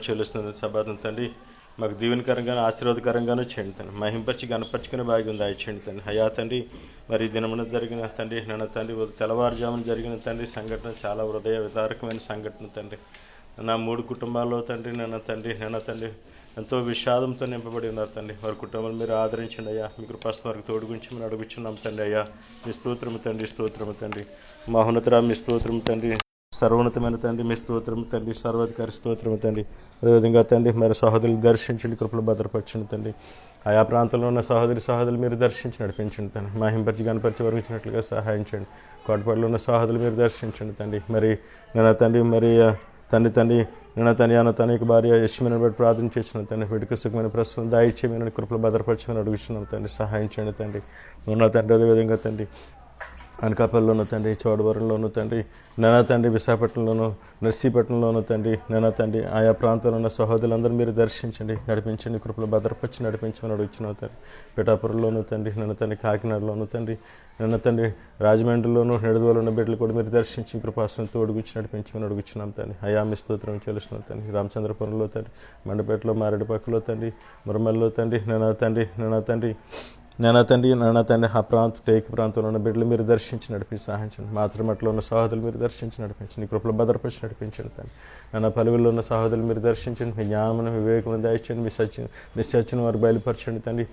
చెల్లిస్తున్న సభను తండ్రి మాకు దీవెనకరంగాను ఆశీర్వాదకరంగాను చేయండి తండ్రి. మహింపరిచి గణపరుచుకునే భాగ్యం దయచేయండి తండ్రి. అయ్యా తండ్రి మరి దినమున జరిగిన తండ్రి నన్న తండ్రి తెల్లవారుజామున జరిగిన తండ్రి సంఘటన చాలా హృదయ విదారకమైన సంఘటన తండ్రి. నా 3 కుటుంబాల్లో తండ్రి నన్న తండ్రి ఎంతో విషాదంతో నింపబడి ఉన్నారు తండ్రి. వారి కుటుంబాలు మీరు ఆదరించండి అయ్యా. మీ కృపాస్తున్న వారికి తోడుగుంచి మనం అడుగుచున్నాం తండ్రి. అయ్యా మీ స్తోత్రము తండ్రి మహోన్నతరా మీ స్తోత్రము తండ్రి, సర్వోన్నతమైన తండ్రి మీ స్తోత్రము తండ్రి, సర్వాధికారి స్తోత్రము తండ్రి. అదేవిధంగా తండ్రి మరి సహోదరులు దర్శించండి, కృపలు భద్రపరచండి తండ్రి. ఆయా ప్రాంతంలో ఉన్న సహోదరులు మీరు దర్శించి నడిపించండి తండ్రి. మహింపరిచి గణపరిచి వరించినట్లుగా సహాయించండి. కోటపాడులో ఉన్న సహోదరులు మీరు దర్శించండి తండ్రి. మరి నేను తండ్రి మరి తండ్రి నేను తనకి భార్య యశ్మిని బట్టి ప్రార్థన చేసిన తండ్రి. వీటికి సుఖమైన ప్రస్తుతం దాయిచ్చేమని కృపలు భద్రపరచమని అడుగుతున్నాం తండ్రి. సహాయం చేయండి తండ్రి. ఉన్న తండ్రి అదేవిధంగా తండ్రి అనకాపల్లిలోను తండ్రి, చోడవరంలోను తండ్రి, తండ్రి విశాఖపట్నంలోను, నర్సీపట్నంలోను తండ్రి ఆయా ప్రాంతాల్లో ఉన్న సహోదరులందరూ మీరు దర్శించండి, నడిపించండి, కృపలు భద్రపరిచి నడిపించమని అడుగుతున్నావు తండ్రి. పిఠాపురంలోను తండ్రి కాకినాడలోను తండ్రి రాజమండ్రిలోను నిడదవోలు ఉన్న బిడ్డలు కూడా మీరు దర్శించి కృపాసనం తోడుగుచ్చి నడిపించమని అడుగుతున్నాం తండ్రి. అయా మీ స్తోత్రం చెల్లిస్తున్నాం తండ్రి. రామచంద్రపురంలో తండ్రి, మండపేటలో, మారేడుపక్కలో తండ్రి, మురమల్లో తండ్రి ఆ టేక్ ప్రాంతంలో ఉన్న బిడ్డలు మీరు దర్శించి నడిపించి సహాయించండి. మాత్రమట్లో ఉన్న సహోదరులు మీరు దర్శించి నడిపించండి, కృపలు భద్రపరిచి నడిపించండి తండ్రి. పలువుల్లో ఉన్న సహోదరులు మీరు దర్శించండి, మీ జ్ఞానమును వివేకమును దయచండి, మీ సత్యం వారు బయలుపరచండి తండ్రి.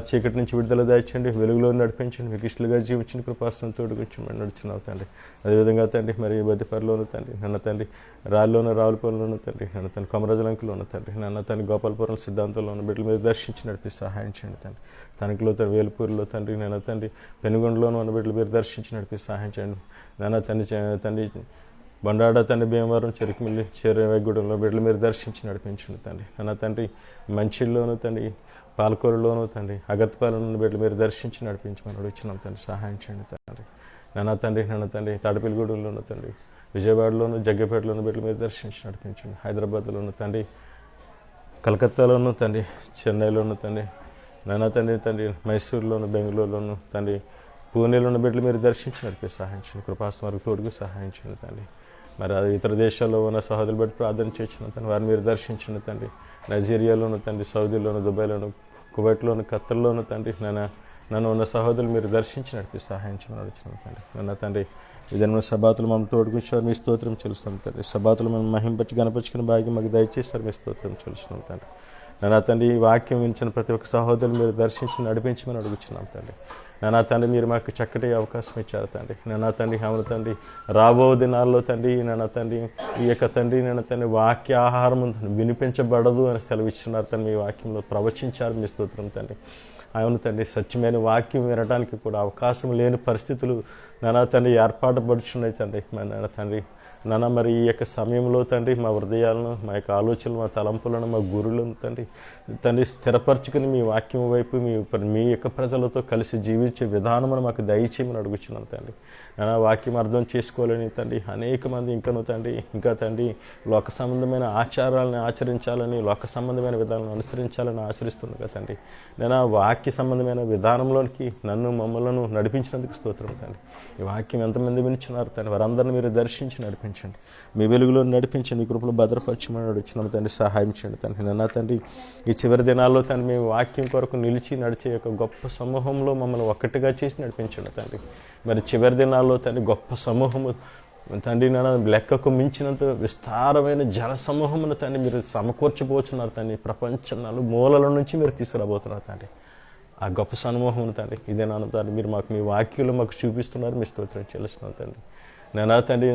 చీకటి నుంచి విడుదల దయచండి, వెలుగులో నడిపించండి, మీకు ఇష్టలుగా జీవించిన కృపాసనం తోడుగుచ్చి నడుచున్నావు తండ్రి. అదేవిధంగా తండ్రి మరి బద్దిపరిలోను తండ్రి, రాళ్ళలోను రావులపల్లిలోను తండ్రి కొమరజలంకలోను తండ్రి గోపాలపురం సిద్ధాంతంలో ఉన్న బిడ్డలు మీరు దర్శించి నడిపి సహాయం చేయండి తండ్రి. తణుకులో వేలుపూరులో తండ్రి పెనుగొండలోనూ ఉన్న బిడ్డలు మీరు దర్శించి నడిపి సహాయం చేయండి తండ్రి. బండాడ తండ్రి, భీమవరం, చెరుకుమిల్లి, చేరవేగూడెంలో బిడ్డలు మీరు దర్శించి నడిపించండి తండ్రి. మంచిల్లోను తండ్రి, పాలకూరులోను తండ్రి, అగత్పాలెంలో బిడ్డలు మీరు దర్శించి నడిపించమని అడుగుతున్నాం తండ్రి. సహాయం చేయండి తండ్రి. తాడపిల్లిగూడెంలోను తండ్రి, విజయవాడలోను, జగ్గపేటలోను బిడ్డలు మీరు దర్శించి నడిపించండి. హైదరాబాద్లోను తండ్రి, కలకత్తాలోను తండ్రి, చెన్నైలోను తండ్రి మైసూరులోను, బెంగళూరులోను తండ్రి, పూణేలోని బిడ్డలు మీరు దర్శించి నడిపి సహాయించండి. కృపాసం వారికి తోడుగా సహాయించండి తండ్రి. మరి అది ఇతర దేశాల్లో ఉన్న సహోదరులు బట్టి ప్రార్థన చేసిన తండ్రి, వారిని మీరు దర్శించండి తండ్రి. నైజీరియాలోను తండ్రి, సౌదీలోను, దుబాయ్లోను, కువైట్లోను, ఖత్తర్లోను తండ్రి నన్ను ఉన్న సహోదరులు మీరు దర్శించి నడిపి సహాయించమని అడుగుతున్నాం తండ్రి. విధంగా సబాతులు మమ్మల్ని తోడుకుంటారు, మీ స్తోత్రం చెల్లిస్తాం తండ్రి. సబాతులు మనం మహింపచ్చి గణపరుచుకుని భాగ్యం మాకు దయచేస్తారు, మీ స్తోత్రం చెల్లిస్తున్నాం తండ్రి. తండ్రి ఈ వాక్యం వినిచిన ప్రతి ఒక్క సహోదరులు మీరు దర్శించి నడిపించమని అడుగుతున్నాం తండ్రి. తండ్రి మీరు మాకు చక్కటి అవకాశం ఇచ్చారు తండ్రి. తండ్రి అవును తండ్రి, రాబో దినాల్లో తండ్రి ఈ యొక్క తండ్రి వాక్య ఆహారం వినిపించబడదు అని సెలవిస్తున్నారు తండ్రి. మీ వాక్యంలో ప్రవచించారు, మీ స్తోత్రం తండ్రి. అవును తండ్రి, సత్యమైన వాక్యం వినడానికి కూడా అవకాశం లేని పరిస్థితులు తండ్రి ఏర్పాటుపడుచున్నాయి తండ్రి. తండ్రి మరి ఈ యొక్క సమయంలో తండ్రి మా హృదయాలను, మా యొక్క ఆలోచనలు, మా తలంపులను, మా గురులను తండ్రి స్థిరపరచుకుని మీ వాక్యం వైపు మీ యొక్క ప్రజలతో కలిసి జీవించే విధానమును మాకు దయచేయమని అడుగుచున్నాను తండ్రి. వాక్యం అర్థం చేసుకోవాలని తండ్రి అనేక మంది ఇంకా తండ్రి లోక సంబంధమైన ఆచారాలను ఆచరించాలని, లోక సంబంధమైన విధానాలను అనుసరించాలని ఆచరిస్తుండగా తండ్రి వాక్య సంబంధమైన విధానంలోనికి మమ్మల్ని నడిపించినందుకు స్తోత్రం తండ్రి. ఈ వాక్యం ఎంతమంది వినిచున్నారు తండ్రి, వారందరినీ మీరు దర్శించి నడిపించండి, మీ వెలుగులో నడిపించండి, మీ కృపలో భద్రపరచమని అడుగుతున్నాము తండ్రి. సహాయం చేయండి తండ్రి. తండ్రి ఈ చివరి దినాల్లో తండ్రి మేము వాక్యం కొరకు నిలిచి నడిచే యొక్క గొప్ప సమూహంలో మమ్మల్ని ఒక్కటిగా చేసి నడిపించండి తండ్రి. మరి చివరి దినాల్లో తండ్రి గొప్ప సమూహము తండ్రి లెక్కకు మించినంత విస్తారమైన జల సమూహమును తండ్రి మీరు సమకూర్చబోతున్నారు తండ్రి. ప్రపంచ మూలల నుంచి మీరు తీసుకురాబోతున్నారు తండ్రి. ఆ గొప్ప సమూహం తండ్రి ఇదే తండ్రి మీరు మాకు మీ వాక్యంలో మాకు చూపిస్తున్నారు, మీ స్తోత్రం చెల్లిస్తున్నాం తండ్రి. తండ్రి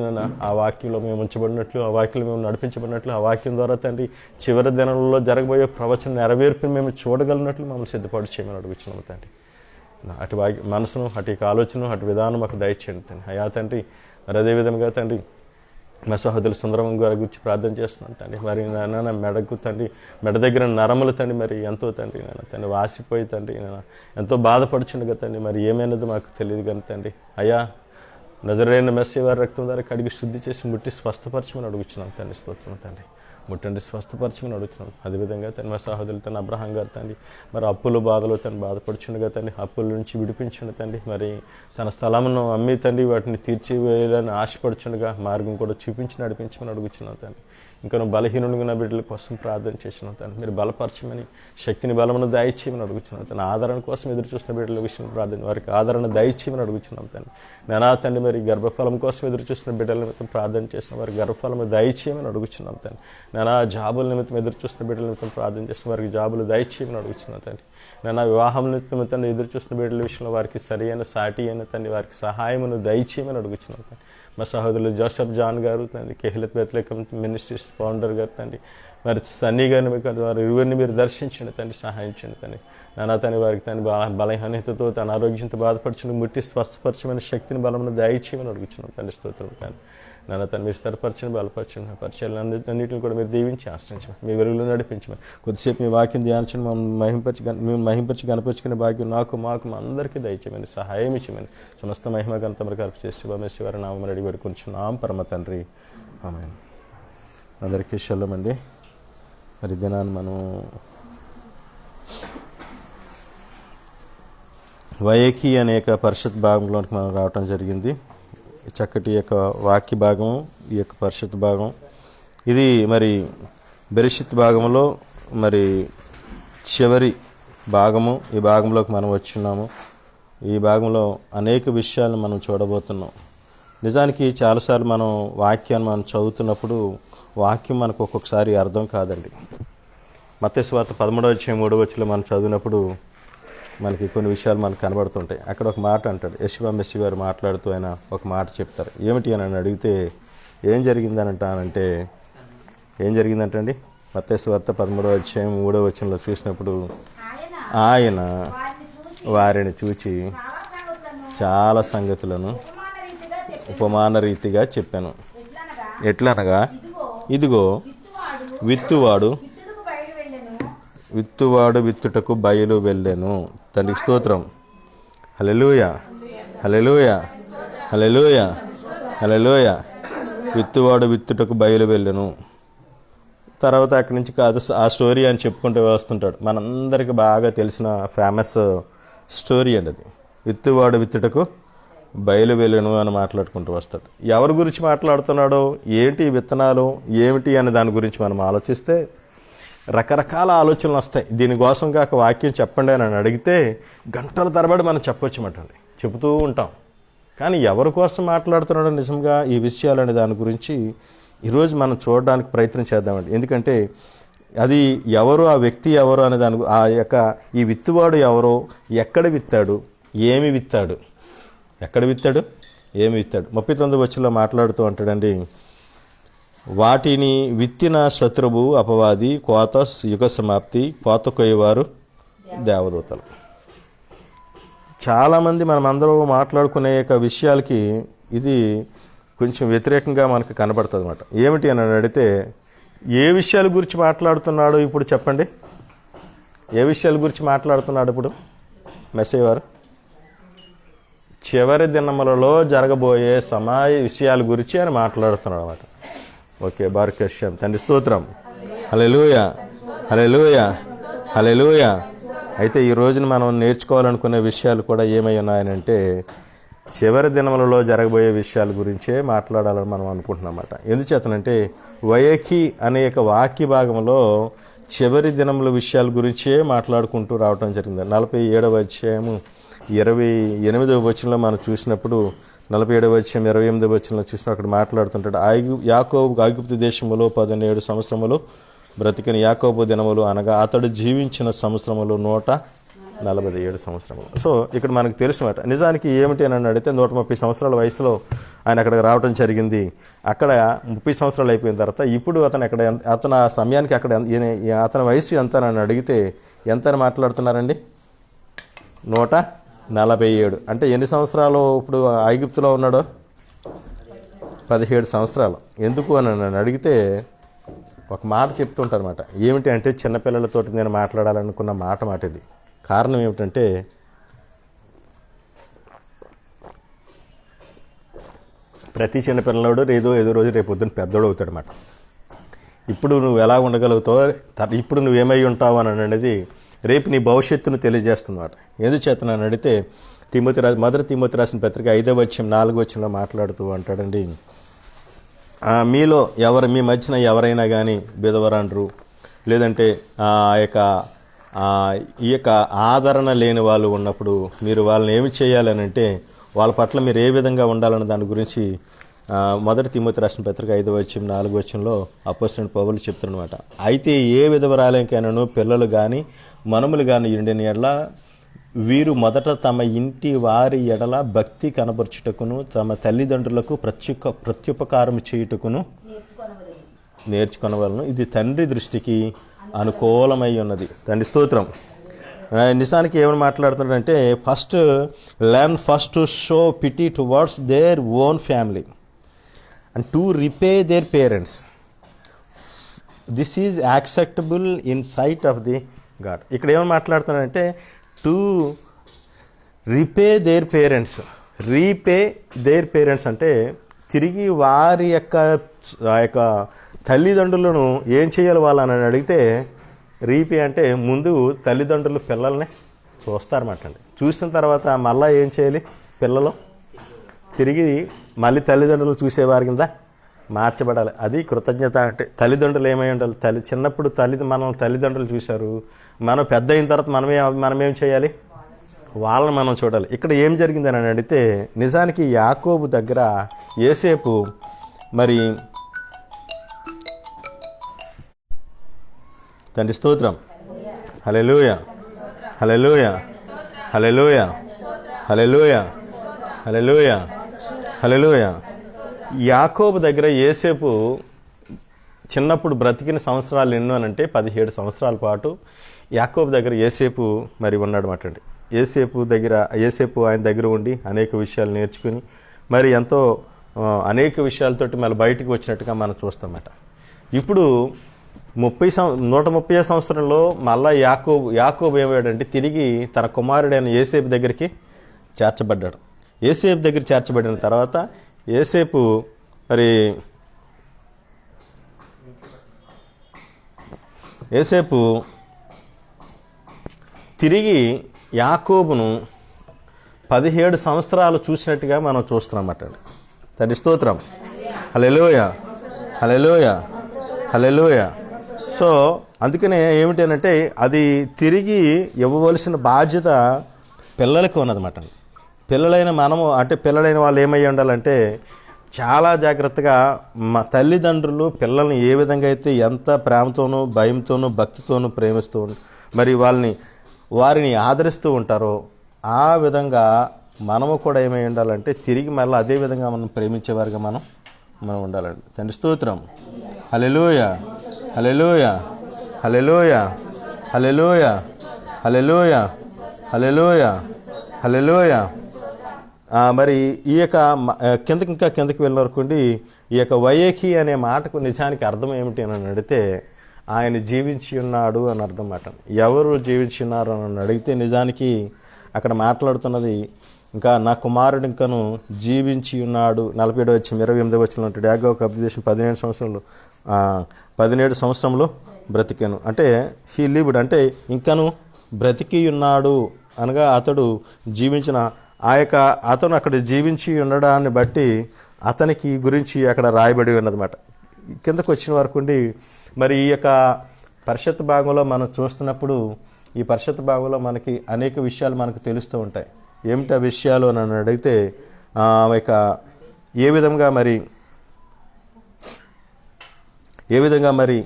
ఆ వాక్యంలో మేము ఉంచబడినట్లు, ఆ వాక్యంలో మేము నడిపించబడినట్లు, ఆ వాక్యం ద్వారా తండ్రి చివరి దినంలో జరగబోయే ప్రవచన నెరవేర్పుని మేము చూడగలిగినట్లు మమ్మల్ని సిద్ధపాటు చేయమని అడుగుతున్నాము తండ్రి. అటు మనసును, అటు ఆలోచన, అటు విధానం మాకు దయచేయండి తండ్రి. అయా తండ్రి మరి అదేవిధంగా తండ్రి మా సహోదరులు సుందరం గారి గురించి ప్రార్థన చేస్తున్నాను తండ్రి. మరి మెడకు తండ్రి, మెడ దగ్గర నరములు తండ్రి మరి ఎంతో తండ్రి వాసిపోయి తండ్రి ఎంతో బాధపడుచుండగా తండ్రి మరి ఏమైనది మాకు తెలియదు కానీ తండ్రి అయ్యా నజరేయుడైన మెస్సీయ వారి రక్తం ద్వారా కడిగి శుద్ధి చేసి ముట్టి స్వస్థపరచమని అడుగుతున్నాం తండ్రి. స్తోత్రం తండ్రి. ముట్టండి, స్వస్థపరచమని అడుగుతున్నాం. అదేవిధంగా మా సహోదరులు తన అబ్రహాం గారు తండ్రి మరి అప్పుల బాధలో బాధపడుచుండగా తండ్రి అప్పుల నుంచి విడిపించండి తండ్రి. మరి తన స్థలమును అమ్మి తండ్రి వాటిని తీర్చివేయాలని ఆశపడుచుండగా మార్గం కూడా చూపించి నడిపించమని అడుగుతున్నాం తండ్రి. ఇంకా నువ్వు బలహీనుడిగా ఉన్న బిడ్డల కోసం ప్రార్థన చేసినావు తండ్రి. మీరు బలపరచమని, శక్తిని బలమును దయచేయమని అడుగుతున్నాం తండ్రి. ఆదరణ కోసం ఎదురు చూస్తున్న బిడ్డల విషయం ప్రార్థన, వారికి ఆదరణ దయచేయమని అడుగుతున్నాం తండ్రి. నానా తండ్రి, మరి గర్భఫలం కోసం ఎదురు చూస్తున్న బిడ్డల నిమిత్తం ప్రార్థన చేసిన వారికి గర్భఫలము దయచేయమని అడుగుతున్నాం తండ్రి. నానా జాబుల నిమిత్తం ఎదురు చూస్తున్న బిడ్డల నిమిత్తం ప్రార్థన చేసిన వారికి జాబులు దయచేయమని అడుగుతున్నాం తండ్రి. నానా వివాహం నిమిత్తం తండ్రి ఎదురు చూస్తున్న బిడ్డల విషయంలో వారికి సరి అయిన సాటి అయిన తండ్రి వారికి సహాయమును దయచేయమని అడుగుతున్నాం తండ్రి. మా సహోదరులు జోసెఫ్ జాన్ గారు తండ్రి, కెహిలత్ బెత్లెహేమ్ మినిస్ట్రీస్ ఫౌండర్ గారు తండ్రి, మరి సన్నీ గారిని వారి ఇరువురిని మీరు దర్శించండి తండ్రి, సహాయించండి తండ్రి. నానా తండ్రి వారికి తండ్రి బలహీనతతో తన ఆరోగ్యంతో బాధపరచని ముట్టి స్వస్థపరచమైన శక్తిని బలమును దయచేయమని అడుగుతున్నాం తండ్రి. స్తోత్రం తండ్రి. నాన్న తండ్రి మీరు స్థిరపరచండి, బలపరచండి, పరిచయాలన్నింటిని కూడా మీరు దీవించి ఆశ్రయించండి, మీ వెలుగులో నడిపించమని. కొద్దిసేపు మీ వాక్యం ధ్యానించండి, మేము మహింపరిచి కనపరుచుకునే భాగ్యం మాకు మా అందరికీ దయచేయమని, సహాయం ఇచ్చేయమని. సమస్త మహిమ ఘనత మరి కల్ప చేసి శివమేశ్వర నామం అడిగి పెట్టుకుంటున్నాం పరమ తండ్రి, ఆమేన్. అందరికీ షలోమ్ అండి. మరి దినాన్ని మనం వయకి అనేక పరిషత్ భాగంలోనికి మనం రావటం జరిగింది. చక్కటి యొక్క వాక్య భాగం, ఈ యొక్క పరిషత్ భాగం ఇది మరి బెరిషిత్ భాగంలో మరి చివరి భాగము. ఈ భాగంలోకి మనం వచ్చున్నాము. ఈ భాగంలో అనేక విషయాలను మనం చూడబోతున్నాం. నిజానికి చాలాసార్లు మనం వాక్యాన్ని మనం చదువుతున్నప్పుడు వాక్యం మనకు ఒక్కొక్కసారి అర్థం కాదండి. మత్తయి సువార్త 13:3 మనం చదివినప్పుడు మనకి కొన్ని విషయాలు మనకు కనబడుతుంటాయి. అక్కడ ఒక మాట అంటాడు, యెషువా మెస్సీ గారు మాట్లాడుతూ ఆయన ఒక మాట చెప్తారు. ఏమిటి అని అడిగితే ఏం జరిగిందంటే ఏం జరిగిందంటండి, మత్తయి సువార్త 13:3 చూసినప్పుడు ఆయన వారిని చూచి చాలా సంగతులను ఉపమాన రీతిగా చెప్పాను. ఎట్లనగా ఇదిగో విత్తువాడు విత్తుటకు బయలు వెళ్ళెను. తండ్రికి స్తోత్రం. హల్లెలూయా, హల్లెలూయా, హల్లెలూయా, హల్లెలూయా. విత్తువాడు విత్తుటకు బయలు వెళ్ళెను. తర్వాత అక్కడి నుంచి ఆ స్టోరీ అని చెప్పుకుంటూ వస్తుంటాడు. మనందరికీ బాగా తెలిసిన ఫేమస్ స్టోరీ అండి అది. విత్తువాడు విత్తుటకు బయలు వెళ్ళెను అని మాట్లాడుకుంటూ వస్తాడు. ఎవరి గురించి మాట్లాడుతున్నాడో, ఏంటి విత్తనాలు ఏమిటి అనే దాని గురించి మనం ఆలోచిస్తే రకరకాల ఆలోచనలు వస్తాయి. దీనికోసం కాక వాక్యం చెప్పండి అని అడిగితే గంటల తరబడి మనం చెప్పొచ్చమంటండి, చెబుతూ ఉంటాం. కానీ ఎవరి కోసం మాట్లాడుతున్నాడో నిజంగా ఈ విషయాలనే దాని గురించి ఈరోజు మనం చూడడానికి ప్రయత్నం చేద్దామండి. ఎందుకంటే అది ఎవరు, ఆ వ్యక్తి ఎవరు అనే దాని, ఆ యొక్క ఈ విత్తువాడు ఎవరో, ఎక్కడ విత్తాడు, ఏమి విత్తాడు, ఎక్కడ విత్తాడు, ఏమి విత్తాడు. 39 మాట్లాడుతూ అంటాడండి, వాటిని విత్తిన శత్రువు అపవాది, కోత యుగ సమాప్తి, కోత కొయ్యవారు దేవదూతలు. చాలామంది మనమందరూ మాట్లాడుకునే యొక్క విషయాలకి ఇది కొంచెం వ్యతిరేకంగా మనకు కనబడుతుంది అన్నమాట. ఏమిటి అని అడిగితే ఏ విషయాల గురించి మాట్లాడుతున్నాడు ఇప్పుడు చెప్పండి, ఏ విషయాల గురించి మాట్లాడుతున్నాడు ఇప్పుడు మెస్సీ వారు? చివరి దినములలో జరగబోయే సమాజ విషయాల గురించి ఆయన మాట్లాడుతున్నాడు అన్నమాట. ఓకే, బార్కష్యం. తండ్రి స్తోత్రం. హల్లెలూయా, హల్లెలూయా, హల్లెలూయా. అయితే ఈ రోజున మనం నేర్చుకోవాలనుకునే విషయాలు కూడా ఏమై ఉన్నాయనంటే చివరి దినములలో జరగబోయే విషయాల గురించే మాట్లాడాలని మనం అనుకుంటున్నామన్నమాట. ఎందుచేతనంటే వయకి అనేక వాక్య భాగంలో చివరి దినముల విషయాల గురించే మాట్లాడుకుంటూ రావడం జరిగింది. 47వ అధ్యాయము 28వ వచనంలో మనం చూసినప్పుడు 47వ అధ్యాయం 28వ వచనంలో చూసినా అక్కడ మాట్లాడుతుంటాడు, యాకోబు ఐగుప్తు దేశములో 17 సంవత్సరములు బ్రతికిన యాకోబు దినములు అనగా అతడు జీవించిన సంవత్సరములు 147 సంవత్సరములు. సో ఇక్కడ మనకు తెలుసుమాట. నిజానికి ఏమిటి అని అడిగితే 130 సంవత్సరాల వయసులో ఆయన అక్కడికి రావడం జరిగింది. అక్కడ 30 సంవత్సరాలు అయిపోయిన తర్వాత ఇప్పుడు అతను ఆ సమయానికి అక్కడ అతని వయసు ఎంత అని అడిగితే ఎంత అని మాట్లాడుతున్నారండి? 147. అంటే ఎన్ని సంవత్సరాలు ఇప్పుడు ఐగుప్తులో ఉన్నాడో? 17 సంవత్సరాలు. ఎందుకు అని నన్ను అడిగితే ఒక మాట చెప్తుంటారన్నమాట. ఏమిటి అంటే చిన్నపిల్లలతోటి నేను మాట్లాడాలనుకున్న మాట ఇది. కారణం ఏమిటంటే ప్రతి చిన్నపిల్లడు ఏదో రోజు రేపు పొద్దున్న పెద్దోడు అవుతాడనమాట. ఇప్పుడు నువ్వు ఎలా ఉండగలుగుతావో, ఇప్పుడు నువ్వేమై ఉంటావు అని అనేది రేపు నీ భవిష్యత్తును తెలియజేస్తుందన్నమాట. ఎందుచేతనని అడిగితే మొదటి తిమోతి రాసిన పత్రిక 5వ అధ్యాయం 4వ వచనంలో మాట్లాడుతూ అంటాడండి, మీలో మీ మధ్యన ఎవరైనా కానీ బెదవరాండ్రు లేదంటే ఈ యొక్క ఆదరణ లేని వాళ్ళు ఉన్నప్పుడు మీరు వాళ్ళని ఏమి చేయాలని అంటే వాళ్ళ పట్ల మీరు ఏ విధంగా ఉండాలన్న దాని గురించి మొదటి తిమోతి రాసిన పత్రిక 5వ అధ్యాయం 4వ వచనంలో అపోస్తలుడైన పౌలు చెప్తున్నమాట. అయితే ఏ విధవరాలకైనాను పిల్లలు కానీ మనుమలు కానీ ఉండిన ఎడల వీరు మొదట తమ ఇంటి వారి ఎడల భక్తి కనబరుచుటకును తమ తల్లిదండ్రులకు ప్రత్యుపకారం చేయుటకును నేర్చుకొనవలను. ఇది తండ్రి దృష్టికి అనుకూలమై ఉన్నది. తండ్రి స్తోత్రం. నిజానికి ఏమని మాట్లాడుతున్నాడంటే learn first to show pity towards their own family and to repay their parents. This is acceptable in sight of the God. ఇక్కడ ఏమని మాట్లాడుతున్నాడంటే టు రీపే దేర్ పేరెంట్స్ అంటే తిరిగి వారి యొక్క తల్లిదండ్రులను ఏం చేయాలి వాళ్ళని అడిగితే రీపే అంటే ముందు తల్లిదండ్రులు పిల్లల్ని చూస్తారన్నమాట అండి. చూసిన తర్వాత మళ్ళీ ఏం చేయాలి, పిల్లలు తిరిగి మళ్ళీ తల్లిదండ్రులు చూసేవారి కింద మార్చబడాలి. అది కృతజ్ఞత అంటే. తల్లిదండ్రులు ఏమై ఉండాలి, చిన్నప్పుడు మనం తల్లిదండ్రులు చూశారు, మనం పెద్ద అయిన తర్వాత మనమేం చేయాలి, వాళ్ళని మనం చూడాలి. ఇక్కడ ఏం జరిగిందని అడిగితే నిజానికి యాకోబు దగ్గర యోసేపు మరి తండ్రి స్తోత్రం, హల్లెలూయా హల్లెలూయా హల్లెలూయా హల్లెలూయా హల్లెలూయా హల్లెలూయా. యాకోబు దగ్గర యోసేపు చిన్నప్పుడు బ్రతికిన సంవత్సరాలు ఎన్నో అంటే 17 సంవత్సరాల పాటు యాకోబు దగ్గర యోసేపు మరి ఉన్నాడు అన్నమాట. యోసేపు ఆయన దగ్గర ఉండి అనేక విషయాలు నేర్చుకుని మరి ఎంతో అనేక విషయాలతోటి మళ్ళీ బయటికి వచ్చినట్టుగా మనం చూస్తామన్నమాట. ఇప్పుడు 130 సంవత్సరంలో మళ్ళా యాకోబు ఏమయ్యాడంటే తిరిగి తన కుమారుడైన యోసేపు దగ్గరికి చేర్చబడ్డాడు. యోసేపు దగ్గర చేర్చబడిన తర్వాత యోసేపు తిరిగి యాకోబును 17 సంవత్సరాలు చూసినట్టుగా మనం చూస్తున్నామన్నమాట. తండ్రి స్తోత్రం, హల్లెలూయా హల్లెలూయా హల్లెలూయా. సో అందుకనే ఏమిటంటే అది తిరిగి ఇవ్వవలసిన బాధ్యత పిల్లలకు ఉన్నదన్నమాట. పిల్లలైన వాళ్ళు ఏమై ఉండాలంటే చాలా జాగ్రత్తగా తల్లిదండ్రులు పిల్లల్ని ఏ విధంగా అయితే ఎంత ప్రేమతోనూ భయంతోనూ భక్తితోనూ ప్రేమిస్తూ మరి వారిని ఆదరిస్తూ ఉంటారో ఆ విధంగా మనము కూడా ఏమై ఉండాలంటే తిరిగి మళ్ళీ అదే విధంగా మనం ప్రేమించేవారిగా మనం ఉండాలండి. తండ్రి స్తోత్రం, హల్లెలూయా హల్లెలూయా హల్లెలూయా హల్లెలూయా హల్లెలూయా హల్లెలూయా హల్లెలూయా. మరి ఈ యొక్క కిందకి వెళ్ళిన వరకు ఈ యొక్క వయేకి అనే మాటకు నిజానికి అర్థం ఏమిటి అని అడిగితే ఆయన జీవించి ఉన్నాడు అని అర్థం మాట. ఎవరు జీవించి ఉన్నారు అని అడిగితే నిజానికి అక్కడ మాట్లాడుతున్నది ఇంకా నా కుమారుడు ఇంకను జీవించి ఉన్నాడు. 47వ అధ్యాయం 28వ వచనంలో ఉంటాడు. యాకోబు అబ్దిదేశం 17 సంవత్సరంలో బ్రతికాను అంటే హీ లివ్డ్ అంటే ఇంకను బ్రతికి ఉన్నాడు అనగా అతడు జీవించిన అతను అక్కడ జీవించి ఉండడాన్ని బట్టి అతనికి గురించి అక్కడ రాయబడి ఉన్నదన్నమాట. కిందకు వచ్చిన వరకు మరి ఈ యొక్క పరిషత్ భాగంలో మనం చూస్తున్నప్పుడు ఈ పరిషత్ భాగంలో మనకి అనేక విషయాలు మనకు తెలుస్తూ ఉంటాయి. ఏమిటి ఆ విషయాలు అని అడిగితే ఏ విధంగా మరి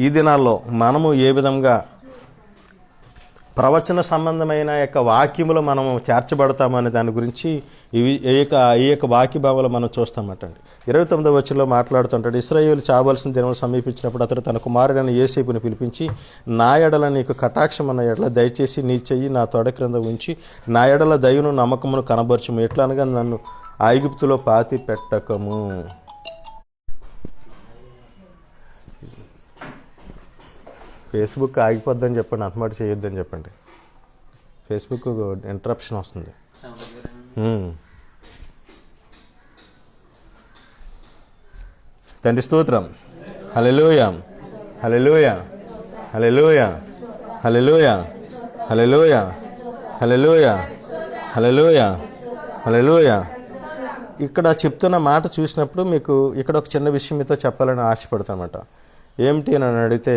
ఈ దినాల్లో మనము ఏ విధంగా ప్రవచన సంబంధమైన యొక్క వాక్యములో మనము చేర్చబడతామనే దాని గురించి ఈ యొక్క వాక్య భావంలో మనం చూస్తామట. 29వ వచనంలో మాట్లాడుతుంటాడు, ఇశ్రాయేలు చావలసిన దినం సమీపించినప్పుడు అతడు తన కుమారుడైన యోసేపుని పిలిపించి నా ఎడల నీకు కటాక్షం అన్న ఎడల దయచేసి నీ చెయ్యి నా తొడ క్రింద ఉంచి నా ఎడల దయను నమ్మకమును కనబరచుము, ఎట్లా అనగా నన్ను ఐగుప్తులో పాతి పెట్టకము. ఫేస్బుక్ ఆగిపోద్దని చెప్పండి, అంతమాట చేయొద్దని చెప్పండి. ఫేస్బుక్ ఇంటరప్షన్ వస్తుంది. తండ్రి స్తోత్రం, హల్లెలూయా హల్లెలూయా హల్లెలూయా హల్లెలూయా హల్లెలూయా హల్లెలూయా హల్లెలూయా హల్లెలూయా ఇక్కడ చెప్తున్న మాట చూసినప్పుడు మీకు ఇక్కడ ఒక చిన్న విషయం మీతో చెప్పాలని ఆశపడతానమాట. ఏమిటి అని అడిగితే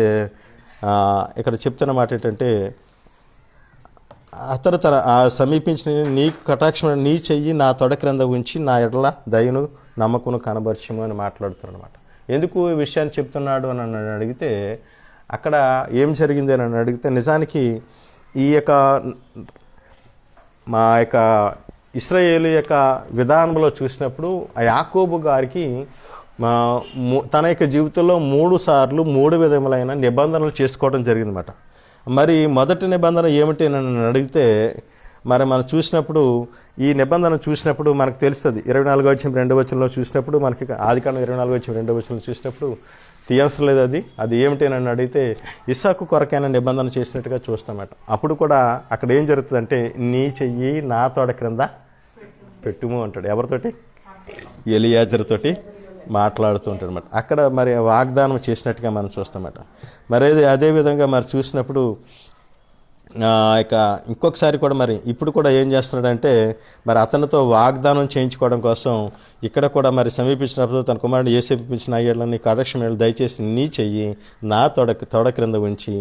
ఇక్కడ చెప్తున్న మాట ఏంటంటే, అతడు సమీపించిన నీకు కటాక్షమైన నీ చెయ్యి నా తొడ క్రింద ఉంచి నా ఎడల దయను నమ్మకును కనబరచము అని మాట్లాడుతున్నాడు అనమాట. ఎందుకు ఈ విషయాన్ని చెప్తున్నాడు అని అడిగితే, అక్కడ ఏం జరిగింది అని అడిగితే, నిజానికి ఈ యొక్క మా యొక్క ఇశ్రాయేలు యొక్క విధానంలో చూసినప్పుడు ఆ యాకోబు గారికి తన యొక్క జీవితంలో 3 సార్లు 3 విధములైన నిబంధనలు చేసుకోవడం జరిగిందన్నమాట. మరి మొదటి నిబంధన ఏమిటి అని అడిగితే, మరి మనం చూసినప్పుడు ఈ నిబంధన చూసినప్పుడు మనకు తెలుస్తుంది. 24:2 చూసినప్పుడు మనకి ఆదికాండం 24:2 చూసినప్పుడు తీయవసరం లేదు. అది ఏమిటి అని అడిగితే ఇస్సాకు కొరకైన నిబంధన చేసినట్టుగా చూస్తామట. అప్పుడు కూడా అక్కడ ఏం జరుగుతుందంటే, నీ చెయ్యి నా తోడ క్రింద పెట్టుము అంటాడు. ఎవరితోటి? ఎలియాజరుతోటి మాట్లాడుతూ ఉంటాడు అనమాట. అక్కడ మరి వాగ్దానం చేసినట్టుగా మనం చూస్తామట. మరి అదేవిధంగా మరి చూసినప్పుడు ఇక ఇంకొకసారి కూడా మరి ఇప్పుడు కూడా ఏం చేస్తున్నాడంటే, మరి అతనితో వాగ్దానం చేయించుకోవడం కోసం ఇక్కడ కూడా మరి సమీపించినప్పుడు తన కుమారుడు యేసేపించిన ఎడలని కటాక్షం దయచేసి నీ చెయ్యి నా తొడ క్రింద ఉంచి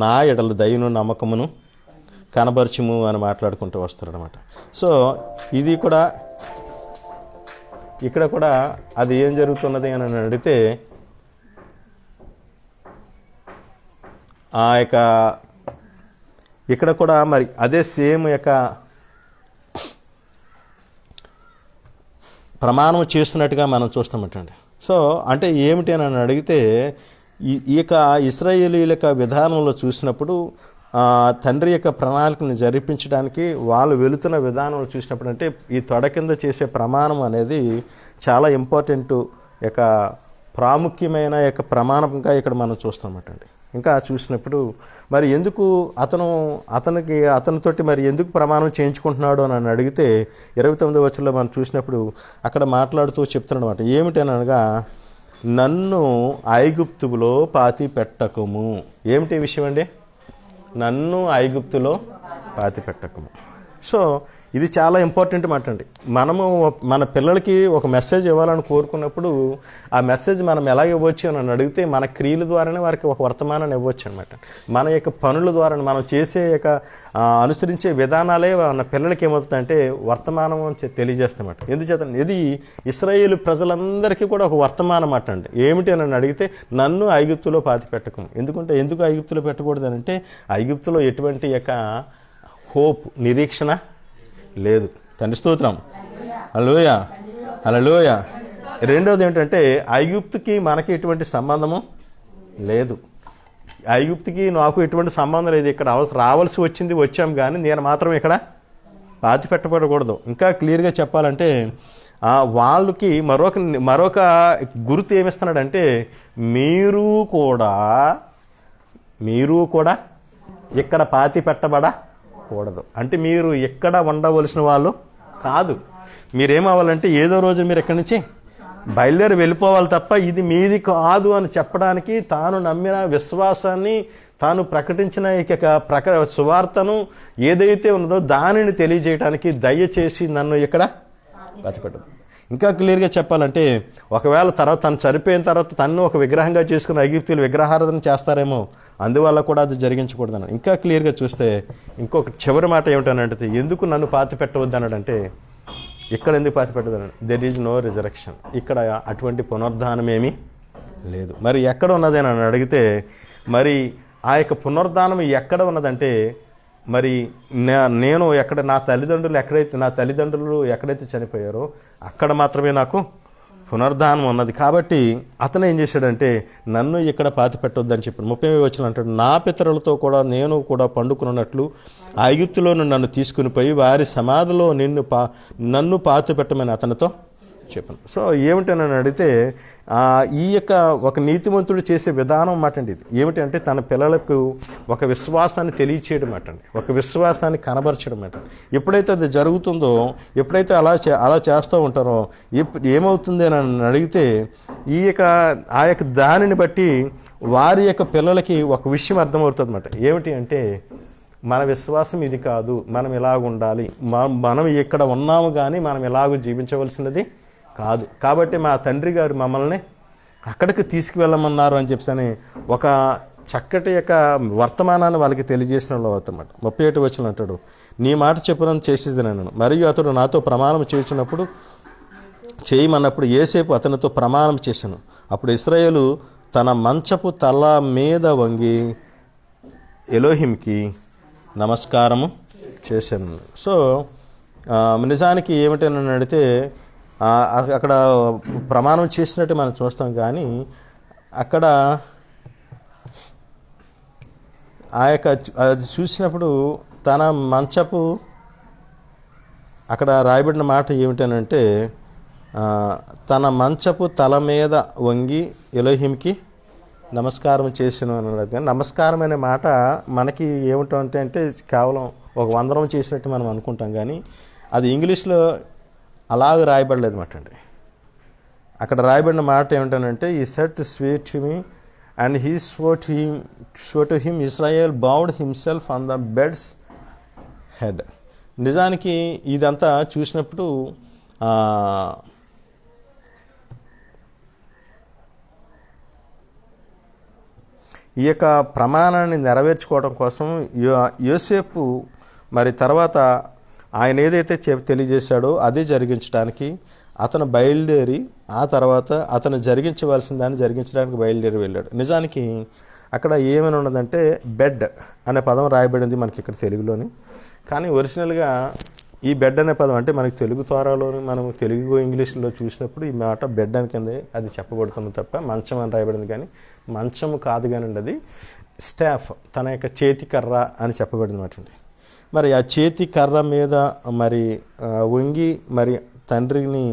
నా ఎడల దయను నమ్మకమును కనబరచుము అని మాట్లాడుకుంటూ వస్తారనమాట. సో ఇది కూడా ఇక్కడ కూడా అది ఏం జరుగుతున్నది అని అడిగితే, ఆ యొక్క ఇక్కడ కూడా మరి అదే సేమ్ యొక్క ప్రమాణం చేస్తున్నట్టుగా మనం చూస్తామటండి. సో అంటే ఏమిటి అని అడిగితే, ఈ యొక్క ఇశ్రాయేలీయుల యొక్క విధానంలో చూసినప్పుడు తండ్రి యొక్క ప్రణాళికను జరిపించడానికి వాళ్ళు వెళుతున్న విధానంలో చూసినప్పుడు అంటే ఈ తొడ కింద చేసే ప్రమాణం అనేది చాలా ఇంపార్టెంట్ యొక్క ప్రాముఖ్యమైన యొక్క ప్రమాణంగా ఇక్కడ మనం చూస్తామటండి. ఇంకా చూసినప్పుడు మరి ఎందుకు అతనితోటి మరి ఎందుకు ప్రమాణం చేయించుకుంటున్నాడు అని అడిగితే 29వ వచనంలో మనం చూసినప్పుడు అక్కడ మాట్లాడుతూ చెప్తున్నాడు అనమాట. ఏమిటి అని అనగా, నన్ను ఐగుప్తులో పాతి పెట్టకము. ఏమిటి విషయం అండి? నన్ను ఐగుప్తులో పాతి పెట్టకము. సో ఇది చాలా ఇంపార్టెంట్ మాట అండి. మనము మన పిల్లలకి ఒక మెసేజ్ ఇవ్వాలని కోరుకున్నప్పుడు ఆ మెసేజ్ మనం ఎలా ఇవ్వచ్చు అని అడిగితే, మన క్రియల ద్వారానే వారికి ఒక వర్తమానాన్ని ఇవ్వచ్చు అనమాట. మన యొక్క పనుల ద్వారా మనం చేసే యొక్క అనుసరించే విధానాలే మన పిల్లలకి ఏమవుతుందంటే వర్తమానం తెలియజేస్తామట. ఎందుచేత ఇది ఇశ్రాయేలు ప్రజలందరికీ కూడా ఒక వర్తమానం మాట అండి. ఏమిటి అని అడిగితే, నన్ను ఐగుప్తులో పాతి పెట్టకం. ఎందుకు ఐగుప్తులో పెట్టకూడదు అంటే, ఐగుప్తులో ఎటువంటి యొక్క హోప్ నిరీక్షణ లేదు. తండ్రి స్తోత్రం. హల్లెలూయా, హల్లెలూయా. రెండవది ఏంటంటే, ఐగుప్తుకి మనకి ఎటువంటి సంబంధము లేదు. ఐగుప్తుకి నాకు ఎటువంటి సంబంధం లేదు. ఇక్కడ రావాల్సి వచ్చాం కానీ నేను మాత్రం ఇక్కడ పాతి పెట్టబడకూడదు. ఇంకా క్లియర్గా చెప్పాలంటే వాళ్ళకి మరొక గుర్తు ఏమిస్తున్నాడంటే, మీరు కూడా ఇక్కడ పాతి పెట్టబడకూడదు. అంటే మీరు ఎక్కడ ఉండవలసిన వాళ్ళు కాదు. మీరేమవ్వాలంటే ఏదో రోజు మీరు ఎక్కడి నుంచి బయలుదేరి వెళ్ళిపోవాలి తప్ప ఇది మీది కాదు అని చెప్పడానికి, తాను నమ్మిన విశ్వాసాన్ని, తాను ప్రకటించిన సువార్తను ఏదైతే ఉన్నదో దానిని తెలియజేయడానికి దయచేసి నన్ను ఇక్కడ బతిపెట్టదు. ఇంకా క్లియర్గా చెప్పాలంటే, ఒకవేళ తర్వాత తను చనిపోయిన తర్వాత తను ఒక విగ్రహంగా చేసుకుని ఐగుప్తీయులు విగ్రహారాధన చేస్తారేమో, అందువల్ల కూడా అది జరిగించకూడదు. ఇంకా క్లియర్గా చూస్తే ఇంకొక చివరి మాట ఏమిటనంటే, ఎందుకు నన్ను పాతి పెట్టవద్దు అన్నాడంటే, ఇక్కడ ఎందుకు పాతి పెట్టదన్నాడు? There is no resurrection. ఇక్కడ అటువంటి పునరుద్ధానం ఏమీ లేదు. మరి ఎక్కడ ఉన్నది అని అడిగితే, మరి ఆ యొక్క పునరుద్ధానం ఎక్కడ ఉన్నదంటే, మరి నేను ఎక్కడ నా తల్లిదండ్రులు ఎక్కడైతే చనిపోయారో అక్కడ మాత్రమే నాకు పునరుద్ధానం ఉన్నది. కాబట్టి అతను ఏం చేశాడంటే, నన్ను ఇక్కడ పాతి పెట్టొద్దని చెప్పాడు. 30వ వచనం అంటాడు, నా పితరులతో కూడా నేను కూడా పండుకున్నట్లు ఐగుప్తులో నన్ను తీసుకుని పోయి వారి సమాధిలో నన్ను పాతి పెట్టమని అతనితో చెప్పాను. సో ఏమిటని అడిగితే, ఈ యొక్క ఒక నీతిమంతుడు చేసే విధానం అన్నమాట ఇది. ఏమిటంటే తన పిల్లలకు ఒక విశ్వాసాన్ని తెలియచేయడం అటండి, ఒక విశ్వాసాన్ని కనబరచడం అటండి. ఎప్పుడైతే అది జరుగుతుందో, ఎప్పుడైతే అలా చేస్తూ ఉంటారో ఏమవుతుంది అని అడిగితే, ఆ యొక్క దానిని బట్టి వారి యొక్క పిల్లలకి ఒక విషయం అర్థమవుతుంది అన్నమాట. ఏమిటి అంటే, మన విశ్వాసం ఇది కాదు, మనం ఇలాగ ఉండాలి, మనం ఇక్కడ ఉన్నాము కానీ మనం ఇలాగ జీవించవలసినది కాదు, కాబట్టి మా తండ్రి గారు మమ్మల్ని అక్కడికి తీసుకువెళ్ళమన్నారు అని చెప్పని ఒక చక్కటి యొక్క వర్తమానాన్ని వాళ్ళకి తెలియజేసిన వాళ్ళు అవుతామాట. 31 వచనం అంటాడు, నీ మాట చెప్పునని చేసేది నన్ను, మరియు అతడు నాతో ప్రమాణం చేసినప్పుడు చేయమన్నప్పుడు యోసేపు అతనితో ప్రమాణం చేశాను. అప్పుడు ఇశ్రాయేలు తన మంచపు తల మీద వంగి ఎలోహింకి నమస్కారము చేశాను. సో నిజానికి ఏమిటని అడిగితే అక్కడ ప్రమాణం చేసినట్టు మనం చూస్తాం, కానీ అక్కడ ఆ యొక్క అది చూసినప్పుడు తన మంచపు అక్కడ రాయబడిన మాట ఏమిటనంటే తన మంచపు తల మీద వంగి ఎలోహింకి నమస్కారం చేసాను అన్నాడు. కానీ నమస్కారం అనే మాట మనకి ఏమిటంటే అంటే కేవలం ఒక వందనం చేసినట్టు మనం అనుకుంటాం, కానీ అది ఇంగ్లీష్లో అలాగ రాయబడలేదు మాట అండి. అక్కడ రాయబడిన మాట ఏమిటనంటే ఈ said swear to me and he swore to him Israel bowed himself on the bed's head. నిజానికి ఇదంతా చూసినప్పుడు ఈ యొక్క ప్రమాణాన్ని నెరవేర్చుకోవడం కోసం యోసేపు మరి తర్వాత ఆయన ఏదైతే తెలియజేశాడో అదే జరిగించడానికి అతను బయలుదేరి ఆ తర్వాత అతను జరిగించవలసిన దాన్ని జరిగించడానికి బయలుదేరి వెళ్ళాడు. నిజానికి అక్కడ ఏమైనా ఉన్నదంటే బెడ్ అనే పదం రాయబడింది మనకి ఇక్కడ తెలుగులోని, కానీ ఒరిజినల్గా ఈ బెడ్ అనే పదం అంటే మనకి తెలుగు త్వరలోని మనం తెలుగు ఇంగ్లీష్లో చూసినప్పుడు ఈ మాట బెడ్ అని కింద అది చెప్పబడుతుంది తప్ప మంచం అని రాయబడింది, కానీ మంచము కాదు కానివ్వండి, అది స్టాఫ్, తన యొక్క చేతి కర్ర అని చెప్పబడింది మాట అండి. మరి ఆ చేతి కర్ర మీద మరి వంగి మరి తండ్రిని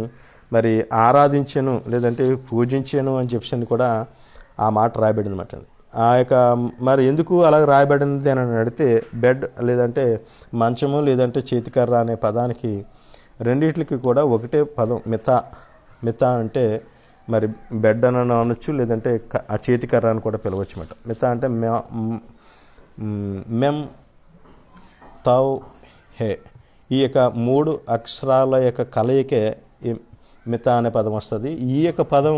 మరి ఆరాధించాను లేదంటే పూజించాను అని చెప్పి కూడా ఆ మాట రాయబడింది అన్నమాట. ఆ యొక్క మరి ఎందుకు అలా రాయబడింది అని అడిగితే బెడ్ లేదంటే మంచము లేదంటే చేతికర్ర అనే పదానికి రెండిట్లకి కూడా ఒకటే పదం మితా అంటే మరి బెడ్ అని అనొచ్చు లేదంటే ఆ చేతికర్ర అని కూడా పిలవచ్చు అన్నమాట. మితా అంటే మెమ్ తావ్ హే, ఈ యొక్క 3 అక్షరాల యొక్క కలయికే మితా అనే పదం వస్తుంది. ఈ యొక్క పదం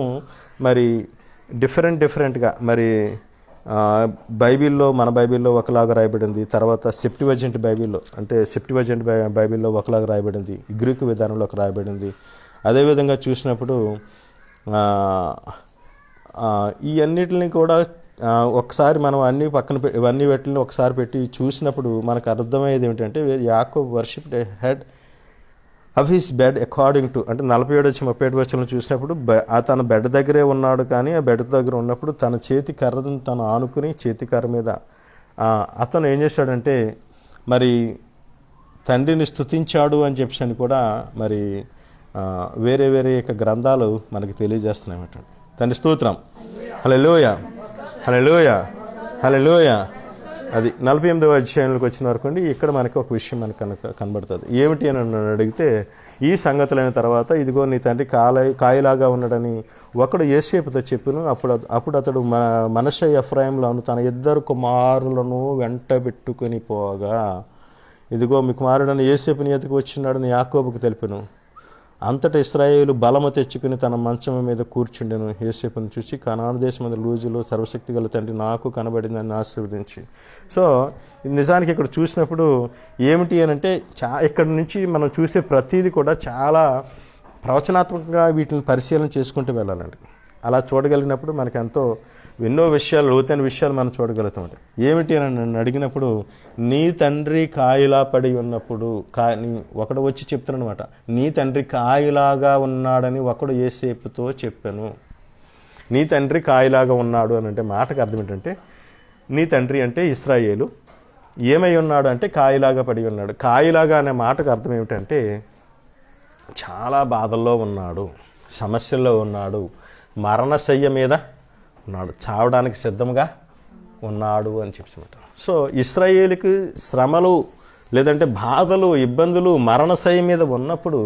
మరి డిఫరెంట్గా మరి బైబిల్లో మన బైబిల్లో ఒకలాగా రాయబడింది, తర్వాత సెప్టివజెంట్ బైబిల్లో అంటే సెప్టివజెంట్ బైబిల్లో ఒకలాగా రాయబడింది, గ్రీకు విధానంలో ఒక రాయబడింది. అదేవిధంగా చూసినప్పుడు ఈ అన్నిటిని కూడా ఒకసారి మనం ఇవన్నీ వీటిని ఒకసారి పెట్టి చూసినప్పుడు మనకు అర్థమయ్యేది ఏమిటంటే యాకోబ్ worship head of his bed according to అంటే 47-37 వచనంలో చూసినప్పుడు తన బెడ్ దగ్గరే ఉన్నాడు, కానీ ఆ బెడ్ దగ్గర ఉన్నప్పుడు తన చేతి కర్రను తను ఆనుకుని చేతి కర్ర మీద అతను ఏం చేశాడంటే మరి తండ్రిని స్తుతించాడు అని చెప్పి కూడా మరి వేరే యొక్క గ్రంథాలు మనకి తెలియజేస్తున్నాయి అన్నమాట. తండ్రి స్తోత్రం, హల్లెలూయా హల్లెలూయా హల్లెలూయా. అది 48వ అధ్యాయంలోకి వచ్చిన వరకు అండి. ఇక్కడ మనకి ఒక విషయం మనకు కనబడుతుంది. ఏమిటి అని నన్ను అడిగితే ఈ సంగతులైన తర్వాత ఇదిగో నీ తండ్రి కాయలాగా ఉన్నాడని ఒకడు యోసేపుతో చెప్పిను. అప్పుడు అతడు మనష్షే ఎఫ్రాయిములను తన 2 కుమారులను వెంట పెట్టుకుని పోగా ఇదిగో మీ కుమారుడని యోసేపుని ఎదుకు వచ్చినాడని యాకోబుకు తెలిపెను. అంతటా ఇశ్రాయేలు బలము తెచ్చుకుని తన మంచం మీద కూర్చుండెను. యోసేపును చూసి కనాను దేశమందు లూజులో సర్వశక్తి గల తండ్రి నాకు కనబడిందని ఆశీర్వదించి. సో నిజానికి ఇక్కడ చూసినప్పుడు ఏమిటి అని అంటే ఇక్కడ నుంచి మనం చూసే ప్రతీది కూడా చాలా ప్రవచనాత్మకంగా వీటిని పరిశీలన చేసుకుంటూ వెళ్ళాలండి. అలా చూడగలిగినప్పుడు మనకు ఎంతో ఎన్నో విషయాలు లోతైన విషయాలు మనం చూడగలుగుతాం. ఏమిటి అని నన్ను అడిగినప్పుడు నీ తండ్రి కాయలా పడి ఉన్నప్పుడు ఒకడు వచ్చి చెప్తున్నాడు అనమాట, నీ తండ్రి కాయలాగా ఉన్నాడని ఒకడు యోసేపుతో చెప్పాను. నీ తండ్రి కాయలాగా ఉన్నాడు అని అంటే మాటకు అర్థం ఏంటంటే నీ తండ్రి అంటే ఇశ్రాయేలు ఏమై ఉన్నాడు అంటే కాయలాగా పడి ఉన్నాడు. కాయలాగా అనే మాటకు అర్థం ఏమిటంటే చాలా బాధల్లో ఉన్నాడు, సమస్యల్లో ఉన్నాడు, మరణశయ్య మీద ఉన్నాడు, చావడానికి సిద్ధంగా ఉన్నాడు అని చెప్పమాట. సో ఇశ్రాయేలుకి శ్రమలు లేదంటే బాధలు ఇబ్బందులు మరణశయ్య మీద ఉన్నప్పుడు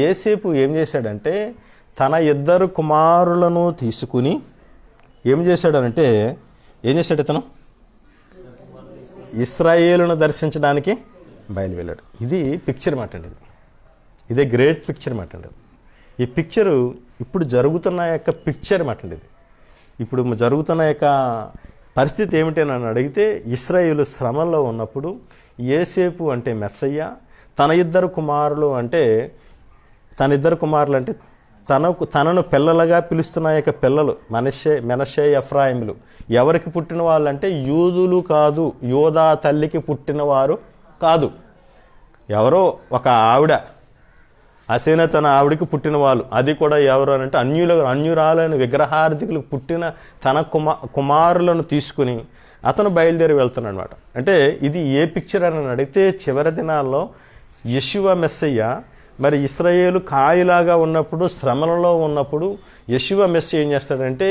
యోసేపు ఏం చేశాడంటే తన 2 కుమారులను తీసుకుని ఏం చేశాడనంటే ఇతను ఇశ్రాయేలును దర్శించడానికి బయలువెళ్ళాడు. ఇది పిక్చర్ మాట అండి. ఇదే గ్రేట్ పిక్చర్ మాట అండి. ఈ పిక్చరు ఇప్పుడు జరుగుతున్న యొక్క పిక్చర్ మాట అండి. ఇది ఇప్పుడు జరుగుతున్న యొక్క పరిస్థితి ఏమిటి అని అడిగితే, ఇశ్రాయేలు శ్రమల్లో ఉన్నప్పుడు యోసేపు అంటే మెస్సయ్య, తన ఇద్దరు కుమారులు అంటే తనను పిల్లలుగా పిలుస్తున్న యొక్క పిల్లలు మనష్షే ఎఫ్రాయిములు ఎవరికి పుట్టిన వాళ్ళంటే యూదులు కాదు, యోదా తల్లికి పుట్టినవారు కాదు. ఎవరో ఒక ఆవిడ, అసేన తన ఆవిడికి పుట్టిన వాళ్ళు, అది కూడా ఎవరు అని అంటే అన్యురాలైన విగ్రహార్థికులకు పుట్టిన తన కుమారులను తీసుకుని అతను బయలుదేరి వెళ్తున్నాడు అనమాట. అంటే ఇది ఏ పిక్చర్ అని అడిగితే, చివరి దినాల్లో యెషువ మెస్సయ్య మరి ఇశ్రాయేలు కాయలాగా ఉన్నప్పుడు, శ్రమలలో ఉన్నప్పుడు యెషువ మెస్సయ్య ఏం చేస్తాడంటే,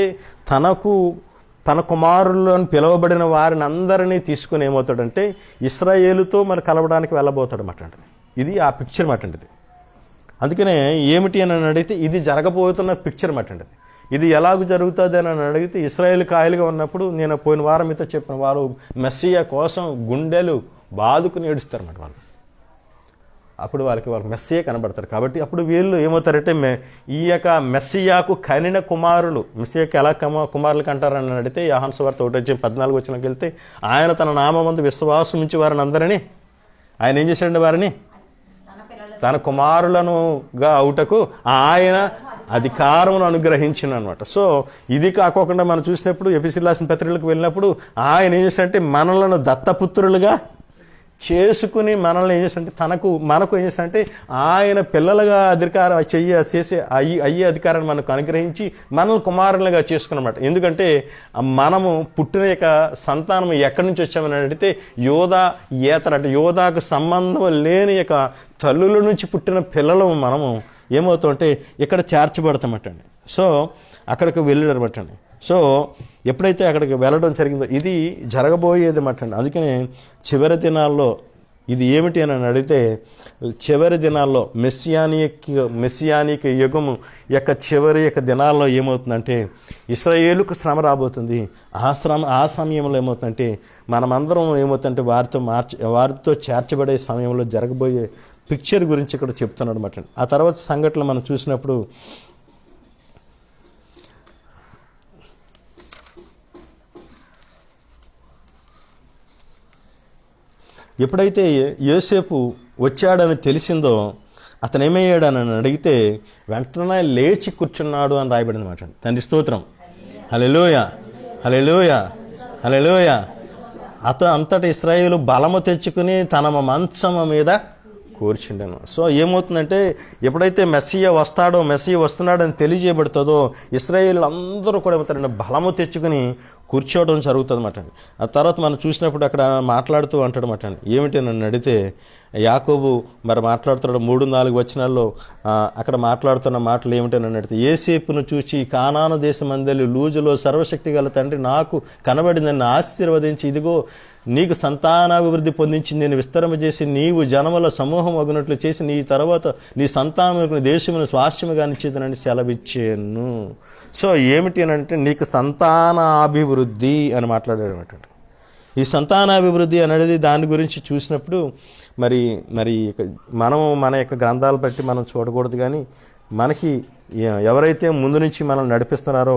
తన కుమారులను పిలువబడిన వారిని అందరినీ తీసుకుని ఏమవుతాడంటే ఇశ్రాయేలుతో మరి కలవడానికి వెళ్ళబోతాడు అన్నమాట. ఇది ఆ పిక్చర్ మాట అండి. అందుకనే ఏమిటి అని అడిగితే ఇది జరగబోతున్న పిక్చర్ మాట అండి. ఇది ఎలాగ జరుగుతుంది అని అడిగితే, ఇశ్రాయేలు కాయలుగా ఉన్నప్పుడు నేను పోయిన వారం మీతో చెప్పిన, వారు మెస్సియా కోసం గుండెలు బాదుకుని ఏడుస్తారన్నమాట. వాళ్ళు అప్పుడు వాళ్ళకి మెస్సియా కనబడతారు. కాబట్టి అప్పుడు వీళ్ళు ఏమవుతారంటే, ఈ యొక్క మెస్సియాకు కనిన కుమారులు, మెస్సియాకి ఎలా కుమారులకు అంటారని అడిగితే, యోహాను సువార్త 1:14 వెళ్తే, ఆయన తన నామమందు విశ్వాసం ఉంచి వారిని అందరినీ ఆయన ఏం చేశాడండి, వారిని తన కుమారులనుగా అవుటకు ఆయన అధికారమును అనుగ్రహించిన అనమాట. సో ఇది కాకోకుండా మనం చూసినప్పుడు ఎఫెసీయులకు రాసిన పత్రికలకు వెళ్ళినప్పుడు ఆయన ఏం చేశాడంటే మనలను దత్తపుత్రులుగా చేసుకుని మనల్ని ఏం చేస్తాడంటే మనకు ఏం చేస్తాడంటే ఆయన పిల్లలుగా అధికారం అయ్యే అధికారాన్ని మనకు అనుగ్రహించి మనల్ని కుమారులుగా చేసుకున్నమాట. ఎందుకంటే మనము పుట్టిన యొక్క సంతానం ఎక్కడి నుంచి వచ్చామని అడిగితే అంటే యోధాకు సంబంధం లేని యొక్క తల్లుల నుంచి పుట్టిన పిల్లలు మనము ఏమవుతామంటే ఇక్కడ చేర్చబడతామటండి. సో అక్కడికి వెళ్ళారన్నమాటండి. సో ఎప్పుడైతే అక్కడికి వెళ్ళడం జరిగిందో ఇది జరగబోయేది అన్నమాట. అందుకనే చివరి దినాల్లో ఇది ఏమిటి అని అడిగితే, చివరి దినాల్లో మెస్సియానిక్ యుగము యొక్క చివరి యొక్క దినాల్లో ఏమవుతుందంటే ఇశ్రాయేలుకు శ్రమ రాబోతుంది. ఆ సమయంలో ఏమవుతుందంటే మనమందరం ఏమవుతుందంటే వారితో చేర్చబడే సమయంలో జరగబోయే పిక్చర్ గురించి ఇక్కడ చెప్తున్నాడు అన్నమాట. ఆ తర్వాత సంఘటనలు మనం చూసినప్పుడు ఎప్పుడైతే యోసేపు వచ్చాడని తెలిసిందో అతను ఏమయ్యాడని అడిగితే వెంటనే లేచి కూర్చున్నాడు అని రాయబడింది మాట. తండ్రి స్తోత్రం, హల్లెలూయా, హల్లెలూయా, హల్లెలూయా. అంతటి ఇశ్రాయేలు బలము తెచ్చుకుని తన మంచము మీద కూర్చుండాను. సో ఏమవుతుందంటే ఎప్పుడైతే మెస్సియా వస్తున్నాడని తెలియజేయబడుతుందో ఇశ్రాయేలు అందరూ కూడా ఏమవుతారంటే బలము తెచ్చుకుని కూర్చోవడం జరుగుతుంది అన్నమాట. ఆ తర్వాత మనం చూసినప్పుడు అక్కడ మాట్లాడుతూ అంటాడు అన్నమాట. ఏమిటి నన్ను అడిగితే యాకోబు మరి మాట్లాడుతున్నాడు 3-4 వచనాల్లో అక్కడ మాట్లాడుతున్న మాటలు ఏమిటి నన్ను అడిగితే, యోసేపును చూచి కానాను దేశమందలి లూజులో సర్వశక్తి గల తండ్రి నాకు కనబడిందని ఆశీర్వదించి, ఇదిగో నీకు సంతానాభివృద్ధి పొందించి నేను విస్తరమచేసి నీవు జనముల సమూహం అగునట్లు చేసి నీ తర్వాత నీ సంతానములకు దేశమును స్వాస్థ్యముగా నిశ్చితనని సెలవిచ్చాను. సో ఏమిటి అని అంటే నీకు సంతానాభివృద్ధి అని మాట్లాడాడు. ఈ సంతానాభివృద్ధి అనేది దాని గురించి చూసినప్పుడు మరి మనము మన యొక్క గ్రంథాలు బట్టి మనం చూడకూడదు, కానీ మనకి ఎవరైతే ముందు నుంచి మనం నడిపిస్తున్నారో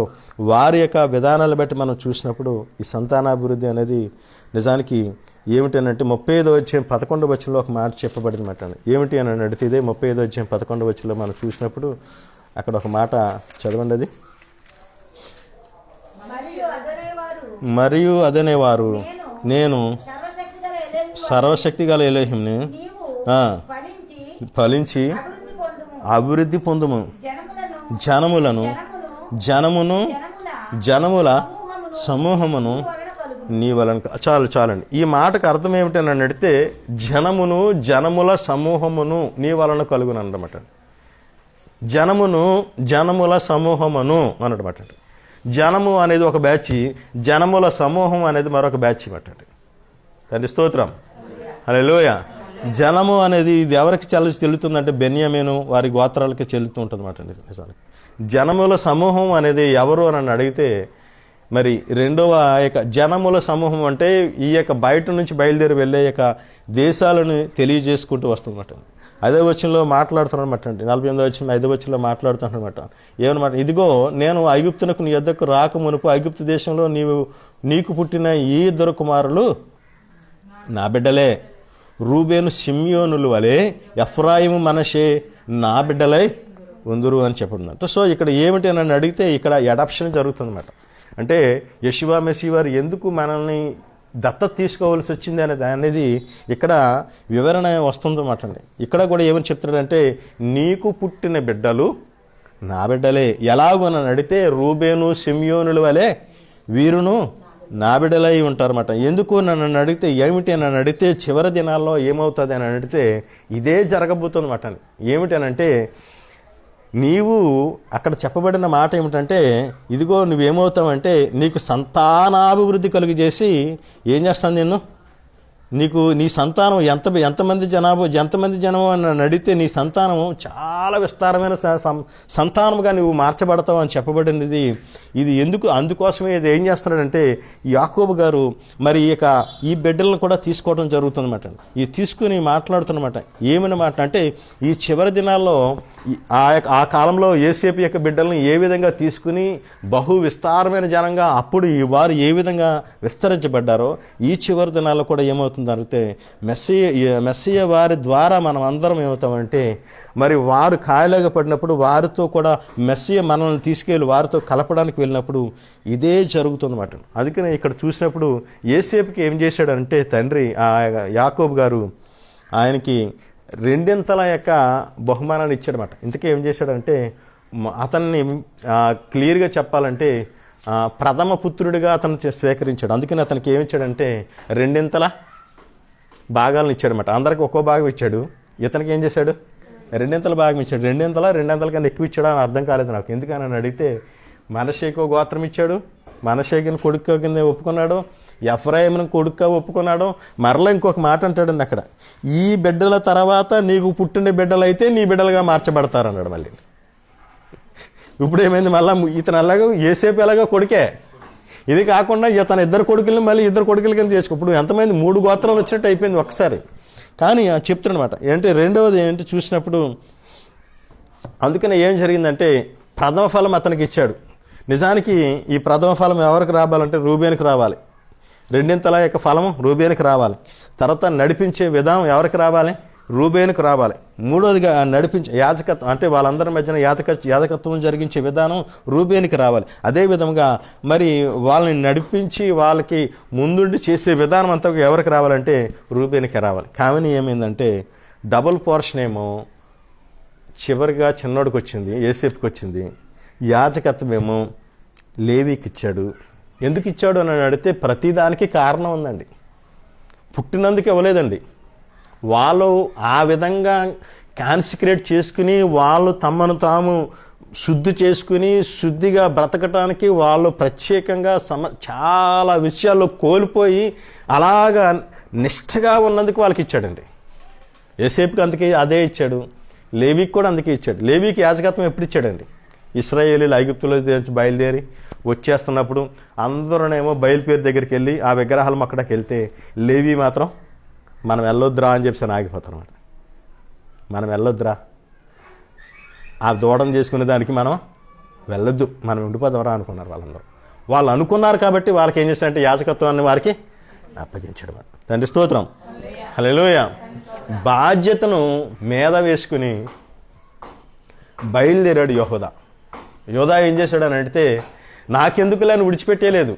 వారి యొక్క విధానాలు బట్టి మనం చూసినప్పుడు ఈ సంతానాభివృద్ధి అనేది నిజానికి ఏమిటనంటే 35:11 ఒక మాట చెప్పబడింది మాట. ఏమిటి అని అడిగితే ఇదే 35:11 మనం చూసినప్పుడు అక్కడ ఒక మాట చదవండి. అది మరియు అదనేవారు నేను సర్వశక్తి గల ఎలోహింని ఫలించి అభివృద్ధి పొందుము, జనముల సమూహమును నీ వలన. చాలండి. ఈ మాటకు అర్థం ఏమిటని అడిగితే జనముల సమూహమును నీ వలన కలుగును అన్నమాట. జనముల సమూహమును అన్నమాట. జనము అనేది ఒక బ్యాచ్, జనముల సమూహం అనేది మరొక బ్యాచ్ అన్నమాట. తండ్రి స్తోత్రం, హల్లెలూయా. జనము అనేది ఇది ఎవరికి చెల్లుతుందంటే బెన్యామీను వారి గోత్రాలకి చెల్లుతూ ఉంటుంది అన్నమాట. నిజానికి జనముల సమూహం అనేది ఎవరు అని అడిగితే మరి రెండవ యొక్క జనముల సమూహం అంటే ఈ యొక్క బయట నుంచి బయలుదేరి వెళ్ళే యొక్క దేశాలను తెలియజేసుకుంటూ వస్తుందన్నమాట. అదే వచనంలో మాట్లాడుతున్నమాట అండి, 48వ వచనం 5వ వచనంలో మాట్లాడుతున్నమాట. ఏమన్నమాట, ఇదిగో నేను ఐగుప్తునకు నీ యొద్దకు రాక మునుపు ఐగుప్తు దేశంలో నీకు పుట్టిన ఈ ఇద్దరు కుమారులు నా బిడ్డలే, రూబేను షిమ్యోనులు వలె ఎఫ్రాయిము మనషే నా బిడ్డలై ఉందురు అని చెప్పబడిందంట. సో ఇక్కడ ఏమిటి నన్ను అడిగితే ఇక్కడ అడాప్షన్ జరుగుతుందన్నమాట. అంటే యెషువా మెస్సీ వారు ఎందుకు మనల్ని దత్తత తీసుకోవాల్సి వచ్చింది అనేది ఇక్కడ వివరణ వస్తుందన్నమాట అండి. ఇక్కడ కూడా ఏమని చెప్తున్నాడంటే నీకు పుట్టిన బిడ్డలు నా బిడ్డలే. ఎలాగో నన్ను అడిగితే రూబేను షిమ్యోనుల వలె వీరును నా బిడ్డలై ఉంటారన్నమాట. ఎందుకు నన్ను అడిగితే ఏమిటి నన్ను అడిగితే చివరి దినాల్లో ఏమవుతుంది అని అడిగితే ఇదే జరగబోతుందన్నమాట. ఏమిటి అని అంటే నీవు అక్కడ చెప్పబడిన మాట ఏమిటంటే ఇదిగో నువ్వేమవుతావంటే నీకు సంతానాభివృద్ధి కలుగు చేసి ఏం చేస్తాను నేను, నీకు నీ సంతానం ఎంతమంది జనం అని అడిగితే నీ సంతానం చాలా విస్తారమైన సంతానముగా నువ్వు మార్చబడతావు అని చెప్పబడింది. ఇది ఎందుకు, అందుకోసమే ఇది ఏం చేస్తున్నాడంటే యాకోబు గారు మరి ఈ బిడ్డలను కూడా తీసుకోవడం జరుగుతుందన్నమాట. ఇది తీసుకుని మాట్లాడుతున్నమాట. ఏమని మాట అంటే ఈ చివరి దినాల్లో ఆ కాలంలో యోసేపు యొక్క బిడ్డలను ఏ విధంగా తీసుకుని బహు విస్తారమైన జనంగా అప్పుడు వారు ఏ విధంగా విస్తరించబడ్డారో ఈ చివరి దినాల్లో కూడా ఏమవుతుంది అంటే మెస్సియ వారి ద్వారా మనం అందరం ఏమవుతామంటే మరి వారు కాయలాగా పడినప్పుడు వారితో కూడా మెస్సియ మనల్ని తీసుకెళ్ళి వారితో కలపడానికి వెళ్ళినప్పుడు ఇదే జరుగుతుందన్నమాట. అందుకనే ఇక్కడ చూసినప్పుడు యోసేపుకి ఏం చేశాడంటే తండ్రి యాకోబు గారు ఆయనకి 2 యొక్క బహుమానాన్ని ఇచ్చాడనమాట. ఇంతకీ ఏం చేశాడంటే అతన్ని క్లియర్గా చెప్పాలంటే ప్రథమ పుత్రుడిగా అతను స్వీకరించాడు. అందుకని అతనికి ఏమిచ్చాడంటే 2 భాగాలను ఇచ్చాడనమాట. అందరికి ఒక్కో భాగం ఇచ్చాడు. ఇతనికి ఏం చేశాడు, 2 భాగం ఇచ్చాడు. 2 కన్నా ఎక్కువ ఇచ్చాడు అని అర్థం కాలేదు నాకు. ఎందుకని అడిగితే మనషేకు గోత్రం ఇచ్చాడు, మనషేకుని కొడుకు కింద ఒప్పుకున్నాడు, ఎఫ్రాయిమును కొడుకుగా ఒప్పుకున్నాడు. మరలా ఇంకొక మాట అంటాడండి అక్కడ, ఈ బిడ్డల తర్వాత నీకు పుట్టిన బిడ్డలైతే నీ బిడ్డలుగా మార్చబడతారు అన్నాడు. మళ్ళీ ఇప్పుడు ఏమైంది, మళ్ళీ ఇతను అలాగా యోసేపు ఎలాగో కొడుకే, ఇది కాకుండా తన 2 కొడుకులను మళ్ళీ 2 కొడుకుల కింద చేసుకో. ఇప్పుడు ఎంతమంది 3 గోత్రాలు వచ్చినట్టు అయిపోయింది ఒకసారి. కానీ చెప్తాడనమాట ఏంటి రెండవది ఏంటి చూసినప్పుడు అందుకనే ఏం జరిగిందంటే ప్రథమ ఫలం అతనికి ఇచ్చాడు. నిజానికి ఈ ప్రథమ ఫలం ఎవరికి రావాలంటే రూబేనుకి రావాలి. 2 యొక్క ఫలము రూబేనుకి రావాలి. తర్వాత నడిపించే విధానం ఎవరికి రావాలి, రూబేనుకు రావాలి. మూడోదిగా నడిపించే యాజకత్వం అంటే వాళ్ళందరి మధ్యన యాజకత్వం జరిగించే విధానం రూబేనుకి రావాలి. అదేవిధంగా మరి వాళ్ళని నడిపించి వాళ్ళకి ముందుండి చేసే విధానం అంతా ఎవరికి రావాలంటే రూబేనుకి రావాలి. కానీ ఏమైందంటే డబుల్ పోర్షన్ ఏమో చివరిగా చిన్నోడికి వచ్చింది, యోసేపుకి వచ్చింది. యాజకత్వం ఏమో లేవీకి ఇచ్చాడు. ఎందుకు ఇచ్చాడు అని అడిగితే ప్రతిదానికి కారణం ఉందండి. పుట్టినందుకు ఇవ్వలేదండి. వాళ్ళు ఆ విధంగా కాన్సిక్రేట్ చేసుకుని వాళ్ళు తమను తాము శుద్ధి చేసుకుని శుద్ధిగా బ్రతకటానికి వాళ్ళు ప్రత్యేకంగా చాలా విషయాల్లో కోల్పోయి అలాగా నిష్ఠగా ఉన్నందుకు వాళ్ళకి ఇచ్చాడండి. యోసేపుకి అందుకే అదే ఇచ్చాడు, లేవీకి కూడా అందుకే ఇచ్చాడు. లేవీకి యాజకత్వం ఎప్పుడు ఇచ్చాడండి, ఇశ్రాయేలీలు ఐగుప్తులో బయలుదేరి వచ్చేస్తున్నప్పుడు అందరూనేమో బయలుపేరు దగ్గరికి వెళ్ళి ఆ విగ్రహాలు అక్కడికి వెళ్తే లేవీ మాత్రం మనం వెళ్ళొద్దురా అని చెప్పి ఆగిపోతారు. మనం వెళ్ళొద్దురా, ఆ దూడం చేసుకునే దానికి మనం వెళ్ళొద్దు, మనం ఉండిపోదాంరా అనుకున్నారు వాళ్ళందరూ. వాళ్ళు అనుకున్నారు కాబట్టి వాళ్ళకి ఏం చేస్తారంటే యాజకత్వాన్ని వారికి అప్పగించడం. తండ్రి స్తోత్రం, హల్లెలూయా. బాధ్యతను మీద వేసుకుని బయలుదేరాడు యోధా. ఏం చేశాడని అంటే నాకెందుకులే అని విడిచిపెట్టేయలేదు,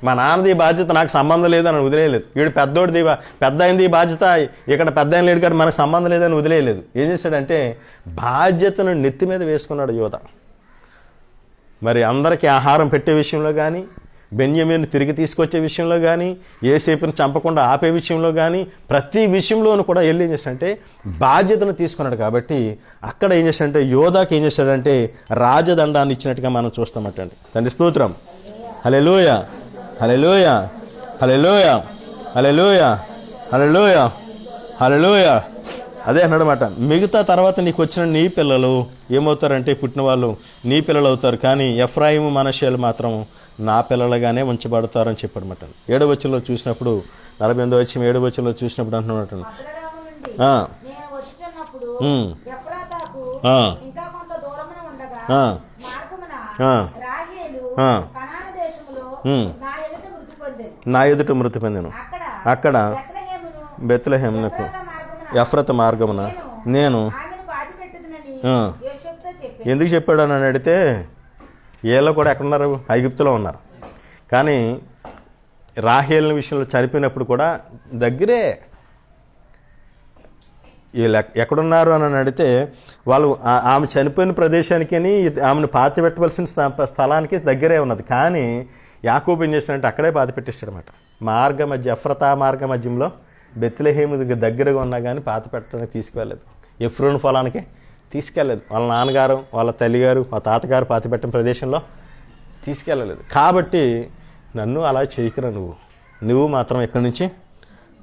మా నాన్నది బాధ్యత నాకు సంబంధం లేదని వదిలేయలేదు. వీడు పెద్ద అయింది ఈ బాధ్యత, ఇక్కడ పెద్ద అయిన లేడు కానీ మనకు సంబంధం లేదని వదిలేయలేదు. ఏం చేశాడంటే బాధ్యతను నెత్తి మీద వేసుకున్నాడు యోధా. మరి అందరికీ ఆహారం పెట్టే విషయంలో కానీ, బెన్యామీను తిరిగి తీసుకొచ్చే విషయంలో కానీ, యోసేపుని చంపకుండా ఆపే విషయంలో కానీ ప్రతి విషయంలోనూ కూడా వెళ్ళి ఏం చేశాడంటే బాధ్యతను తీసుకున్నాడు. కాబట్టి అక్కడ ఏం చేశాడంటే యోధాకి ఏం చేశాడంటే రాజదండాన్ని ఇచ్చినట్టుగా మనం చూస్తామటండి. తండ్రి స్తోత్రం, హల్లెలూయా, హల్లెలూయా, హల్లెలూయా, హల్లెలూయా, హల్లెలూయా, హల్లెలూయా. అదే అన్నమాట. మిగతా తర్వాత నీకు వచ్చిన నీ పిల్లలు ఏమవుతారంటే పుట్టిన వాళ్ళు నీ పిల్లలు అవుతారు, కానీ ఎఫ్రాయిము మనషేలు మాత్రం నా పిల్లలుగానే ఉంచబడతారని చెప్పాడన్నమాట. 7వ వచనంలో చూసినప్పుడు 48వ వచనం 7వ వచనంలో చూసినప్పుడు అంటున్నమాట. నా ఎదుట మృతి పొందెను. అక్కడ బెత్లెహేమునకు ఎఫ్రత మార్గమున నేను ఎందుకు చెప్పాడు అని అడిగితే వీళ్ళు కూడా ఎక్కడున్నారు? ఐగుప్తులో ఉన్నారు. కానీ రాహేల్ విషయంలో చనిపోయినప్పుడు కూడా దగ్గరే. వీళ్ళు ఎక్కడున్నారు అని అడిగితే వాళ్ళు ఆమె చనిపోయిన ప్రదేశానికి ఆమెను పాతి పెట్టవలసిన స్థలానికి దగ్గరే ఉన్నది. కానీ యాకోబు ఏం చేస్తాడంటే అక్కడే పాతి పెట్టేస్తాడు అనమాట. మార్గ మధ్య ఎఫ్రతా మార్గ మధ్యంలో బెత్లెహేము దగ్గరగా ఉన్నా కానీ పాతి పెట్టడానికి తీసుకువెళ్ళలేదు. ఎఫ్రోను పొలానికి తీసుకెళ్ళలేదు. వాళ్ళ నాన్నగారు, వాళ్ళ తల్లిగారు, మా తాతగారు పాతి పెట్టిన ప్రదేశంలో తీసుకెళ్ళలేదు. కాబట్టి నన్ను అలా చేయకురా, నువ్వు మాత్రం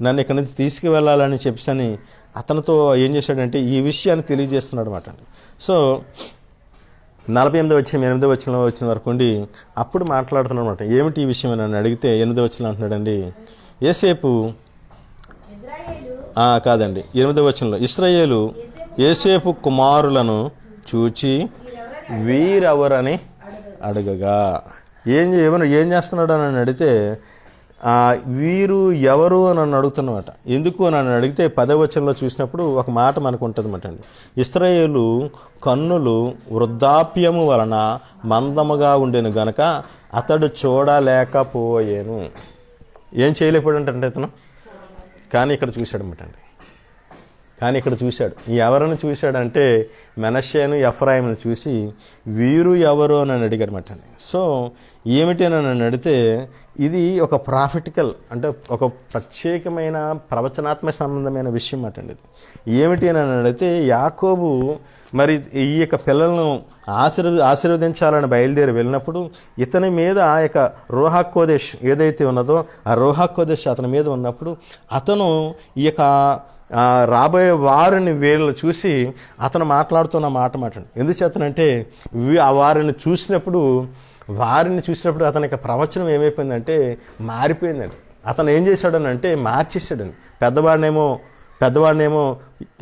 నన్ను ఇక్కడి నుంచి తీసుకువెళ్ళాలని చెప్పని అతనితో ఏం చేశాడంటే ఈ విషయాన్ని తెలియజేస్తున్నాడు అనమాట. సో 48వ వచనం 8వ వచనంలో వచ్చిన వరకు ఉండి అప్పుడు మాట్లాడుతున్నాడు అనమాట. ఏమిటి ఈ విషయం అని అడిగితే 8వ వచనం అంటున్నాడండి, కాదండి 8వ వచనంలో ఇశ్రాయేలు యోసేపు కుమారులను చూచి వీరెవరని అడగగా ఏం చేస్తున్నాడు అని అడిగితే వీరు ఎవరు అని నన్ను అడుగుతున్నమాట. ఎందుకు అని అడిగితే 10వ వచనంలో చూసినప్పుడు ఒక మాట మనకు ఉంటుంది అన్నమాట అండి. ఇశ్రాయేలు కన్నులు వృద్ధాప్యము వలన మందముగా ఉండెను గనక అతడు చూడలేకపోయాను. ఏం చేయలేకపోయాడంటే అతను కానీ ఇక్కడ చూశాడనమాట అండి. ఎవరిని చూశాడంటే మనష్షేను ఎఫ్రాయిమును చూసి వీరు ఎవరు అని అడిగాడనమాట అండి. సో ఏమిటి అని అడిగితే ఇది ఒక ప్రాఫిటికల్ అంటే ఒక ప్రత్యేకమైన ప్రవచనాత్మక సంబంధమైన విషయం మాట అండి. ఇది ఏమిటి అని అడిగితే యాకోబు మరి ఈ యొక్క పిల్లలను ఆశీర్వదించాలని బయలుదేరి వెళ్ళినప్పుడు ఇతని మీద ఆ యొక్క రోహాకోదేశ్ ఏదైతే ఉన్నదో ఆ రోహాకోదేశ్ అతని మీద ఉన్నప్పుడు అతను ఈ యొక్క రాబోయే వారిని వీళ్ళు చూసి అతను మాట్లాడుతున్న మాట ఎందుకు చేతనంటే వారిని చూసినప్పుడు అతని యొక్క ప్రవచనం ఏమైపోయిందంటే మారిపోయిందండి. అతను ఏం చేశాడనంటే మార్చేశాడండి. పెద్దవాడినేమో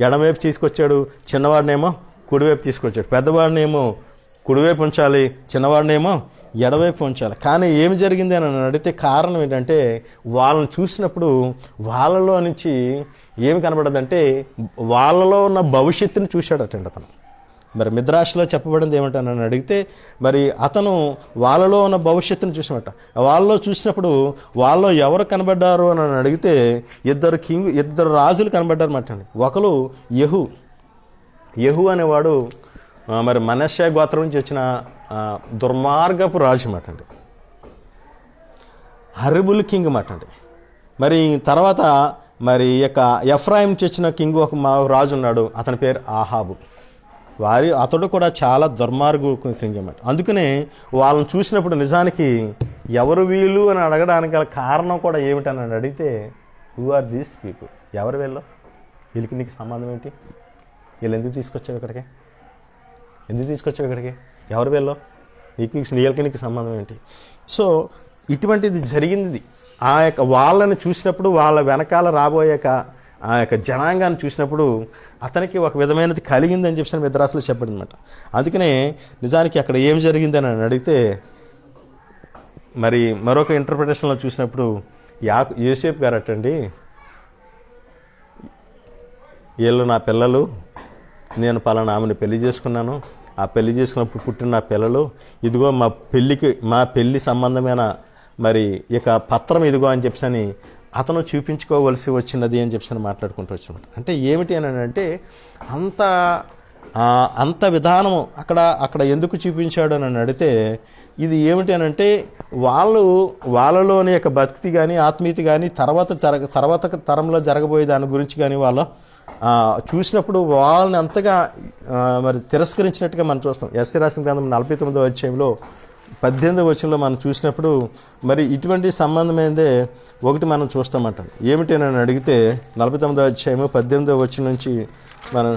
ఎడమవైపు తీసుకొచ్చాడు, చిన్నవాడినేమో కుడివైపు తీసుకొచ్చాడు. పెద్దవాడినేమో కుడివైపు ఉంచాలి, చిన్నవాడినేమో ఎడవైపు ఉంచాలి. కానీ ఏమి జరిగింది అని అడిగితే కారణం ఏంటంటే వాళ్ళని చూసినప్పుడు వాళ్ళలో నుంచి ఏమి కనబడదంటే వాళ్ళలో ఉన్న భవిష్యత్తుని చూశాడటండి అతను. మరి మిద్రాష్లో చెప్పబడింది ఏమంటానని అడిగితే మరి అతను వాళ్ళలో ఉన్న భవిష్యత్తును చూసినట్ట. వాళ్ళలో చూసినప్పుడు వాళ్ళలో ఎవరు కనబడ్డారు అని అడిగితే ఇద్దరు రాజులు కనబడ్డారన్నమాట అండి. ఒకరు యెహూ అనేవాడు మరి మనష్షే గోత్రం నుంచి వచ్చిన దుర్మార్గపు రాజు మాట అండి, హరిబుల్ కింగ్ మాట అండి. మరి తర్వాత మరి యొక్క ఎఫ్రాయిం నుంచి వచ్చిన కింగ్ ఒక రాజు ఉన్నాడు, అతని పేరు ఆహాబు. అతడు కూడా చాలా దుర్మార్గు కింగ్ అన్నమాట. అందుకనే వాళ్ళని చూసినప్పుడు నిజానికి ఎవరు వీళ్ళు అని అడగడానికి గల కారణం కూడా ఏమిటని అడిగితే హూ ఆర్ దీస్ పీపుల్, ఎవరు వీళ్ళకి నీకు సంబంధం ఏంటి, వీళ్ళు ఎందుకు తీసుకొచ్చావు ఇక్కడికి, ఎవరు వీళ్ళు, నీకు సంబంధం ఏంటి. సో ఇటువంటిది జరిగింది. ఆ యొక్క వాళ్ళని చూసినప్పుడు వాళ్ళ వెనకాల రాబోయాక ఆ యొక్క జనాంగాన్ని చూసినప్పుడు అతనికి ఒక విధమైనది కలిగిందని చెప్పి మిద్రాసులో చెప్పాడు అనమాట. అందుకనే నిజానికి అక్కడ ఏం జరిగిందని అడిగితే మరి మరొక ఇంటర్ప్రిటేషన్లో చూసినప్పుడు యోసేపు గారు అటండి, వీళ్ళు నా పిల్లలు, నేను పలానా ఆమెను పెళ్లి చేసుకున్నాను, ఆ పెళ్లి చేసుకున్నప్పుడు పుట్టిన నా పిల్లలు, ఇదిగో మా పెళ్లి సంబంధమైన మరి ఇక పత్రం ఇదిగో అని చెప్పని అతను చూపించుకోవలసి వచ్చినది అని చెప్పి మాట్లాడుకుంటూ వచ్చినమాట. అంటే ఏమిటి అని అంటే అంత విధానము అక్కడ ఎందుకు చూపించాడు అని అడిగితే ఇది ఏమిటి అని అంటే వాళ్ళలోని యొక్క భక్తి కానీ ఆత్మీయత కానీ తర్వాత తరంలో జరగబోయే దాని గురించి కానీ వాళ్ళు చూసినప్పుడు వాళ్ళని అంతగా మరి తిరస్కరించినట్టుగా మనం చూస్తాం. ఎస్సీ రాసిన గ్రంథం 49వ అధ్యాయంలో 18వ వచనంలో మనం చూసినప్పుడు మరి ఇటువంటి సంబంధమైనదే ఒకటి మనం చూస్తామంట. ఏమిటి అని అడిగితే 49వ అధ్యాయము 18వ వచనం నుంచి మనం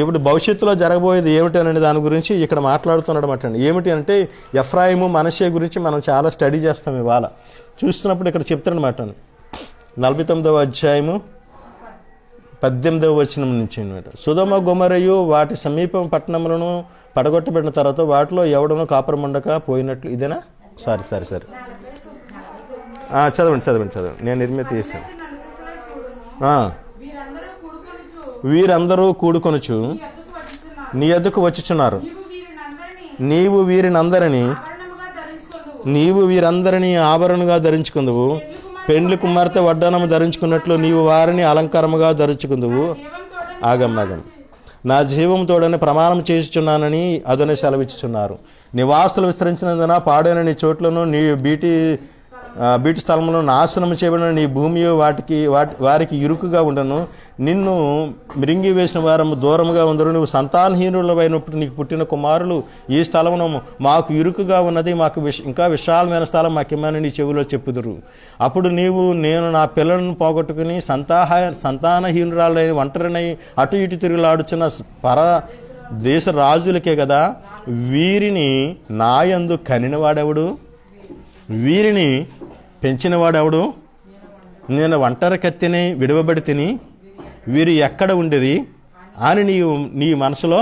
ఇప్పుడు భవిష్యత్తులో జరగబోయేది ఏమిటి అనే దాని గురించి ఇక్కడ మాట్లాడుతున్నాడు అనమాట అండి. ఏమిటి అంటే ఎఫ్రాయిము మనషే గురించి మనం చాలా స్టడీ చేస్తాం ఇవాళ. చూస్తున్నప్పుడు ఇక్కడ చెప్తాడనమాట 49వ అధ్యాయము 18వ వచనం నుంచి అనమాట. సుధమ గొమరయు వాటి సమీప పట్టణములను పడగొట్టబడిన తర్వాత వాటిలో ఎవడనో కాపురం ఉండక పోయినట్లు. ఇదేనా? సారీ చదవండి. నేను నిర్మిత చేశాను. వీరందరూ కూడుకొనుచు నీ యొద్దకు వచ్చుచున్నారు. నీవు వీరందరినీ ఆభరణగా ధరించుకుందువు. పెండ్లి కుమార్తె వడ్డానము ధరించుకున్నట్లు నీవు వారిని అలంకారముగా ధరించుకుందువు. ఆగం నా జీవం తోడని ప్రమాణం చేస్తున్నానని అదనే సెలవిచ్చుచున్నారు. నివాసులు విస్తరించినందున పాడైన నీ చోట్లను నీ బీటి స్థలములను నాశనం చేయబడిన నీ భూమి వారికి ఇరుకుగా ఉండను. నిన్ను మిరింగి వేసిన వారు దూరముగా ఉందరు. నువ్వు సంతానహీనులమైనప్పుడు నీకు పుట్టిన కుమారులు ఈ స్థలమును మాకు ఇరుకుగా ఉన్నది, మాకు ఇంకా విశాలమైన స్థలం మాకేమని నీ చెవిలో చెప్పుదురు. అప్పుడు నేను నా పిల్లలను పోగొట్టుకుని సంతానహీనురాలైన ఒంటరినై అటు ఇటు తిరుగులాడుచున్న దేశ రాజులకే కదా వీరిని నాయందు కనినవాడెవడు, వీరిని పెంచినవాడెవడు? నేను ఒంటరి కత్తిని విడవబడి తిని వీరు ఎక్కడ ఉండిరి అని నీ మనసులో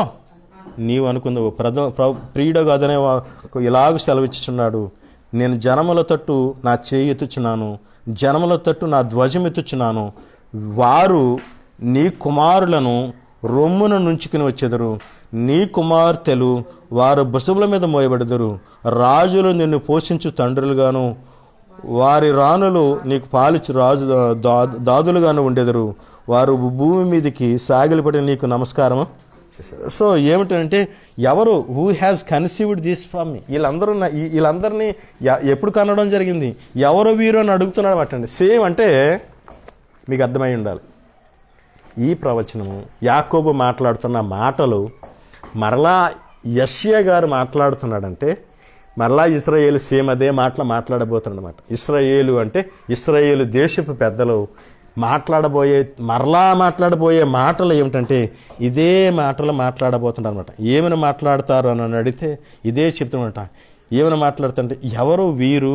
నీవు అనుకుందావు. ప్రియుడు కాదనే ఇలాగ సెలవిచ్చుచున్నాడు. నేను జనముల తట్టు నా చేయి ఎత్తుచున్నాను, జనముల తట్టు నా ధ్వజం ఎత్తుచున్నాను. వారు నీ కుమారులను రొమ్మున నుంచుకుని వచ్చెదరు, నీ కుమార్తెలు వారు బుసముల మీద మోయబడదురు. రాజులు నిన్ను పోషించు తండ్రులుగాను వారి రాణులు నీకు పాలిచ్చు దాదులుగాను ఉండెదరు. వారు భూమి మీదకి సాగిలపడి నీకు నమస్కారం చేశారు. సో ఏమిటంటే ఎవరు who has conceived this for me, వీళ్ళందరినీ ఎప్పుడు కనడం జరిగింది, ఎవరు వీరు అని అడుగుతున్నాడు అన్నమాట. సేమ్ అంటే మీకు అర్థమై ఉండాలి. ఈ ప్రవచనము యాకోబు మాట్లాడుతున్న మాటలు మరలా యెషయా గారు మాట్లాడుతున్నాడంటే మరలా ఇశ్రాయేలు సేమ్ అదే మాటలు మాట్లాడబోతున్నాడు అనమాట. ఇశ్రాయేలు అంటే ఇశ్రాయేలు దేశపు పెద్దలు మరలా మాట్లాడబోయే మాటలు ఏమిటంటే ఇదే మాటలు మాట్లాడబోతున్నారు అనమాట. ఏమైనా మాట్లాడతారు అని అడిగితే ఇదే చెప్తున్నమాట. ఏమైనా మాట్లాడుతుంటే ఎవరు వీరు,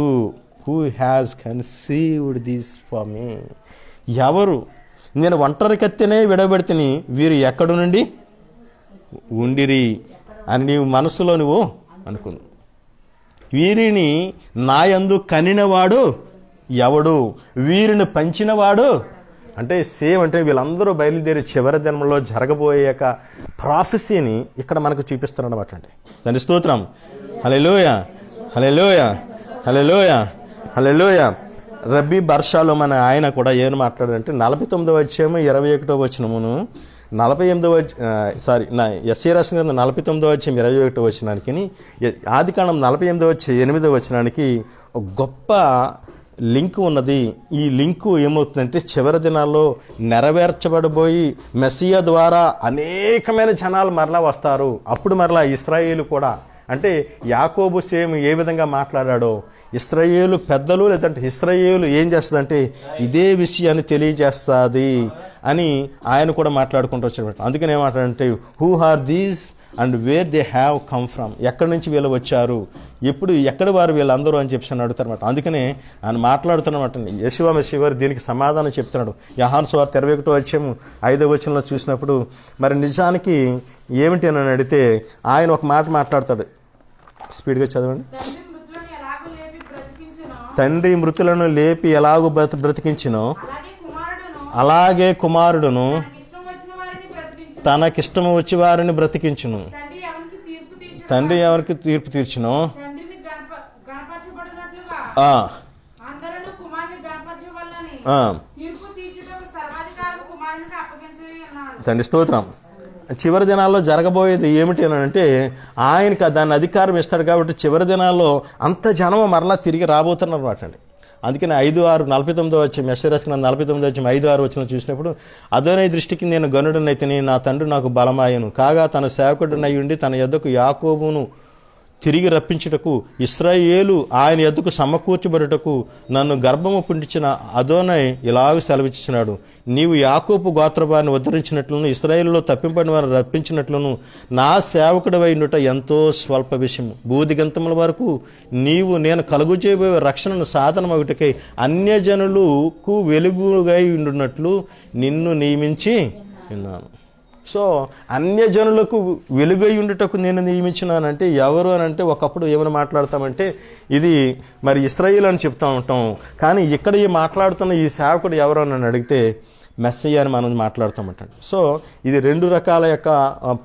who has conceived this for me, ఎవరు నేను ఒంటరి కత్తినే విడబెడితిని వీరు ఎక్కడి నుండి ఉండిరి అని నీవు మనసులో నువ్వు అనుకుంది. వీరిని నాయందు కనినవాడు ఎవడు, వీరిని పంచినవాడు అంటే సేమ్ అంటే వీళ్ళందరూ బయలుదేరి చివరి జన్మలో జరగబోయేక ప్రాఫెసీని ఇక్కడ మనకు చూపిస్తారన్నమాట అండి. దాని స్తోత్రం. హల్లెలూయా హల్లెలూయా హల్లెలూయా హల్లెలూయా. రబ్బీ బర్షాలో మన ఆయన కూడా ఏమని మాట్లాడారంటే 49వ అధ్యాయము 21వ వచనమును 48వ యెషయా రాసిన గ్రంథం 49వ అధ్యాయం 21వ వచనానికి ఆదికాండం 48వ అధ్యాయం 8వ వచనానికి ఒక గొప్ప లింక్ ఉన్నది. ఈ లింకు ఏమవుతుందంటే చివరి దినాల్లో నెరవేర్చబడబోయి మెస్సియా ద్వారా అనేకమైన జనాలు మరలా వస్తారు. అప్పుడు మరలా ఇశ్రాయేలు కూడా అంటే యాకోబు సేమ్ ఏ విధంగా మాట్లాడాడో ఇశ్రాయేలు పెద్దలు లేదంటే ఇశ్రాయేలు ఏం చేస్తుందంటే ఇదే విషయాన్ని తెలియజేస్తుంది అని ఆయన కూడా మాట్లాడుకుంటూ వచ్చాడు. అందుకని ఏమంటాడంటే who are these and where they have come from, ఎక్కడి నుంచి వీళ్ళు వచ్చారు, ఎక్కడి వారు వీళ్ళందరూ అని చెప్పి అని అడుగుతారన్నమాట. అందుకనే ఆయన మాట్లాడుతున్నమాట. యెషయా మెస్సియా దీనికి సమాధానం చెప్తున్నాడు. యోహాను సువార్త 21వ అధ్యాయం 5వ వచనంలో చూసినప్పుడు మరి నిజానికి ఏమిటి అని అడిగితే ఆయన ఒక మాట మాట్లాడతాడు. స్పీడ్గా చదవండి. తండ్రి మృతులను లేపి ఎలాగూ బ్రతికించినో అలాగే కుమారుడును తనకిష్టము వచ్చి వారిని బ్రతికించును. తండ్రి ఎవరికి తీర్పు తీర్చునో తండ్రి స్తోత్రం. చివరి దినాల్లో జరగబోయేది ఏమిటి అని అంటే ఆయనకి దాన్ని అధికారం ఇస్తాడు కాబట్టి చివరి దినాల్లో అంత జనం మరలా తిరిగి రాబోతున్నారు అన్నమాట అండి. అందుకని 5:6 వచ్చి యెషయా రాసిన 49వ అధ్యాయం 5-6 వచ్చిన చూసినప్పుడు అదోనై దృష్టికి నేను గనుడనైతిని, నా తండ్రి నాకు బలమాయను కాగా తన సేవకుడినై ఉండి తన యొద్దకు యాకోబును తిరిగి రప్పించుటకు ఇశ్రాయేలు ఆయన ఎద్దుకు సమకూర్చబడుటకు నన్ను గర్భము పుండించిన అదోనై ఇలాగ సెలవిచ్చుచున్నాడు, నీవు యాకోబు గోత్రవారిని ఉద్ధరించినట్లును ఇశ్రాయేలులో తప్పింపడిన వారిని రప్పించినట్లును నా సేవకుడివై ఉండుట ఎంతో స్వల్ప విషయము. బూదిగంతముల వరకు నేను కలుగుచేయబోయే రక్షణను సాధనమగుటకై అన్యజనులకు వెలుగుగా ఉండునట్లు నిన్ను నియమించి ఉన్నాను. సో అన్యజనులకు వెలుగై ఉండుటకు నేను నియమించినానంటే ఎవరు అని అంటే, ఒకప్పుడు ఏమైనా మాట్లాడతామంటే ఇది మరి ఇశ్రాయేలు అని చెప్తా ఉంటాం, కానీ ఇక్కడ ఈ మాట్లాడుతున్న ఈ సేవకుడు ఎవరు అని అడిగితే మెస్సయ్య అని మనం మాట్లాడుతామంటండి. సో ఇది 2 రకాల యొక్క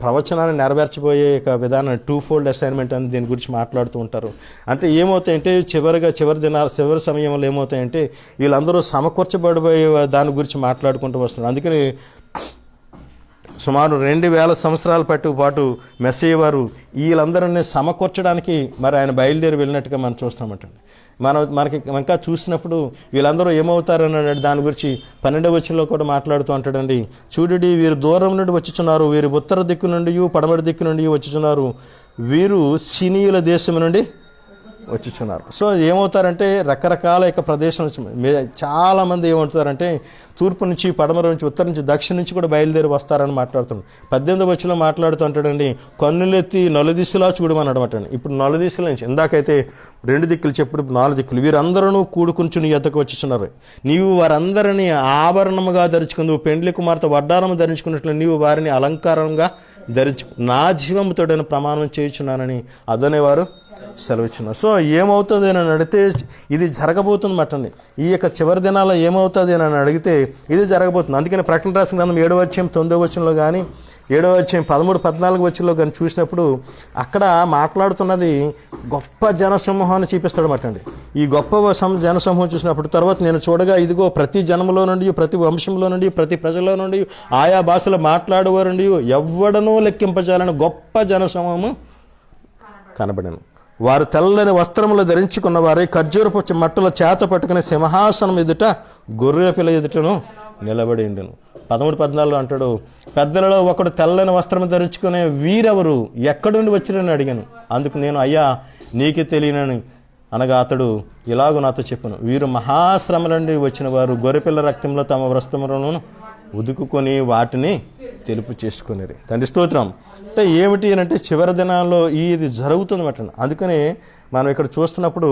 ప్రవచనాన్ని నెరవేర్చబోయే యొక్క విధానం, 2-fold అసైన్మెంట్ అని దీని గురించి మాట్లాడుతూ ఉంటారు. అంటే ఏమవుతాయంటే చివరి సమయంలో ఏమవుతాయంటే వీళ్ళందరూ సమకూర్చబడిపోయే దాని గురించి మాట్లాడుకుంటూ వస్తున్నారు. అందుకని సుమారు 2000 సంవత్సరాల పాటు మెస్సయ్య వారు వీళ్ళందరినీ సమకూర్చడానికి మరి ఆయన బయలుదేరి వెళ్ళినట్టుగా మనం చూస్తామంటండి. మనకి ఇంకా చూసినప్పుడు వీళ్ళందరూ ఏమవుతారని దాని గురించి 12వ వచనంలో కూడా మాట్లాడుతూ అంటాడండి. చూడండి, వీరు దూరం నుండి వచ్చుచున్నారు, వీరు ఉత్తర దిక్కు నుండి పడమటి దిక్కు నుండి వచ్చుచున్నారు, వీరు సినీయుల దేశం నుండి వచ్చుచున్నారు. సో ఏమవుతారంటే రకరకాల యొక్క ప్రదేశం చాలామంది ఏమవుతారంటే తూర్పు నుంచి, పడమర నుంచి, ఉత్తరం నుంచి, దక్షిణ నుంచి కూడా బయలుదేరి వస్తారని మాట్లాడుతున్నాడు. 18వ వచనంలో మాట్లాడుతూ అంటాడండి, కన్నులెత్తి నలుదిశలా చూడమని అడమటండి. ఇప్పుడు నలుదిశల నుంచి, ఇందాకైతే 2 దిక్కులు చెప్పుడు 4 దిక్కులు, వీరందరూ కూడుకుంటూ నీ ఎద్దకు వచ్చుచున్నారు. నీవు వారందరినీ ఆభరణముగా ధరించుకుందు, పెండ్లి కుమార్తె వడ్డారము ధరించుకున్నట్లు నీవు వారిని అలంకారంగా ధరించు, నా జీవముతోడైన ప్రమాణం చేయుచున్నానని అదనేవారు సెలవిచ్చున్నారు. సో ఏమవుతుంది అని అడిగితే ఇది జరగబోతుందన్నమాట. ఈ యొక్క చివరి దినాల్లో ఏమవుతుంది అని అడిగితే ఇది జరగబోతుంది. అందుకని ప్రకటన రాసిన గ్రంథం 7వ అధ్యాయం 9వ వచనంలో కానీ 7వ అధ్యాయం 13-14 వచనంలో కానీ చూసినప్పుడు అక్కడ మాట్లాడుతున్నది గొప్ప జనసమూహాన్ని చూపిస్తాడన్నమాట అండి. ఈ గొప్ప జనసమూహం చూసినప్పుడు తర్వాత నేను చూడగా ఇదిగో ప్రతి జనములో నుండి, ప్రతి వంశంలో నుండి, ప్రతి ప్రజల్లో నుండి, ఆయా భాషలో మాట్లాడేవారు నుండి ఎవ్వడనూ లెక్కింపజాలని గొప్ప జనసమూహము కనబడను. వారు తెల్లని వస్త్రములు ధరించుకున్న వారే ఖర్జూరపు మట్టల చేత పట్టుకునే సింహాసనం ఎదుట గొర్రెల పిల్ల ఎదుటను నిలబడి ఉండెను. 13-14 అంటాడు, పెద్దలలో ఒకడు తెల్లని వస్త్రం ధరించుకునే వీరెవరు, ఎక్కడి నుండి వచ్చిరని అడిగాను. అందుకు నేను, అయ్యా నీకే తెలియనని అనగా అతడు ఇలాగూ నాతో చెప్పాను, వీరు మహాశ్రమ నుండి వచ్చిన వారు గొర్రెపిల్ల రక్తంలో తమ వస్త్రములను ఉదుకుకొని వాటిని తెలుపు చేసుకునేది. తండ్రి స్తోత్రం. అంటే ఏమిటి అని అంటే చివరి దినాల్లో ఇది జరుగుతుందన్నమాట. అందుకని మనం ఇక్కడ చూస్తున్నప్పుడు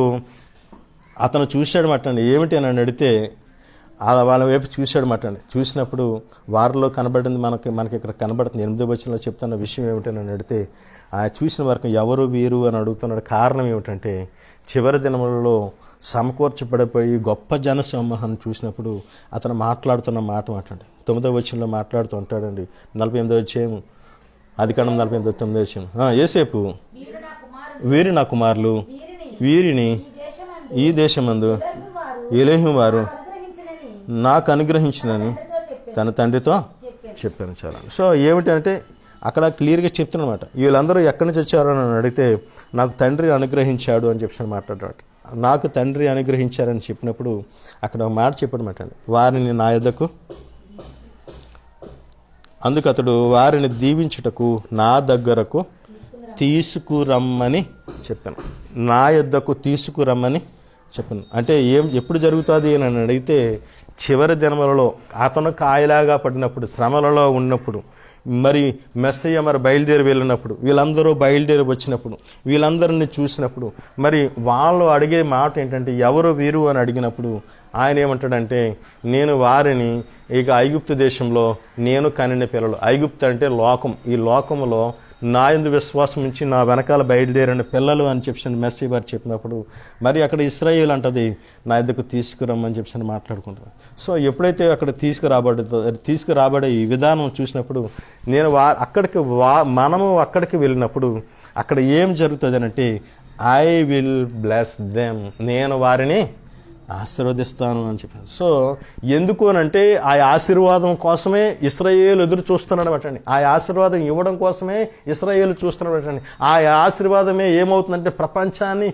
అతను చూశాడన్నమాట అండి. ఏమిటి అని అడిగితే వాళ్ళ వైపు చూశాడన్నమాట అండి. చూసినప్పుడు వారిలో కనబడింది మనకి ఇక్కడ కనబడుతుంది. 8వ వచనంలో చెప్తున్న విషయం ఏమిటి అని అడిగితే ఆ చూసిన వరకు ఎవరు వీరు అని అడుగుతున్నాడు. కారణం ఏమిటంటే చివరి దినములలో సమకూర్చబడిపోయి గొప్ప జనసమూహాన్ని చూసినప్పుడు అతను మాట్లాడుతున్న మాట మాట్లాడండి. 9వ వచనంలో మాట్లాడుతూ ఉంటాడండి. 48వ అధ్యాయం ఆదికాండం 48:9 వచనం, యోసేపు వీరు నా కుమారులు, వీరిని ఈ దేశమందు ఎలోహిము వారు నాకు అనుగ్రహించినని తన తండ్రితో చెప్పాను. చాలా సో ఏమిటంటే అక్కడ క్లియర్గా చెప్తున్నమాట. వీళ్ళందరూ ఎక్కడి నుంచి వచ్చారు అని అడిగితే నాకు తండ్రి అనుగ్రహించాడు అని చెప్పి మాట్లాడాడు. నాకు తండ్రి అనుగ్రహించారని చెప్పినప్పుడు అక్కడ ఒక మాట చెప్పడమాట అండి, వారిని నా యొద్దకు, అందుకు అతడు వారిని దీవించుటకు నా దగ్గరకు తీసుకురమ్మని చెప్పాను. నా యొద్దకు తీసుకురమ్మని చెప్పాను. అంటే ఎప్పుడు జరుగుతుంది అని అడిగితే చివరి దినములలో అతను కాయలాగా పడినప్పుడు, శ్రమలలో ఉన్నప్పుడు, మరి మెస్సయ్య మరి బయలుదేరి వెళ్ళినప్పుడు, వీళ్ళందరూ బయలుదేరి వచ్చినప్పుడు, వీళ్ళందరినీ చూసినప్పుడు మరి వాళ్ళు అడిగే మాట ఏంటంటే ఎవరు వీరు అని అడిగినప్పుడు ఆయన ఏమంటాడంటే నేను వారిని ఇక ఐగుప్తు దేశంలో నేను కనిన పిల్లలు, ఐగుప్తు అంటే లోకం, ఈ లోకంలో నా యందు విశ్వాసం ఉంచి నా వెనకాల బయలుదేరిన పిల్లలు అని చెప్పి మెస్సీ వారు చెప్పినప్పుడు మరి అక్కడ ఇశ్రాయేలు అంటది నా యొద్దకు తీసుకురమ్మని చెప్పి మాట్లాడుకుంటారు. సో ఎప్పుడైతే అక్కడ తీసుకురాబడే ఈ విధానం చూసినప్పుడు నేను మనము అక్కడికి వెళ్ళినప్పుడు అక్కడ ఏం జరుగుతుంది అంటే ఐ విల్ బ్లెస్ దెమ్, నేను వారిని ఆశీర్వదిస్తాను అని చెప్పాను. సో ఎందుకు అనంటే ఆ ఆశీర్వాదం కోసమే ఇశ్రాయేలు ఎదురు చూస్తున్నాడు అనమాట. ఆ ఆశీర్వాదం ఇవ్వడం కోసమే ఇశ్రాయేలు చూస్తున్నాడు అనమాట. ఆ ఆశీర్వాదమే ఏమవుతుందంటే ప్రపంచాన్ని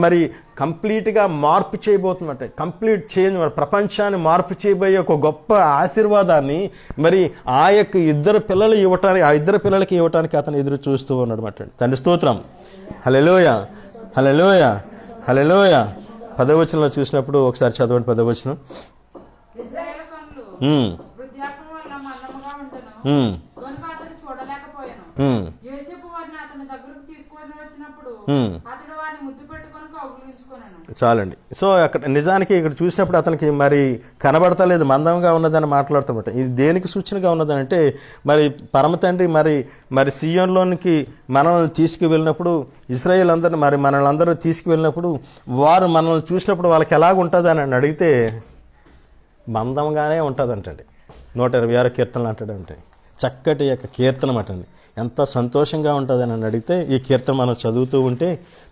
మరి కంప్లీట్గా మార్పు చేయబోతుందంటే, కంప్లీట్ చేంజ్, ప్రపంచాన్ని మార్పు చేయబోయే ఒక గొప్ప ఆశీర్వాదాన్ని మరి ఆ ఇద్దరు పిల్లలకి ఇవ్వటానికి అతను ఎదురు చూస్తూ ఉన్నాడు అనమాట. తండ్రి స్తోత్రం. హల్లెలూయా, హల్లెలూయా, హల్లెలూయా. 10వ వచనంలో చూసినప్పుడు ఒకసారి చదవండి 10వ వచనం. ఇశ్రాయేలు కన్నులు వృద్ధాప్యం వలన మందముగా ఉండును గనుక అతడు చూడలేకపోయాను. యోసేపు వారిని అతని దగ్గరకు తీసుకొని వచ్చినప్పుడు అతడు వారిని ముద్దు పెట్టుకొని కౌగిలించుకొనెను. చాలండి. సో అక్కడ నిజానికి ఇక్కడ చూసినప్పుడు అతనికి మరి కనబడతలేదు, మందంగా ఉన్నదని మాట్లాడుతామట. ఇది దేనికి సూచనగా ఉన్నదని అంటే మరి పరమ తండ్రి మరి సియోన్లోనికి మనల్ని తీసుకువెళ్ళినప్పుడు, ఇశ్రాయేల్ అందరిని మరి మనల్ని అందరూ తీసుకువెళ్ళినప్పుడు వారు మనల్ని చూసినప్పుడు వాళ్ళకి ఎలాగుంటుంది అని అడిగితే మందంగానే ఉంటుందంటండి. 126 కీర్తనలు అంటాడంటే చక్కటి యొక్క కీర్తన అటండి. ఎంత సంతోషంగా ఉంటుందని అని అడిగితే ఈ కీర్తన మనం చదువుతూ ఉంటే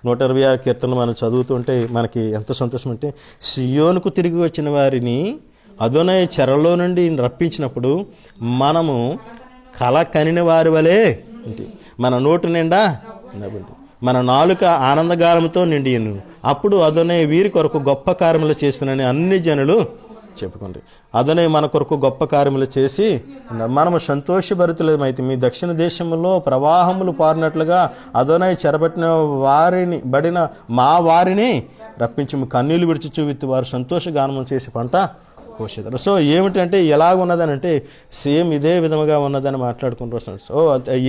126 కీర్తనలు మనం చదువుతూ ఉంటే మనకి ఎంత సంతోషం అంటే, సియోనుకు తిరిగి వచ్చిన వారిని అదోనై చెరలో నుండి రప్పించినప్పుడు మనము కల కనిన వారి వలె మన నోటు నిండా నవ్వుంది, మన నాలుక ఆనందగాలముతో నిండి అప్పుడు అదోనై వీరి కొరకు గొప్ప కార్యములు చేస్తున్నానని అన్ని జనులు చెప్పుకోండి. అదనే మన కొరకు గొప్ప కార్యములు చేసి మనము సంతోషభరితులమైతే మీ దక్షిణ దేశంలో ప్రవాహములు పారినట్లుగా అదోనై చెరబట్టిన వారిని బడిన మా వారిని రప్పించి కన్నీళ్లు విడిచి విత్తి వారు సంతోషగానములు చేసి పంట కోసేదారు. సో ఏమిటంటే ఎలాగ ఉన్నదని అంటే సేమ్ ఇదే విధముగా ఉన్నదని మాట్లాడుకుంటూ వస్తున్నాడు. సో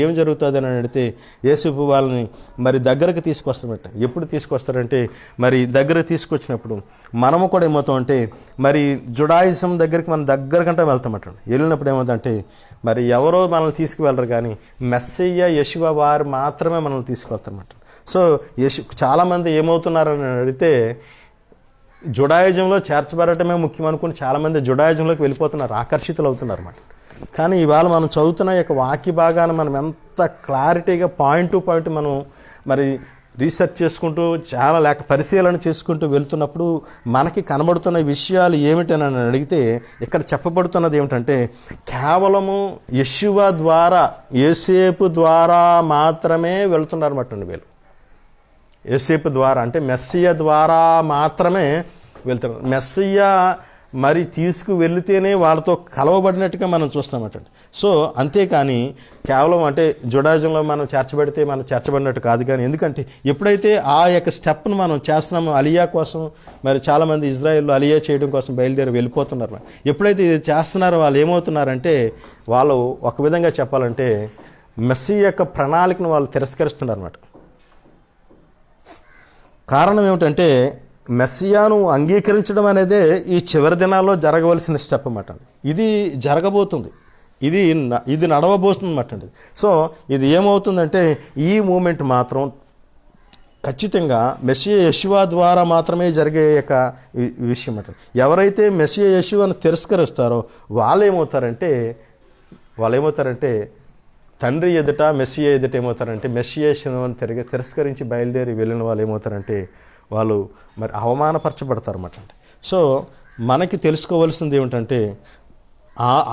ఏం జరుగుతుంది అని అడిగితే యేసుప్రభు వాళ్ళని మరి దగ్గరకు తీసుకొస్తారట. ఎప్పుడు తీసుకొస్తారంటే మరి దగ్గరకు తీసుకొచ్చినప్పుడు మనము కూడా ఏమవుతామంటే మరి జుడాయిజం దగ్గరికి మనం దగ్గరకంటే వెళ్తామట. వెళ్ళినప్పుడు ఏమవుతుందంటే మరి ఎవరో మనల్ని తీసుకువెళ్ళరు, కానీ మెస్సయ్య యెషువా వారు మాత్రమే మనల్ని తీసుకెళ్తారన్నమాట. సో చాలామంది ఏమవుతున్నారని అడిగితే జుడాయిజంలో చేర్చబడటమే ముఖ్యం అనుకుని చాలామంది జుడాయిజంలోకి వెళ్ళిపోతున్నారు, ఆకర్షితులు అవుతున్నారు అన్నమాట. కానీ ఇవాళ మనం చదువుతున్న యొక్క వాక్య భాగాన్ని మనం ఎంత క్లారిటీగా పాయింట్ టు పాయింట్ మనం మరి రీసెర్చ్ చేసుకుంటూ చాలా పరిశీలన చేసుకుంటూ వెళ్తున్నప్పుడు మనకి కనబడుతున్న విషయాలు ఏమిటని అడిగితే ఇక్కడ చెప్పబడుతున్నది ఏమిటంటే కేవలము యెషువా ద్వారా, యోసేపు ద్వారా మాత్రమే వెళ్తున్నారన్నమాట అండి. వీళ్ళు యోసేపు ద్వారా అంటే మెస్సియా ద్వారా మాత్రమే వెళ్తారు. మెస్సియా మరి తీసుకువెళితేనే వాళ్ళతో కలవబడినట్టుగా మనం చూస్తామట. సో అంతేకాని కేవలం అంటే జుడాయిజంలో మనం చేర్చబడినట్టు కాదు. కానీ ఎందుకంటే ఎప్పుడైతే ఆ యొక్క స్టెప్ను మనం చేస్తున్నామో, అలియా కోసం మరి చాలామంది ఇజ్రాయెల్లో అలియా చేయడం కోసం బయలుదేరి వెళ్ళిపోతున్నారు. ఎప్పుడైతే ఇది చేస్తున్నారో వాళ్ళు ఏమవుతున్నారంటే వాళ్ళు ఒక విధంగా చెప్పాలంటే మెస్సియా యొక్క ప్రణాళికను వాళ్ళు తిరస్కరిస్తున్నారు అన్నమాట. కారణం ఏమిటంటే మెస్సియాను అంగీకరించడం అనేదే ఈ చివరి దినాల్లో జరగవలసిన స్టెప్ అన్నమాట. ఇది జరగబోతుంది, ఇది నడవబోతుంది అన్నమాట. సో ఇది ఏమవుతుందంటే ఈ మూమెంట్ మాత్రం ఖచ్చితంగా మెస్సియా యెషువా ద్వారా మాత్రమే జరిగే యొక్క విషయం అన్నమాట. ఎవరైతే మెస్సియా యెషువాను తిరస్కరిస్తారో వాళ్ళు ఏమవుతారంటే తండ్రి ఎదుట మెస్సియా ఎదుట ఏమవుతారంటే మెస్సియా తిరస్కరించి బయలుదేరి వెళ్ళిన వాళ్ళు ఏమవుతారంటే వాళ్ళు మరి అవమానపరచబడతారు అన్నమాట. సో మనకి తెలుసుకోవాల్సింది ఏమిటంటే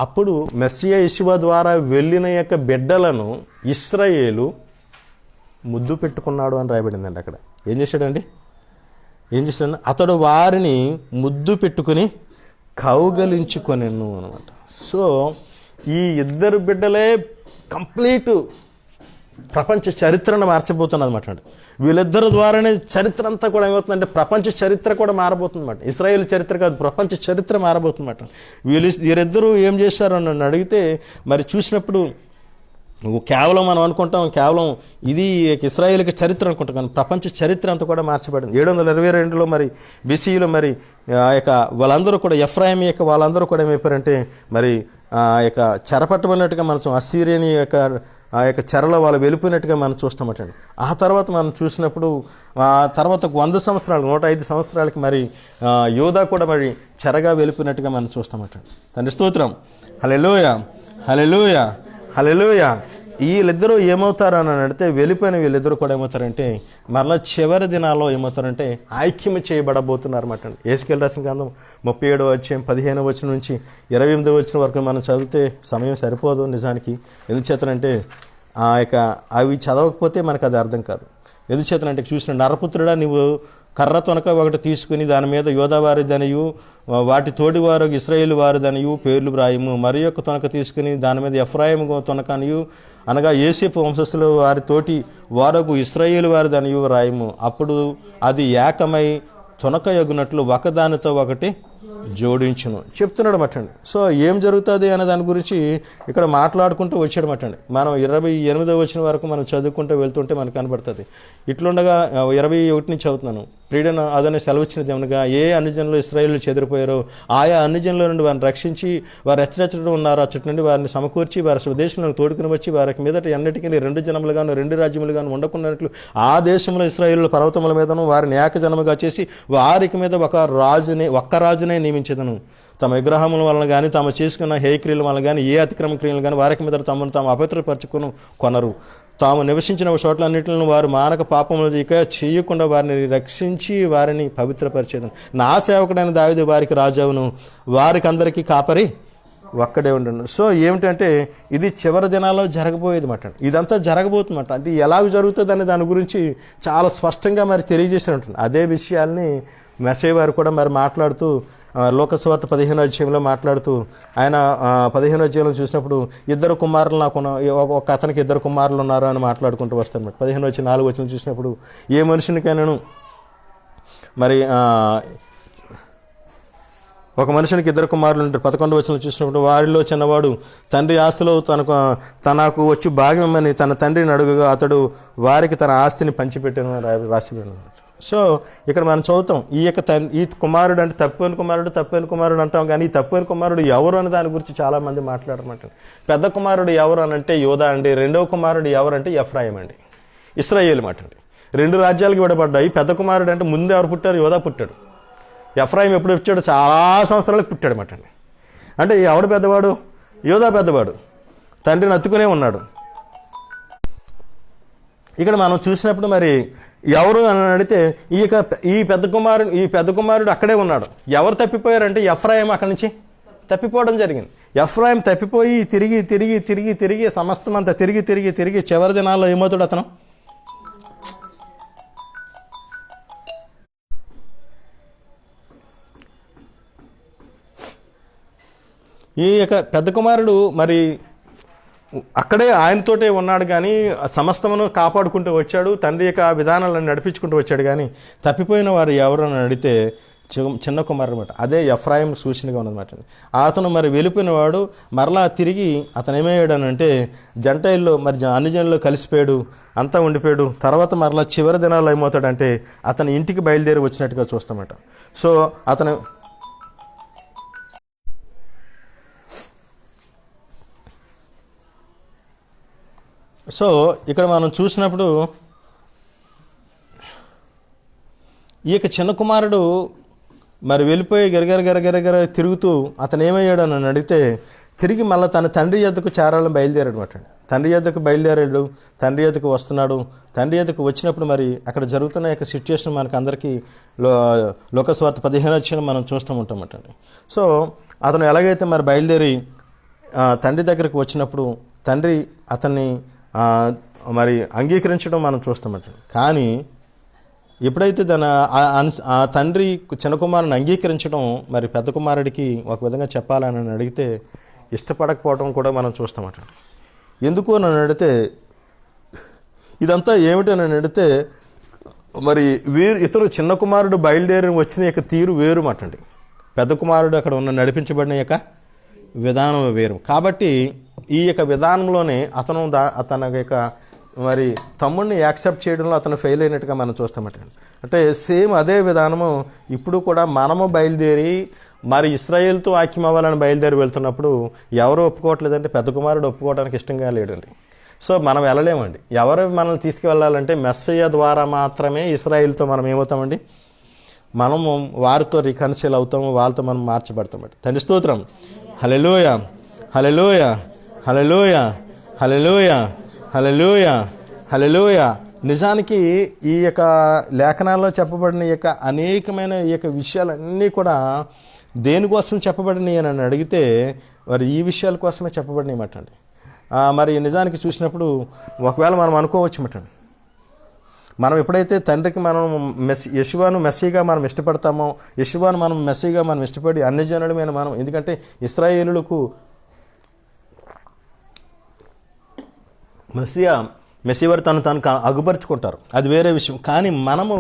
అప్పుడు మెస్సియా యెషువా ద్వారా వెళ్ళిన యొక్క బిడ్డలను ఇశ్రాయేలు ముద్దు పెట్టుకున్నాడు అని రాయబడిందండి. అక్కడ ఏం చేశాడు? అతడు వారిని ముద్దు పెట్టుకుని కౌగలించుకొనెను అనమాట. సో ఈ ఇద్దరు బిడ్డలే కంప్లీట్ ప్రపంచ చరిత్రను మార్చబోతున్నది అనమాట. వీళ్ళిద్దరి ద్వారానే చరిత్ర అంతా కూడా ఏమవుతుందంటే ప్రపంచ చరిత్ర కూడా మారబోతుంది అనమాట. ఇశ్రాయేల్ చరిత్ర కాదు, ప్రపంచ చరిత్ర మారబోతుంది అనమాట. వీరిద్దరూ ఏం చేశారు అని నన్ను అడిగితే మరి చూసినప్పుడు కేవలం మనం అనుకుంటాం కేవలం ఇది ఇశ్రాయేల్కి చరిత్ర అనుకుంటాం, కానీ ప్రపంచ చరిత్ర అంతా కూడా మార్చబడింది. 722లో మరి బీసీలో మరి ఆ యొక్క వాళ్ళందరూ కూడా ఎఫ్రాయిం యొక్క వాళ్ళందరూ కూడా ఏమైపోయారంటే మరి ఆ యొక్క చెరపట్టబడినట్టుగా మనం అస్సీరియన్ యొక్క ఆ యొక్క చెరలో వాళ్ళు వెళ్ళిపోయినట్టుగా మనం చూస్తామటండి. ఆ తర్వాత మనం చూసినప్పుడు ఆ తర్వాత 100 సంవత్సరాలు 105 సంవత్సరాలకి మరి యోధా కూడా మరి చెరగా వెళ్ళిపోయినట్టుగా మనం చూస్తామటండి. తండ్రి స్తోత్రం. హల్లెలూయా, హల్లెలూయా, హల్లెలూయా. వీళ్ళిద్దరూ ఏమవుతారు అని అడిగితే వెళ్ళిపోయిన వీళ్ళిద్దరూ కూడా ఏమవుతారంటే మరలా చివరి దినాల్లో ఏమవుతారంటే ఐక్యం చేయబడబోతున్నారు అన్నమాట. యేసుకేలు రాసిన గ్రంథం 37వ అధ్యాయం 15వ వచనం నుంచి 28వ వచనం వరకు మనం చదివితే సమయం సరిపోదు నిజానికి. ఎందుచేతనంటే ఆ యొక్క అవి చదవకపోతే మనకు అది అర్థం కాదు. ఎందుచేతనంటే చూసిన నరపుత్రుడా, నువ్వు కర్ర తొనక ఒకటి తీసుకుని దాని మీద యోధావారిదనియు వాటి తోటి వారు ఇశ్రాయేలు వారిదనియు పేర్లు వ్రాయము. మరి యొక్క తొనక తీసుకుని దాని మీద ఎఫ్రాయిము తొనకనియు అనగా యోసేపు వంశస్థుల వారి తోటి వారకు ఇశ్రాయేలు వారిదనియు వ్రాయము. అప్పుడు అది ఏకమై తొనక యగునట్లు ఒకదానితో ఒకటి జోడించును చెప్తున్నాడు మటండి. సో ఏం జరుగుతుంది అనే దాని గురించి ఇక్కడ మాట్లాడుకుంటూ వచ్చాడు మటండి. మనం 28వ వచనం వరకు మనం చదువుకుంటూ వెళ్తుంటే మనకు కనబడుతుంది. ఇట్లుండగా 21 నుంచి చదువుతున్నాను. ప్రియుడను అదనే సెలవిచ్చినది ఏమనగా, ఏ అన్యజనులు ఇశ్రాయేలు చెదిరిపోయారో ఆయా అన్యజనుల నుండి వారిని రక్షించి వారు హెచ్చరించడం ఉన్నారు అచ్చటి నుండి వారిని సమకూర్చి వారి స్వదేశంలో తోడుకుని వచ్చి వారికి మీదట ఎన్నిటికీ 2 జనములుగాను 2 రాజ్యములుగాను ఉండకున్నట్లు ఆ దేశంలో ఇశ్రాయేలు పర్వతముల మీదను వారిని ఏకజనముగా చేసి వారికి మీద ఒక్క రాజునే నియమించదను. తమ విగ్రహముల వలన కానీ తాము చేసుకున్న హేయక్రియల వలన కానీ ఏ అతిక్రమ క్రియలు కానీ వారికి మీద తమను తాము అపవిత్రపరచుకుని కొనరు. తాము నివసించిన చోట్లన్నింటిని వారు మానక పాపములు చేయకుండా వారిని రక్షించి వారిని పవిత్రపరిచేదను. నా సేవకుడైన దావీదు వారికి రాజావును, వారికి అందరికీ కాపరి ఒక్కడే ఉండను. సో ఏమిటంటే ఇది చివరి దినాల్లో జరగబోయేది మాట. ఇదంతా జరగబోతుందన్నమాట. అంటే ఎలాగ జరుగుతుంది అనే దాని గురించి చాలా స్పష్టంగా మరి తెలియజేసి ఉంటుంది. అదే విషయాల్ని మెస్సే వారు కూడా మరి మాట్లాడుతూ లోకసువార్త 15వ అధ్యాయంలో మాట్లాడుతూ ఆయన 15వ అధ్యాయంలో చూసినప్పుడు 2 కుమారులు నాకు ఒక అతనికి 2 కుమారులు ఉన్నారు అని మాట్లాడుకుంటూ వస్తారన్నమాట. 15వ 4వ చూసినప్పుడు ఏ మనుషునికైనాను మరి ఒక మనుషునికి 2 కుమారులు ఉంటారు. 11వ వచనంలో చూసినప్పుడు వారిలో చిన్నవాడు తండ్రి ఆస్తిలో తనకు వచ్చి భాగం ఇమ్మని తన తండ్రిని అడుగుగా అతడు వారికి తన ఆస్తిని పంచిపెట్టాను రాసిపెట్టాను. సో ఇక్కడ మనం చదువుతాం ఈ కుమారుడు అంటే తప్పిపోయిన కుమారుడు అంటాం. కానీ ఈ తప్పిపోయిన కుమారుడు ఎవరు అని దాని గురించి చాలామంది మాట్లాడమంట. పెద్ద కుమారుడు ఎవరు అని అంటే యోధా అండి. రెండవ కుమారుడు ఎవరంటే ఎఫ్రాయిం అండి, ఇశ్రాయేలు మాట అండి. 2 రాజ్యాలకు విడబడ్డాయి. పెద్ద కుమారుడు అంటే ముందు ఎవరు పుట్టారు? యోధా పుట్టాడు. ఎఫ్రాయిం ఎప్పుడు వచ్చాడు? చాలా సంవత్సరాలకు పుట్టాడు మాట అండి. అంటే ఎవడు పెద్దవాడు? యోధా పెద్దవాడు, తండ్రిని అత్తుకునే ఉన్నాడు. ఇక్కడ మనం చూసినప్పుడు మరి ఎవరు అని అడిగితే ఈ పెద్ద కుమారుడు అక్కడే ఉన్నాడు. ఎవరు తప్పిపోయారంటే ఎఫ్రాయిం అక్కడి నుంచి తప్పిపోవడం జరిగింది. ఎఫ్రాయిం తప్పిపోయి తిరిగి సమస్తమంతా తిరిగి చివరి దినాల్లో ఏమవుతాడు? అతను ఈ యొక్క పెద్ద కుమారుడు మరి అక్కడే ఆయనతోటే ఉన్నాడు. కానీ సమస్తమును కాపాడుకుంటూ వచ్చాడు, తండ్రి యొక్క విధానాలను నడిపించుకుంటూ వచ్చాడు. కానీ తప్పిపోయిన వారు ఎవరు అని అడిగితే చిన్న కుమారుడు అనమాట. అదే ఎఫ్రాయిం సూచనగా ఉన్నదన్నమాట. అతను మరి వెళ్ళిపోయిన వాడు మరలా తిరిగి అతను ఏమయ్యాడనంటే జంటైల్లో మరి అన్యజనుల్లో కలిసిపోయాడు, అంతా ఉండిపోయాడు. తర్వాత మరలా చివరి దినాల్లో ఏమవుతాడంటే అతను ఇంటికి బయలుదేరి వచ్చినట్టుగా చూస్తామట. సో అతను ఇక్కడ మనం చూసినప్పుడు ఈ యొక్క చిన్న కుమారుడు మరి వెళ్ళిపోయి గరగర తిరుగుతూ అతను ఏమయ్యాడు అని అడిగితే తిరిగి మళ్ళీ తన తండ్రి యొద్దకు చేరాలని బయలుదేరాడు అనమాట. తండ్రి యొద్దకు బయలుదేరాడు, తండ్రి యొద్దకు వస్తున్నాడు. తండ్రి యొద్దకు వచ్చినప్పుడు మరి అక్కడ జరుగుతున్న యొక్క సిచ్యువేషన్ మనకు అందరికీ లోకసువార్త 15 మనం చూస్తూ ఉంటామట. సో అతను ఎలాగైతే మరి బయలుదేరి తండ్రి దగ్గరికి వచ్చినప్పుడు తండ్రి అతన్ని మరి అంగీకరించడం మనం చూస్తామట. కానీ ఎప్పుడైతే ఆ తండ్రి చిన్న కుమారుని అంగీకరించడం మరి పెద్ద కుమారుడికి ఒక విధంగా చెప్పాలని అడిగితే ఇష్టపడకపోవడం కూడా మనం చూస్తామట. ఎందుకు నన్ను అడిగితే ఇదంతా ఏమిటి అని అడిగితే మరి ఇతరు చిన్న కుమారుడు బయలుదేరి వచ్చిన యొక్క తీరు వేరు మాటండి. పెద్ద కుమారుడు అక్కడ ఉన్న నడిపించబడిన యొక్క విధానం వేరు. కాబట్టి ఈ యొక్క విధానంలోనే అతని యొక్క మరి తమ్ముడిని యాక్సెప్ట్ చేయడంలో అతను ఫెయిల్ అయినట్టుగా మనం చూస్తామట. అంటే సేమ్ అదే విధానము ఇప్పుడు కూడా మనము బయలుదేరి మరి ఇశ్రాయేలుతో ఐక్యం అవ్వాలని బయలుదేరి వెళ్తున్నప్పుడు ఎవరు ఒప్పుకోవట్లేదంటే పెద్ద కుమారుడు ఒప్పుకోవడానికి ఇష్టంగా లేడండి. సో మనం వెళ్ళలేమండి. ఎవరు మనల్ని తీసుకువెళ్ళాలంటే మెస్సయ్య ద్వారా మాత్రమే ఇశ్రాయేలుతో మనం ఏమవుతామండి, మనము వారితో రికన్సిల్ అవుతాము, వాళ్ళతో మనం మార్చబడతామండి. తండ్రి స్తోత్రం. హల్లెలూయా, హల్లెలూయా, హల్లెలూయా, హల్లెలూయా, హల్లెలూయా, హల్లెలూయా. నిజానికి ఈ యొక్క లేఖనాల్లో చెప్పబడిన యొక్క అనేకమైన ఈ యొక్క విషయాలన్నీ కూడా దేనికోసం చెప్పబడినాయి అని అడిగితే మరి ఈ విషయాల కోసమే చెప్పబడినాయి మాట అండి. మరి నిజానికి చూసినప్పుడు ఒకవేళ మనం అనుకోవచ్చు మాట, మనం ఎప్పుడైతే తండ్రికి మనం యెషువాను మెస్సీగా మనం ఇష్టపడతామో, యెషువాను మనం మెస్సీగా మనం ఇష్టపడి అన్ని జనులమైన మనం, ఎందుకంటే ఇశ్రాయేలులకు మెస్సీ వారు తను అగుపరుచుకుంటారు, అది వేరే విషయం. కానీ మనము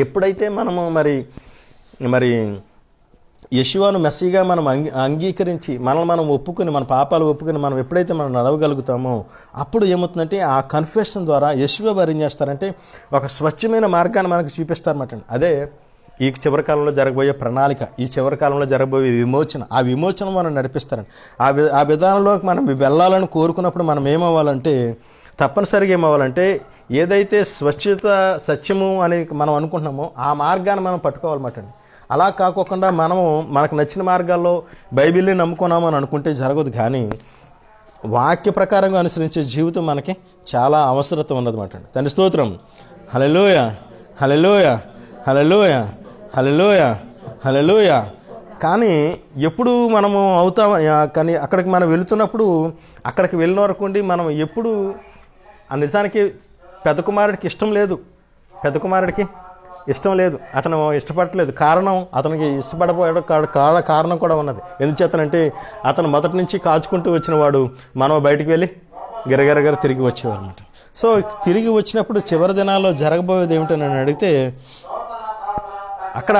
ఎప్పుడైతే మనము మరి యెషువాను మెస్సీగా మనం అంగీకరించి మనల్ని మనం ఒప్పుకొని, మన పాపాలు ఒప్పుకొని మనం ఎప్పుడైతే మనం నడవగలుగుతామో అప్పుడు ఏమవుతుందంటే ఆ కన్ఫెషన్ ద్వారా యెషువా వారు ఏం చేస్తారంటే ఒక స్వచ్ఛమైన మార్గాన్ని మనకు చూపిస్తారన్నమాట. అదే ఈ చివరి కాలంలో జరగబోయే ప్రణాళిక, ఈ చివరి కాలంలో జరగబోయే విమోచన, ఆ విమోచన మనం నడిపిస్తారండి. ఆ విధానంలోకి మనం వెళ్ళాలని కోరుకున్నప్పుడు మనం ఏమవ్వాలంటే, తప్పనిసరిగా ఏమవ్వాలంటే ఏదైతే స్వచ్ఛత సత్యము అని మనం అనుకుంటున్నామో ఆ మార్గాన్ని మనం పట్టుకోవాలన్నమాట. అలా కాకోకుండా మనకు నచ్చిన మార్గాల్లో బైబిల్ని నమ్ముకున్నామని అనుకుంటే జరగదు. కానీ వాక్య ప్రకారంగా అనుసరించే జీవితం మనకి చాలా అవసరత ఉన్నదన్నమాట. తండ్రి స్తోత్రం. హల్లెలూయా, హల్లెలూయా, హల్లెలూయా, హల్లెలూయా, హల్లెలూయా. కానీ ఎప్పుడు మనము అవుతాం, కానీ అక్కడికి మనం వెళుతున్నప్పుడు అక్కడికి వెళ్ళిన వరకు మనం ఎప్పుడు నిజానికి పెద్ద కుమారుడికి ఇష్టం లేదు, అతను ఇష్టపడట్లేదు. కారణం, అతనికి ఇష్టపడపోయాడు కారణం కూడా ఉన్నది. ఎందుచేతనంటే అతను మొదటి నుంచి కాచుకుంటూ వచ్చిన వాడు, మనం బయటికి వెళ్ళి గిరగిరగర తిరిగి వచ్చేవారు అనమాట. సో తిరిగి వచ్చినప్పుడు చివరి దినాల్లో జరగబోయేది ఏమిటని నన్ను అడిగితే అక్కడ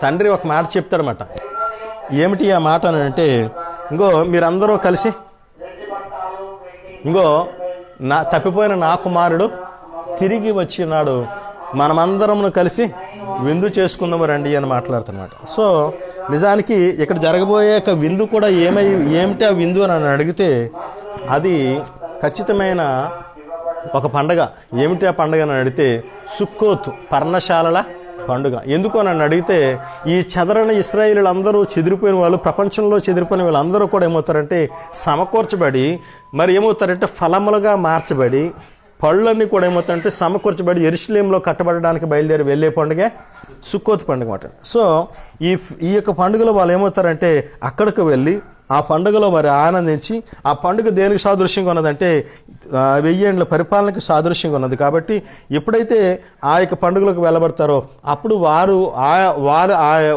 తండ్రి ఒక మాట చెప్తాడనమాట. ఏమిటి ఆ మాట అని అంటే, ఇంకో మీరందరూ కలిసి, ఇంకో తప్పిపోయిన నా కుమారుడు తిరిగి వచ్చినాడు, మనమందరము కలిసి విందు చేసుకుందాము రండి అని మాట్లాడుతున్నమాట. సో నిజానికి ఇక్కడ జరగబోయే విందు కూడా ఏమిటి ఆ విందు అని అడిగితే అది ఖచ్చితమైన ఒక పండగ. ఏమిటి ఆ పండగ అని అడిగితే సుక్కోతు, పర్ణశాలల పండుగ. ఎందుకు అని అడిగితే ఈ చెదరని ఇశ్రాయేలీయులు అందరూ చెదిరిపోయిన వాళ్ళు, ప్రపంచంలో చెదిరిపోయిన వాళ్ళందరూ కూడా ఏమవుతారంటే సమకూర్చబడి, మరి ఏమవుతారంటే ఫలములుగా మార్చబడి, పళ్ళన్నీ కూడా ఏమవుతారంటే సమకూర్చబడి యెరూషలేములో కట్టబడడానికి బయలుదేరి వెళ్ళే పండుగ సుక్కోతు పండుగ మాట. సో ఈ యొక్క పండుగలో వాళ్ళు ఏమవుతారంటే అక్కడికి వెళ్ళి ఆ పండుగలో మరి ఆనందించి, ఆ పండుగ దేనికి సాదృశ్యంగా ఉన్నదంటే 1000 ఏళ్ల పరిపాలనకి సాదృశ్యంగా ఉన్నది. కాబట్టి ఎప్పుడైతే ఆ యొక్క పండుగలకు వెళ్ళబడతారో అప్పుడు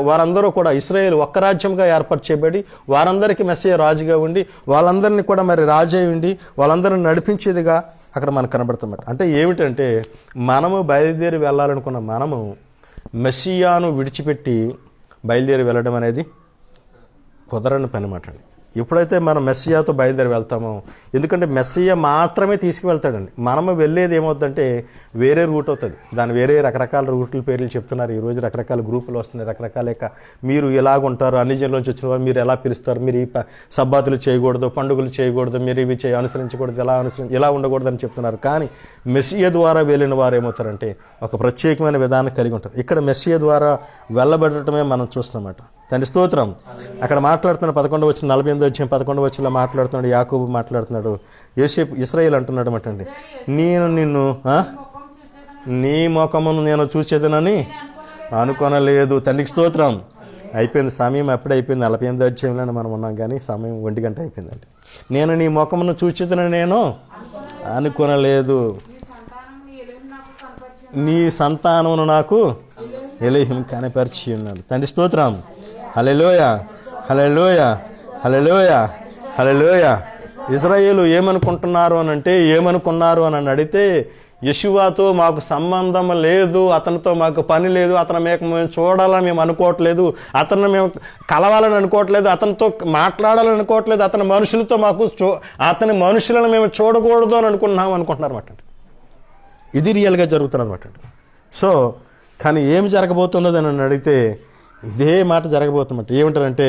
వారందరూ కూడా ఇశ్రాయేలు ఒక్క రాజ్యంగా ఏర్పాటు చేయబడి, వారందరికీ మెస్సీయ రాజుగా ఉండి, వాళ్ళందరినీ కూడా మరి రాజై ఉండి వాళ్ళందరినీ నడిపించేదిగా అక్కడ మనకు కనబడుతున్నమాట. అంటే ఏమిటంటే మనము బయలుదేరి వెళ్ళాలనుకున్న మనము మెస్సియాను విడిచిపెట్టి బయలుదేరి వెళ్ళడం అనేది కుదరని పని మాట. ఎప్పుడైతే మనం మెస్సియాతో బయలుదేరి వెళ్తామో, ఎందుకంటే మెస్సియా మాత్రమే తీసుకువెళ్తాడండి. మనము వెళ్ళేది ఏమవుతుందంటే వేరే రూట్ అవుతుంది. దాని వేరే రకరకాల రూట్ల పేర్లు చెప్తున్నారు. ఈరోజు రకరకాల గ్రూపులు వస్తున్నాయి, రకరకాల మీరు ఎలాగుంటారు, అన్ని జన్లోంచి వచ్చిన వారు మీరు ఎలా పిలుస్తారు, మీరు ఈ సబ్బాతులు చేయకూడదు, పండుగలు చేయకూడదు, మీరు ఇవి అనుసరించకూడదు, ఇలా ఉండకూడదు అని చెప్తున్నారు. కానీ మెస్సియా ద్వారా వెళ్ళిన వారు ఏమవుతారంటే ఒక ప్రత్యేకమైన విధానం కలిగి ఉంటారు. ఇక్కడ మెస్సియా ద్వారా వెళ్ళబడటమే మనం చూస్తున్నమాట. తండ్రి స్తోత్రం. అక్కడ మాట్లాడుతున్నాడు 11వ వచనం, 48వ వచనం 11వ వచనంలో మాట్లాడుతున్నాడు, యాకోబు మాట్లాడుతున్నాడు, యోసేపు ఇశ్రాయేలు అంటున్నాడు అన్నమాట అండి, నేను నిన్ను నీ ముఖమును నేను చూసేదనని అనుకోనలేదు. తండ్రికి స్తోత్రం. అయిపోయింది సమయం, అప్పుడే అయిపోయింది. 48వ అధ్యాయంలోనే మనం ఉన్నాం, కానీ సమయం 1 గంట అయిపోయిందండి. నేను నీ ముఖమును చూసేదనని నేను అనుకోనలేదు, నీ సంతానమును నాకు ఎలోహిం కనపరిచి ఉన్నాడు. తండ్రి స్తోత్రం. హల్లెలూయా, హల్లెలూయా, హల్లెలూయా, హల్లెలూయా. ఇశ్రాయేలు ఏమనుకుంటున్నారు అని అంటే, ఏమనుకున్నారు అని అడిగితే, యెషువాతో మాకు సంబంధం లేదు, అతనితో మాకు పని లేదు, అతను మేము చూడాలని మేము అనుకోవట్లేదు, అతను మేము కలవాలని అనుకోవట్లేదు, అతనితో మాట్లాడాలని అనుకోవట్లేదు, అతని మనుషులను మేము చూడకూడదు అని అనుకుంటున్నారు అన్నమాట. ఇది రియల్గా జరుగుతుంది అనమాట. సో కానీ ఏమి జరగబోతున్నది అని అడిగితే ఇదే మాట జరగబోతున్నమాట. ఏమంటారంటే,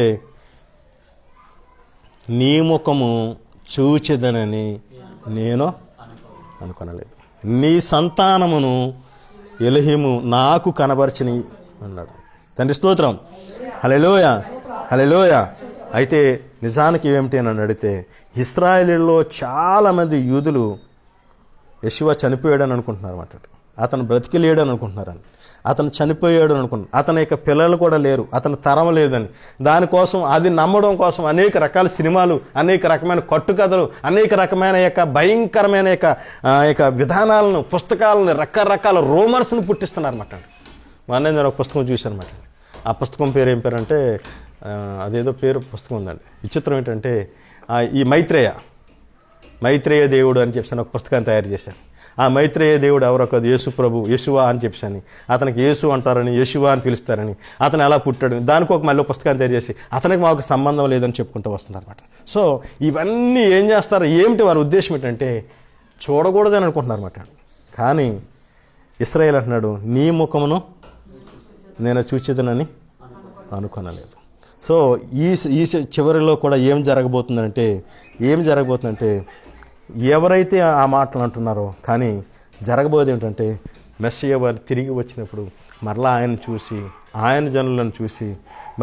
నీ ముఖము చూచెదనని నేను అనుకొనలేదు, నీ సంతానమును ఎలోహిము నాకు కనబరచని అన్నాడు. తండ్రి స్తోత్రం. హల్లెలూయా, హల్లెలూయా. అయితే నిజానికి ఏమిటి అని అడిగితే, ఇశ్రాయేలులో చాలామంది యూదులు యెషువా చనిపోయాడని అనుకుంటున్నారు అన్నమాట. అతను బ్రతికి లేడని అనుకుంటున్నారని. అతను చనిపోయాడు అనుకున్నాను. అతని యొక్క పిల్లలు కూడా లేరు, అతని తరం లేదని. దానికోసం అది నమ్మడం కోసం అనేక రకాల సినిమాలు, అనేక రకమైన కట్టుకథలు, అనేక రకమైన యొక్క భయంకరమైన యొక్క విధానాలను, పుస్తకాలను, రకరకాల రూమర్స్ను పుట్టిస్తున్నారన్నమాట. మొన్న నేను ఒక పుస్తకం చూశానమాట. ఆ పుస్తకం పేరు ఏం పేరు అంటే అదేదో పేరు పుస్తకం ఉందండి. విచిత్రం ఏంటంటే ఈ మైత్రేయ దేవుడు అని చెప్పి ఒక పుస్తకాన్ని తయారు చేశాను. ఆ మైత్రేయ దేవుడు ఎవరో కాదు, యేసు ప్రభు, యెషువా అని చెప్పాను. అతనికి యేసు అంటారని, యెషువా అని పిలుస్తారని, అతను ఎలా పుట్టాడు దానికి ఒక మళ్ళీ పుస్తకాన్ని తయారు చేసి అతనికి మాకు సంబంధం లేదని చెప్పుకుంటూ వస్తున్నారు అనమాట. సో ఇవన్నీ ఏం చేస్తారు, ఏమిటి వారి ఉద్దేశం ఏంటంటే చూడకూడదని అనుకుంటున్నారు అనమాట. కానీ ఇశ్రాయేలు అంటున్నాడు, నీ ముఖమును నేను చూచేదనని అనుకోనలేదు. సో ఈ చివరిలో కూడా ఏం జరగబోతుందంటే ఎవరైతే ఆ మాటలు అంటున్నారో, కానీ జరగబోయేది ఏమిటంటే మెస్సియా వారు తిరిగి వచ్చినప్పుడు మరలా ఆయన చూసి, ఆయన జనులను చూసి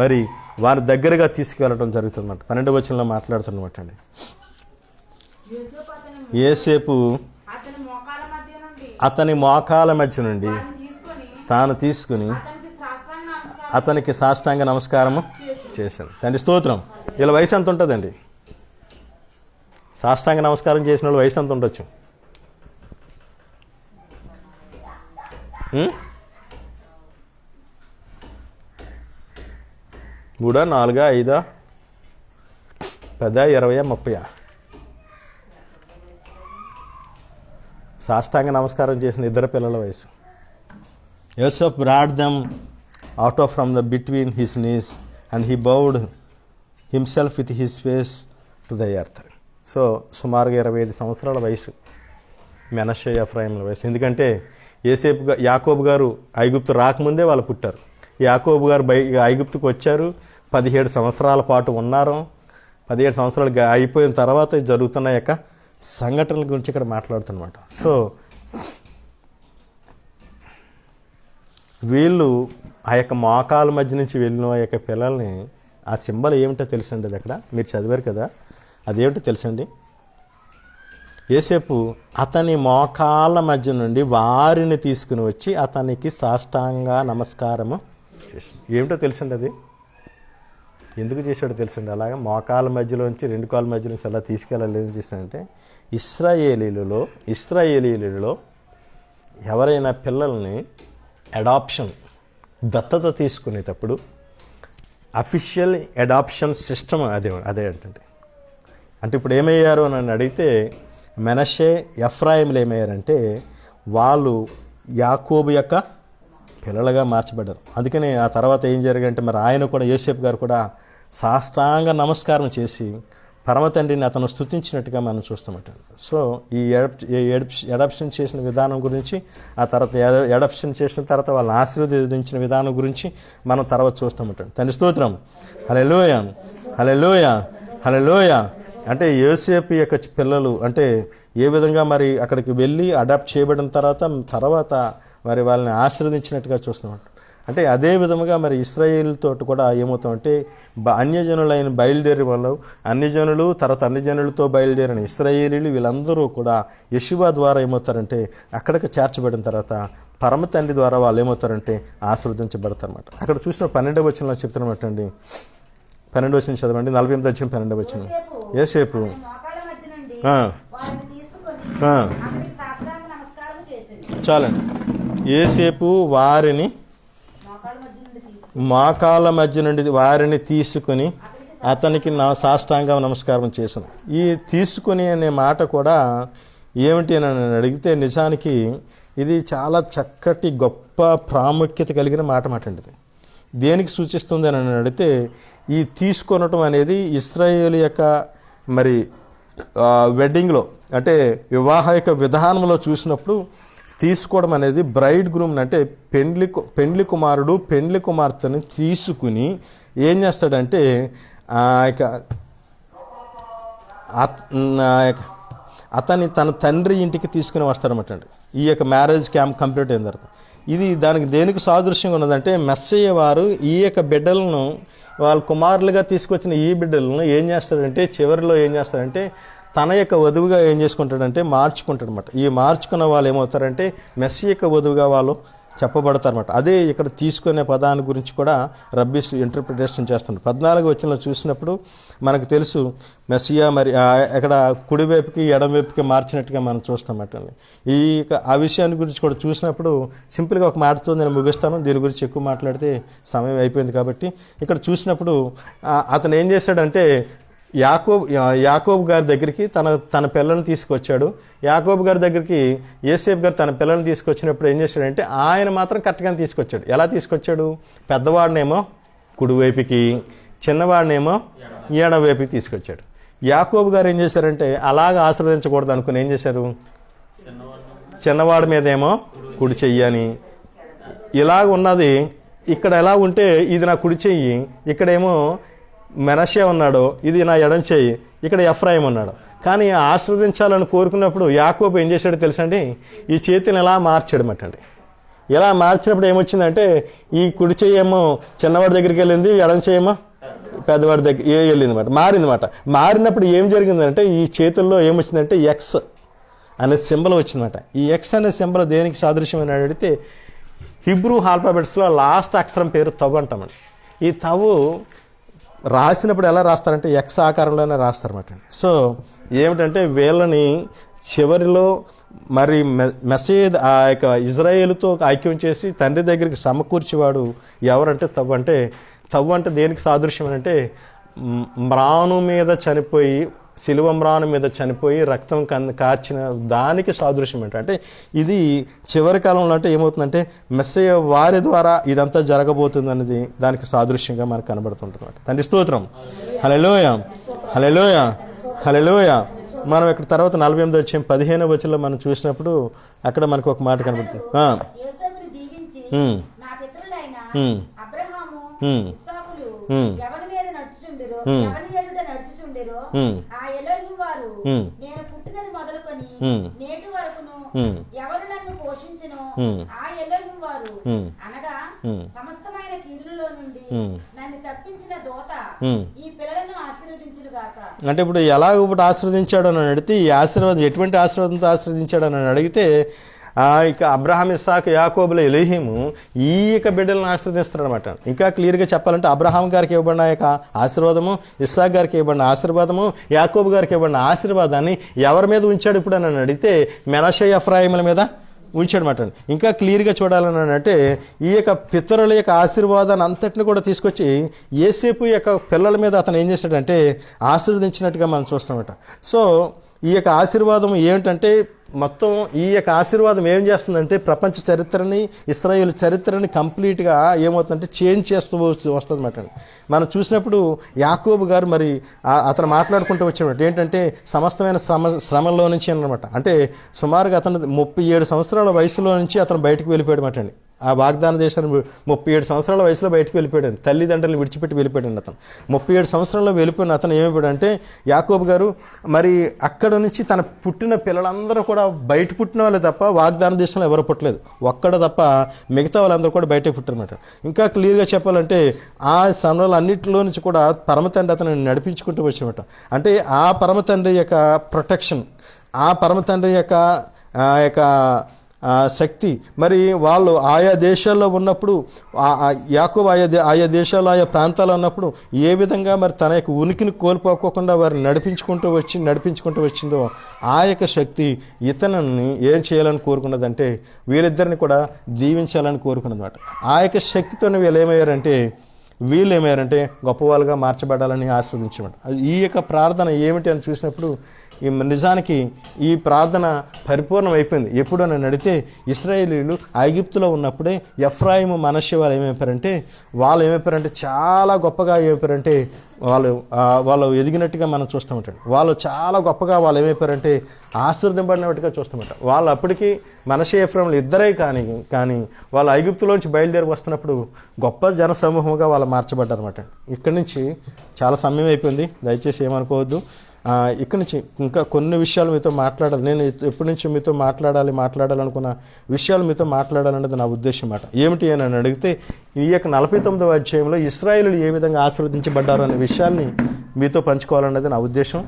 మరి వారి దగ్గరగా తీసుకువెళ్ళడం జరుగుతుందన్నమాట. 12వ వచనంలో మాట్లాడుతున్నమాట అండి. యేసేపు అతని మోకాల మధ్య నుండి తాను తీసుకుని అతనికి సాష్టాంగ నమస్కారము చేశాను. తండ్రి స్తోత్రం. వీళ్ళ వయసు ఎంత ఉంటుందండి? సాష్టాంగ నమస్కారం చేసిన వాళ్ళు వయసు ఎంత ఉండొచ్చు? 3, 4, 5, 10, 20, 30 సాష్టాంగ నమస్కారం చేసిన ఇద్దరు పిల్లల వయసు. Yosef brought them out of from the between his knees and he bowed himself with his face to the earth. So సుమారుగా 25 సంవత్సరాల వయసు మెనష్షే ఎఫ్రాయిముల వయసు. ఎందుకంటే యాకోబు గారు ఐగుప్తు రాకముందే వాళ్ళు పుట్టారు. యాకోబు గారు ఐగుప్తుకు వచ్చారు, 17 సంవత్సరాల పాటు ఉన్నారు. 17 సంవత్సరాలు అయిపోయిన తర్వాత జరుగుతున్న యొక్క సంఘటనల గురించి ఇక్కడ మాట్లాడుతున్నమాట. సో వీళ్ళు ఆ యొక్క మోకాల మధ్య నుంచి వెళ్ళిన ఆ యొక్క పిల్లల్ని, ఆ సింబల్ ఏమిటో తెలుసండి? అది అక్కడ మీరు చదివారు కదా, అదేమిటో తెలుసండి? యేసేపు అతని మోకాళ్ళ మధ్య నుండి వారిని తీసుకుని వచ్చి అతనికి సాష్టాంగ నమస్కారము చేసింది. ఏమిటో తెలుసండి? అది ఎందుకు చేశాడో తెలుసండి? అలాగా మోకాళ్ళ మధ్యలోంచి 2 కాళ్ళ మధ్యలోంచి అలా తీసుకెళ్ళాలి. ఏం చేశాడంటే ఇశ్రాయేలీలలో ఎవరైనా పిల్లల్ని అడాప్షన్, దత్తత తీసుకునేటప్పుడు అఫీషియల్ అడాప్షన్ సిస్టమ్ అదే అంటే ఇప్పుడు ఏమయ్యారు అని అడిగితే మెనష్షే ఎఫ్రాయిములు ఏమయ్యారంటే వాళ్ళు యాకోబు యొక్క పిల్లలుగా మార్చబడ్డారు. అందుకని ఆ తర్వాత ఏం జరిగాయంటే మరి ఆయన కూడా, యోసేపు గారు కూడా సాష్టాంగ నమస్కారం చేసి పరమ తండ్రిని అతను స్తుతించినట్టుగా మనం చూస్తామట. సో ఈ అడాప్షన్ చేసిన విధానం గురించి, ఆ తర్వాత అడాప్షన్ చేసిన తర్వాత వాళ్ళని ఆశీర్వదించిన విధానం గురించి మనం తర్వాత చూస్తామట. తండ్రి స్తోత్రం. హల్లెలూయా, హల్లెలూయా, హల్లెలూయా. అంటే యోసేపు యొక్క పిల్లలు అంటే ఏ విధంగా మరి అక్కడికి వెళ్ళి అడాప్ట్ చేయబడిన తర్వాత మరి వాళ్ళని ఆశీర్వదించినట్టుగా చూస్తున్నాం. అంటే అదే విధముగా మరి ఇశ్రాయేలుతో కూడా ఏమవుతామంటే అన్యజనులైన బయలుదేరి వాళ్ళు, అన్యజనులు తర్వాత అన్యజనులతో బయలుదేరిన ఇశ్రాయేలీలు వీళ్ళందరూ కూడా యెషువా ద్వారా ఏమవుతారంటే అక్కడికి చేర్చబడిన తర్వాత పరమ తండ్రి ద్వారా వాళ్ళు ఏమవుతారంటే ఆశీర్వదించబడతారన్నమాట. అక్కడ చూసిన 12వ వచనంలో చెప్తున్నమాట అండి. 12వ వచనం చదవండి. 48వ అధ్యాయం 12వ వచనం. యేసేపు చాలండి. యేసేపు వారిని మోకాళ్ళ మధ్య నుండి వారిని తీసుకుని అతనికి సాష్టాంగ నమస్కారం చేశాను. ఈ తీసుకుని అనే మాట కూడా ఏమిటి అని అడిగితే నిజానికి ఇది చాలా చక్కటి గొప్ప ప్రాముఖ్యత కలిగిన మాట అండి. దేనికి సూచిస్తుంది అని అడిగితే ఈ తీసుకొనటం అనేది ఇశ్రాయేలు యొక్క మరి వెడ్డింగ్లో అంటే వివాహ యొక్క విధానంలో చూసినప్పుడు తీసుకోవడం అనేది బ్రైడ్ గ్రూమ్ అంటే పెండ్లి కుమారుడు పెండ్లి కుమార్తెని తీసుకుని ఏం చేస్తాడంటే అతన్ని తన తండ్రి ఇంటికి తీసుకుని వస్తారన్నమాట అండి. ఈ యొక్క మ్యారేజ్ క్యాంప్ కంప్లీట్ అయిన తర్వాత ఇది దేనికి సాదృశ్యంగా ఉన్నదంటే మెస్సయ్య వారు ఈ యొక్క బిడ్డలను వాళ్ళ కుమారులుగా తీసుకొచ్చిన ఈ బిడ్డలను ఏం చేస్తాడంటే చివరిలో ఏం చేస్తాడంటే తన యొక్క వధువుగా ఏం చేసుకుంటాడంటే మార్చుకుంటాడనమాట. ఈ మార్చుకున్న వాళ్ళు ఏమవుతారంటే మెస్సీ యొక్క వధువుగా వాళ్ళు చెప్పబడతారన్నమాట. అదే ఇక్కడ తీసుకునే పదాన్ని గురించి కూడా రబ్బీ ఇంటర్ప్రిటేషన్ చేస్తున్నారు. 14 వచనంలో చూసినప్పుడు మనకు తెలుసు మెస్సియా మరి అక్కడ కుడివైపుకి ఎడమవైపుకి మార్చినట్టుగా మనం చూస్తామట. ఆ విషయాన్ని గురించి కూడా చూసినప్పుడు సింపుల్గా ఒక మాటతో నేను ముగిస్తాను, దీని గురించి ఎక్కువ మాట్లాడితే సమయం అయిపోయింది కాబట్టి. ఇక్కడ చూసినప్పుడు అతను ఏం చేశాడంటే యాకోబు గారి దగ్గరికి తన పిల్లల్ని తీసుకొచ్చాడు. యాకోబు గారి దగ్గరికి యోసేపు గారు తన పిల్లల్ని తీసుకొచ్చినప్పుడు ఏం చేశాడంటే ఆయన మాత్రం కరెక్ట్గానే తీసుకొచ్చాడు. ఎలా తీసుకొచ్చాడు? పెద్దవాడినేమో కుడివైపుకి, చిన్నవాడినేమో ఎడమవైపుకి తీసుకొచ్చాడు. యాకోబు గారు ఏం చేశారంటే అలాగ ఆశీర్వదించకూడదు అనుకుని ఏం చేశారు? చిన్నవాడి మీదేమో కుడి చెయ్యని, ఇలాగ ఉన్నది ఇక్కడ ఎలా ఉంటే ఇది నా కుడి చెయ్యి, ఇక్కడేమో మనష్షే ఉన్నాడు, ఇది నా ఎడం చెయ్యి, ఇక్కడ ఎఫ్రాయిం ఉన్నాడు. కానీ ఆశీర్వదించాలని కోరుకున్నప్పుడు యాకోబు ఏం చేశాడో తెలుసండి? ఈ చేతిని ఎలా మార్చాడమటండి. ఎలా మార్చినప్పుడు ఏమొచ్చిందంటే ఈ కుడి చెయ్యేమో చిన్నవాడి దగ్గరికి వెళ్ళింది, ఎడం చెయ్యేమో పెద్దవాడి దగ్గర వెళ్ళింది అనమాట, మారిందన్నమాట. మారినప్పుడు ఏం జరిగిందంటే ఈ చేతుల్లో ఏమొచ్చిందంటే ఎక్స్ అనే సింబల్ వచ్చిందన్నమాట. ఈ ఎక్స్ అనే సింబల్ దేనికి సాదృశ్యం అని అడిగితే హిబ్రూ ఆల్ఫాబెట్స్లో లాస్ట్ అక్షరం పేరు తవ్వు అంటామండి. ఈ తవ్వు రాసినప్పుడు ఎలా రాస్తారంటే ఎక్స్ ఆకారంలోనే రాస్తారన్నమాట. సో ఏమిటంటే వీళ్ళని చివరిలో మరి మెసేజ్ ఆ యొక్క ఇజ్రాయేలుతో ఐక్యం చేసి తండ్రి దగ్గరికి సమకూర్చేవాడు ఎవరంటే తవ్వు అంటే దేనికి సాదృశ్యం అంటే మ్రాను మీద చనిపోయి, శిలువ మ్రాను మీద చనిపోయి రక్తం కార్చిన దానికి సాదృశ్యం ఏంటంటే ఇది చివరి కాలంలో అంటే ఏమవుతుందంటే మెస్సయ్య వారి ద్వారా ఇదంతా జరగబోతుంది అనేది దానికి సాదృశ్యంగా మనకు కనబడుతుంటుంది. తండ్రి స్తోత్రం. హల్లెలూయ, హల్లెలూయ, హల్లెలూయ. మనం ఇక్కడ తర్వాత 48 వచ్చే 15వ వచనంలో మనం చూసినప్పుడు అక్కడ మనకు ఒక మాట కనబడుతుంది. నేను పుట్టినది మొదలుకొని నేటి వరకును ఎవరు నన్ను పోషించును ఆ ఎలోహిం వారు అనగా సమస్తమైన కీడులలో నుండి నన్ను తప్పించిన దోత ఈ పిల్లలను ఆశీర్వదించును గాక. అంటే ఇప్పుడు ఎలా ఇప్పుడు ఆశీర్వదించాడు అని అడిగితే ఈ ఆశీర్వాదం ఎటువంటి ఆశీర్వాదంతో ఆశీర్వదించాడు అని అడిగితే ఇక అబ్రహాం, ఇస్సాకు, యాకోబుల ఎలోహిము ఈ యొక్క బిడ్డలను ఆశీర్వదిస్తాడు అనమాట. ఇంకా క్లియర్గా చెప్పాలంటే అబ్రహాం గారికి ఇవ్వబడిన యొక్క ఆశీర్వాదము, ఇస్సాకు గారికి ఇవ్వబడిన ఆశీర్వాదము, యాకోబు గారికి ఇవ్వబడిన ఆశీర్వాదాన్ని ఎవరి మీద ఉంచాడు ఇప్పుడు అని అడిగితే మనష్షే, ఎఫ్రాయిముల మీద ఉంచాడనమాట. ఇంకా క్లియర్గా చూడాలని అంటే ఈ యొక్క పితరుల యొక్క ఆశీర్వాదాన్ని అంతటిని కూడా తీసుకొచ్చి యోసేపు యొక్క పిల్లల మీద అతను ఏం చేశాడంటే ఆశీర్వదించినట్టుగా మనం చూస్తామన్నమాట. సో ఈ యొక్క ఆశీర్వాదం ఏమిటంటే మొత్తం ఈ యొక్క ఆశీర్వాదం ఏం చేస్తుందంటే ప్రపంచ చరిత్రని, ఇశ్రాయేలు చరిత్రని కంప్లీట్గా ఏమవుతుందంటే చేంజ్ చేస్తూ వస్తుంది అన్నమాట. మనం చూసినప్పుడు యాకోబు గారు మరి అతను మాట్లాడుకుంటూ వచ్చాడు ఏంటంటే సమస్తమైన శ్రమల్లో నుంచి అన్నమాట. అంటే సుమారుగా అతను 37 సంవత్సరాల వయసులో నుంచి అతను బయటకు వెళ్ళిపోయాడు అన్నమాట. ఆ వాగ్దాన దేశాన్ని 37 సంవత్సరాల వయసులో బయటకు వెళ్ళిపోయాడు. తల్లిదండ్రులను విడిచిపెట్టి వెళ్ళిపోయాడు అతను. 37 సంవత్సరాల్లో వెళ్ళిపోయిన అతను ఏమైపోయాడంటే యాకోబు గారు మరి అక్కడ నుంచి తన పుట్టిన పిల్లలందరూ కూడా బయట పుట్టిన వాళ్ళే తప్ప వాగ్దాన దేశంలో ఎవరు పుట్టలేదు, ఒక్కడ తప్ప మిగతా వాళ్ళందరూ కూడా బయటే పుట్టారన్నమాట. ఇంకా క్లియర్గా చెప్పాలంటే ఆ సమయంలో అన్నింటిలో నుంచి కూడా పరమతండ్రి అతను నడిపించుకుంటూ వచ్చామట. అంటే ఆ పరమతండ్రి యొక్క ప్రొటెక్షన్, ఆ పరమతండ్రి యొక్క శక్తి మరి వాళ్ళు ఆయా దేశాల్లో ఉన్నప్పుడు యాకోబు ఆయా దేశాల్లో ఆయా ప్రాంతాల్లో ఉన్నప్పుడు ఏ విధంగా మరి తన యొక్క ఉనికిని కోల్పోకుండా వారిని నడిపించుకుంటూ వచ్చిందో ఆ యొక్క శక్తి ఇతనిని ఏం చేయాలని కోరుకున్నదంటే వీళ్ళిద్దరిని కూడా దీవించాలని కోరుకున్నదన్నమాట. ఆ యొక్క శక్తితోనే వీళ్ళు ఏమయ్యారంటే గొప్పవాళ్ళుగా మార్చబడాలని ఆశీర్వదించమాట. ఈ యొక్క ప్రార్థన ఏమిటి అని చూసినప్పుడు నిజానికి ఈ ప్రార్థన పరిపూర్ణం అయిపోయింది. ఎప్పుడు అని అడిగితే ఇశ్రాయేలీయులు ఐగుప్తులో ఉన్నప్పుడే ఎఫ్రాయిము, మనష్షే వాళ్ళు ఏమైపోయారంటే చాలా గొప్పగా ఏమైపోయారంటే వాళ్ళు ఎదిగినట్టుగా మనం చూస్తామంటాడు. వాళ్ళు చాలా గొప్పగా వాళ్ళు ఏమైపోయారంటే ఆశీర్వదింపబడినట్టుగా చూస్తామంట. వాళ్ళు అప్పటికి మనష్షే, ఎఫ్రాయిములు ఇద్దరే కానీ వాళ్ళు ఐగుప్తులోంచి బయలుదేరి వస్తున్నప్పుడు గొప్ప జన సమూహంగా వాళ్ళు మార్చబడ్డారన్నమాట. ఇక్కడి నుంచి చాలా సమయం అయిపోయింది, దయచేసి ఏమనుకోవద్దు. ఇక్కడి నుంచి ఇంకా కొన్ని విషయాలు మీతో మాట్లాడాలి. నేను ఎప్పటి నుంచి మీతో మాట్లాడాలనుకున్న విషయాలు మీతో మాట్లాడాలనేది నా ఉద్దేశం మాట. ఏమిటి అని అడిగితే ఈ యొక్క 49వ అధ్యాయంలో ఇశ్రాయేలీయులు ఏ విధంగా ఆశీర్వదించబడ్డారు అనే విషయాల్ని మీతో పంచుకోవాలన్నది నా ఉద్దేశం.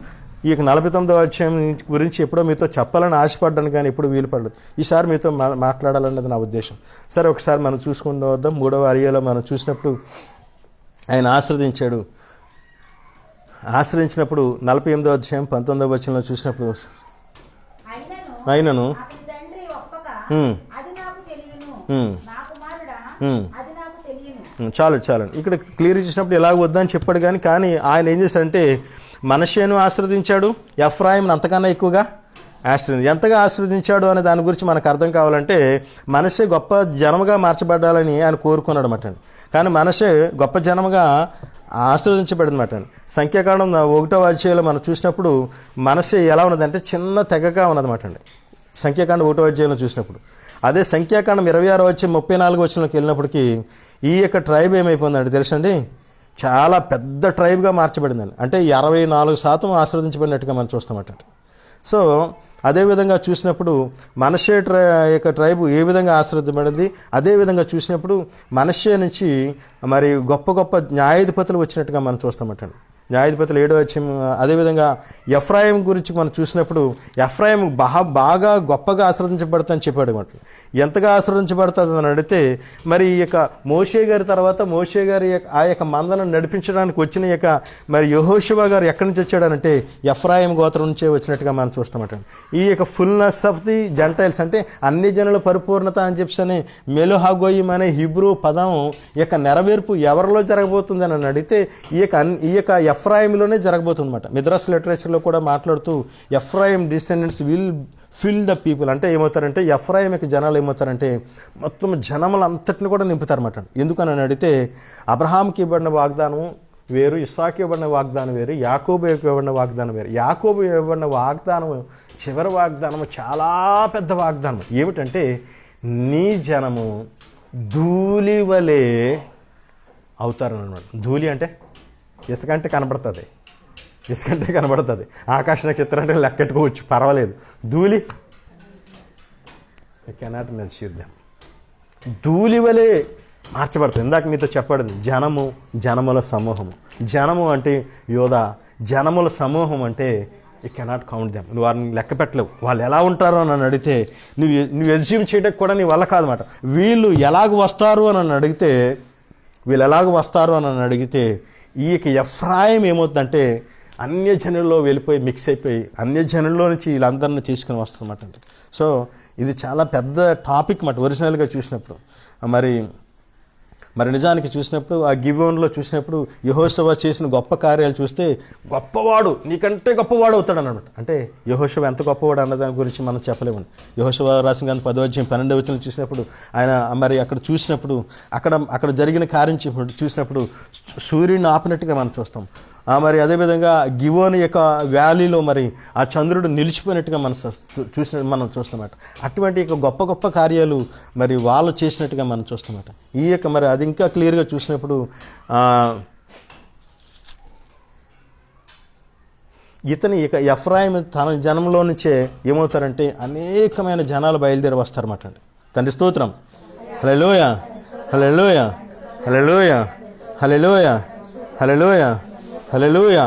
ఈ 49వ అధ్యాయం గురించి ఎప్పుడో మీతో చెప్పాలని ఆశపడ్డాను, కానీ ఎప్పుడు వీలు పడలేదు. ఈసారి మీతో మాట్లాడాలన్నది నా ఉద్దేశం. సరే, ఒకసారి మనం చూసుకుంటూ వద్దాం. 3వ అధ్యాయంలో మనం చూసినప్పుడు ఆయన ఆశ్రయించినప్పుడు 48వ అధ్యాయం 19వ వచనంలో చూసినప్పుడు, ఆయనను చాలండి. ఇక్కడ క్లియర్ చేసినప్పుడు ఎలాగ వద్దని చెప్పాడు, కానీ ఆయన ఏం చేశాడంటే మనష్షేను ఆశీర్వదించాడు, ఎఫ్రాయిమును అంతకన్నా ఎక్కువగా ఎంతగా ఆశీర్వదించాడు అనే దాని గురించి మనకు అర్థం కావాలంటే, మనష్షే గొప్ప జనముగా మార్చబడాలని ఆయన కోరుకున్నాడు అన్నమాట. కానీ మనష్షే గొప్ప జనముగా ఆశీర్వదించబడింది అన్నమాట. సంఖ్యాకాండం 1వ అధ్యాయంలో మనం చూసినప్పుడు మనష్షే ఎలా ఉన్నదంటే చిన్న తెగగా ఉన్నదన్నమాట అండి. సంఖ్యాకాండం 1వ అధ్యాయంలో చూసినప్పుడు, అదే సంఖ్యాకాండం 26వ అధ్యాయం 34వ వచనంలోకి వెళ్ళినప్పటికీ ఈ యొక్క ట్రైబ్ ఏమైపోయిందంటే తెలుసండి, చాలా పెద్ద ట్రైబ్గా మార్చబడిందండి. అంటే 64% ఆశీర్వదించబడినట్టుగా మనం చూస్తామట. సో అదేవిధంగా చూసినప్పుడు మనష్షే యొక్క ట్రైబు ఏ విధంగా ఆశీర్వదించబడింది, అదేవిధంగా చూసినప్పుడు మనష్షే నుంచి మరి గొప్ప గొప్ప న్యాయాధిపతులు వచ్చినట్టుగా మనం చూస్తామటండి. న్యాయాధిపతులు 7వ అధ్యాయం. అదేవిధంగా ఎఫ్రాయిం గురించి మనం చూసినప్పుడు ఎఫ్రాయిం బాగా గొప్పగా ఆశీర్వదించబడతాయని చెప్పాడు అన్నమాట. ఎంతగా ఆశీర్వదించబడుతుంది అని అడిగితే, మరి ఈ యొక్క మోషే గారి తర్వాత మోషే గారి ఆ యొక్క మందను నడిపించడానికి వచ్చిన యొక్క మరి యెహోషువ గారు ఎక్కడి నుంచి వచ్చాడనంటే ఎఫ్రాయిం గోత్రం నుంచే వచ్చినట్టుగా మనం చూస్తామట. ఈ యొక్క ఫుల్నెస్ ఆఫ్ ది జెంటైల్స్ అంటే అన్ని జనుల పరిపూర్ణత అని చెప్పని మెలోహాగోయిమ్ అనే హిబ్రూ పదం యొక్క నెరవేర్పు ఎవరిలో జరగబోతుంది అని అడిగితే ఈ యొక్క ఎఫ్రాయింలోనే జరగబోతుంది అన్నమాట. మిద్రాస్ లిటరేచర్లో కూడా మాట్లాడుతూ Ephraim descendants will fill the people అంటే ఏమవుతారంటే ఎఫ్రాయిం యొక్క జనాలు ఏమవుతారంటే మొత్తం జనములంతటిని కూడా నింపుతారన్నమాట. ఎందుకని అడిగితే అబ్రహాంకి ఇవ్వబడిన వాగ్దానం వేరు, ఇస్సాకు ఇవ్వబడిన వాగ్దానం వేరు, యాకోబు ఇవ్వబడిన వాగ్దానం వేరు. యాకోబు ఇవ్వబడిన వాగ్దానం చివరి వాగ్దానం చాలా పెద్ద వాగ్దానం. ఏమిటంటే నీ జనము ధూళి వలె అవుతారన్నమాట. ధూళి అంటే ఇసుకంటే కనబడుతుంది, ఆకాశ నక్షత్రం అంటే లెక్కెట్టుకోవచ్చు, పర్వాలేదు. ధూళి కెనాట్ మెజర్ దెమ్. ధూళి వలె మార్చబడుతుంది. ఇందాక మీతో చెప్పబడింది జనముల సమూహము. జనము అంటే యోధా, జనముల సమూహం అంటే యూ కెనాట్ కౌంట్ దెమ్. నువ్వు వారిని లెక్క పెట్టలేవు. వాళ్ళు ఎలా ఉంటారో అని అడిగితే నువ్వు ఎజ్యూమ్ చేయడానికి కూడా నీ వల్ల కాదన్నమాట. వీళ్ళు ఎలాగ వస్తారు అని అడిగితే ఈ యొక్క ఎఫ్రాయిం ఏమవుతుందంటే అన్యజనుల్లో వెళ్ళిపోయి మిక్స్ అయిపోయి అన్యజనుల్లో నుంచి వీళ్ళందరినీ తీసుకుని వస్తుందన్నమాట. సో ఇది చాలా పెద్ద టాపిక్ మాట ఒరిజినల్గా చూసినప్పుడు. మరి నిజానికి చూసినప్పుడు ఆ గివోన్లో చూసినప్పుడు యెహోషువ చేసిన గొప్ప కార్యాలు చూస్తే గొప్పవాడు నీకంటే గొప్పవాడు అవుతాడు అన్నమాట. అంటే యెహోషువ ఎంత గొప్పవాడు అన్న దాని గురించి మనం చెప్పలేమండి. యెహోషువ రాసిన గ్రంథం 10వ అధ్యాయం 12వ వచనం చూసినప్పుడు ఆయన మరి అక్కడ చూసినప్పుడు అక్కడ జరిగిన కార్యం చూసినప్పుడు సూర్యుడిని ఆపినట్టుగా మనం చూస్తాం. మరి అదేవిధంగా గివోన్ యొక్క వ్యాలీలో మరి ఆ చంద్రుడు నిలిచిపోయినట్టుగా మనం చూస్తామట. అటువంటి యొక్క గొప్ప గొప్ప కార్యాలు మరి వాళ్ళు చేసినట్టుగా మనం చూస్తామట. ఈ యొక్క మరి అది ఇంకా క్లియర్గా చూసినప్పుడు ఇతని ఇక ఎఫ్రాయిం తన జనంలో నుంచే ఏమవుతారంటే అనేకమైన జనాలు బయలుదేరి వస్తారన్నమాట అండి. తండ్రి స్తోత్రం. హల్లెలూయా, హల్లెలూయా, హల్లెలూయా, హల్లెలూయా, హల్లెలూయా, హల్లెలూయా.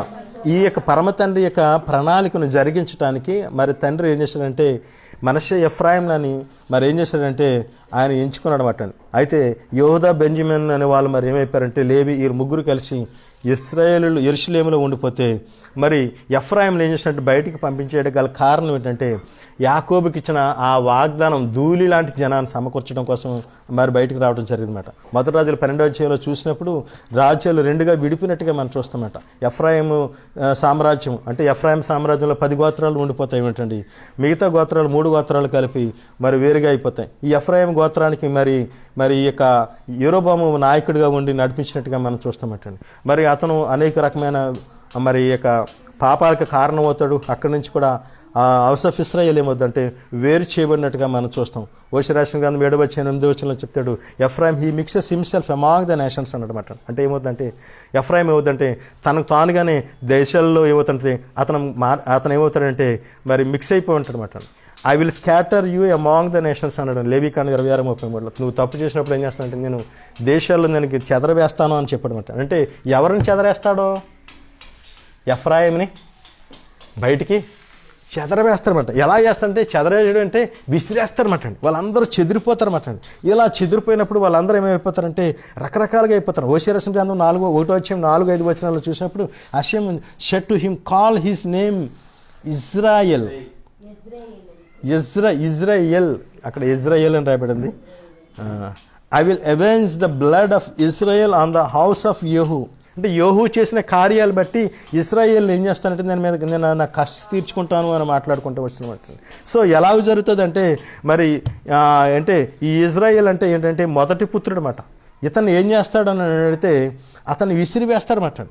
ఈ యొక్క పరమ తండ్రి యొక్క ప్రణాళికను జరిగించడానికి మరి తండ్రి ఏం చేశాడంటే మనష్షే ఎఫ్రాయింలని మరి ఏం చేశాడంటే ఆయన ఎంచుకున్నాడు అన్నమాట. అయితే యోధా బెంజమిన్ అనే వాళ్ళు మరి ఏమైపోయారంటే లేవి ఈ ముగ్గురు కలిసి ఇశ్రాయేలు యెరూషలేములో ఉండిపోతే మరి ఎఫ్రాయింలు ఏం చేసినట్టు బయటికి పంపించేయడం గల కారణం ఏంటంటే యాకోబుకి ఇచ్చిన ఆ వాగ్దానం ధూళి లాంటి జనాన్ని సమకూర్చడం కోసం మరి బయటికి రావడం జరిగిందన్నమాట. మొదటి రాజులు 12వ అధ్యాయంలో చూసినప్పుడు రాజ్యాలు రెండుగా విడిపినట్టుగా మనం చూస్తామట. ఎఫ్రాయిం సామ్రాజ్యం అంటే ఎఫ్రాయిం సామ్రాజ్యంలో 10 గోత్రాలు ఉండిపోతాయి ఏమిటండి, మిగతా గోత్రాలు 3 గోత్రాలు కలిపి మరి వేరుగా అయిపోతాయి. ఈ ఎఫ్రాయిం గోత్రానికి మరి ఈ యొక్క యెరోబాము నాయకుడిగా ఉండి నడిపించినట్టుగా మనం చూస్తామటండి. మరి అతను అనేక రకమైన మరి ఈ యొక్క పాపాలకు కారణమవుతాడు. అక్కడి నుంచి కూడా హౌస్ ఆఫ్ ఇశ్రాయేల్ ఏమవుతుందంటే వేరు చేయబడినట్టుగా మనం చూస్తాం. ఓషియా రాసిన గ్రంథం 7వ అధ్యాయం 8వ వచనంలో చెప్తాడు Ephraim he mixes himself among the nations అన్నమాట. అంటే ఏమవుతుందంటే ఎఫ్రాయిం ఏమవుతుందంటే తనకు తానుగానే దేశాల్లో ఏమవుతుంటే అతను ఏమవుతాడంటే మరి మిక్స్ అయిపోయి ఉంటాడు అనమాట. I will scatter you among the nations అన్నాడు లేవికాండం 26:33. నువ్వు తప్పు చేసినప్పుడు ఏం చేస్తానంటే నేను దేశాల్లో నేను చెదరవేస్తాను అని చెప్పాడు అనమాట. అంటే ఎవరిని చెదరేస్తాడో? ఎఫ్రాయింని బయటికి చెదరవేస్తారన్నమాట. ఎలా చేస్తారంటే చెదరవేయడం అంటే విసిరేస్తారన్నమాట అండి. వాళ్ళందరూ చెదిరిపోతారన్నమాట అండి. ఇలా చెదిరిపోయినప్పుడు వాళ్ళందరూ ఏమైపోతారంటే రకరకాలుగా అయిపోతారు. హోషేయ రాసిన గ్రంథం 4:1-5 వచనాల్లో చూసినప్పుడు Hashem said to him call his name Israel. Israel అక్కడ ఇజ్రాయెల్ అని రాయబడింది. I will avenge the blood of Israel on the house of Jehu. అంటే యెహూ చేసిన కార్యాలు బట్టి ఇజ్రాయేల్ ఏం చేస్తానంటే నేను నా కష్ట తీర్చుకుంటాను అని మాట్లాడుకుంటూ వచ్చినమాట. సో ఎలాగ జరుగుతుంది అంటే మరి అంటే ఈ ఇజ్రాయేల్ అంటే ఏంటంటే మొదటి పుత్రుడు అన్నమాట. ఇతను ఏం చేస్తాడని అడిగితే అతను విసిరివేస్తాడన్నమాట.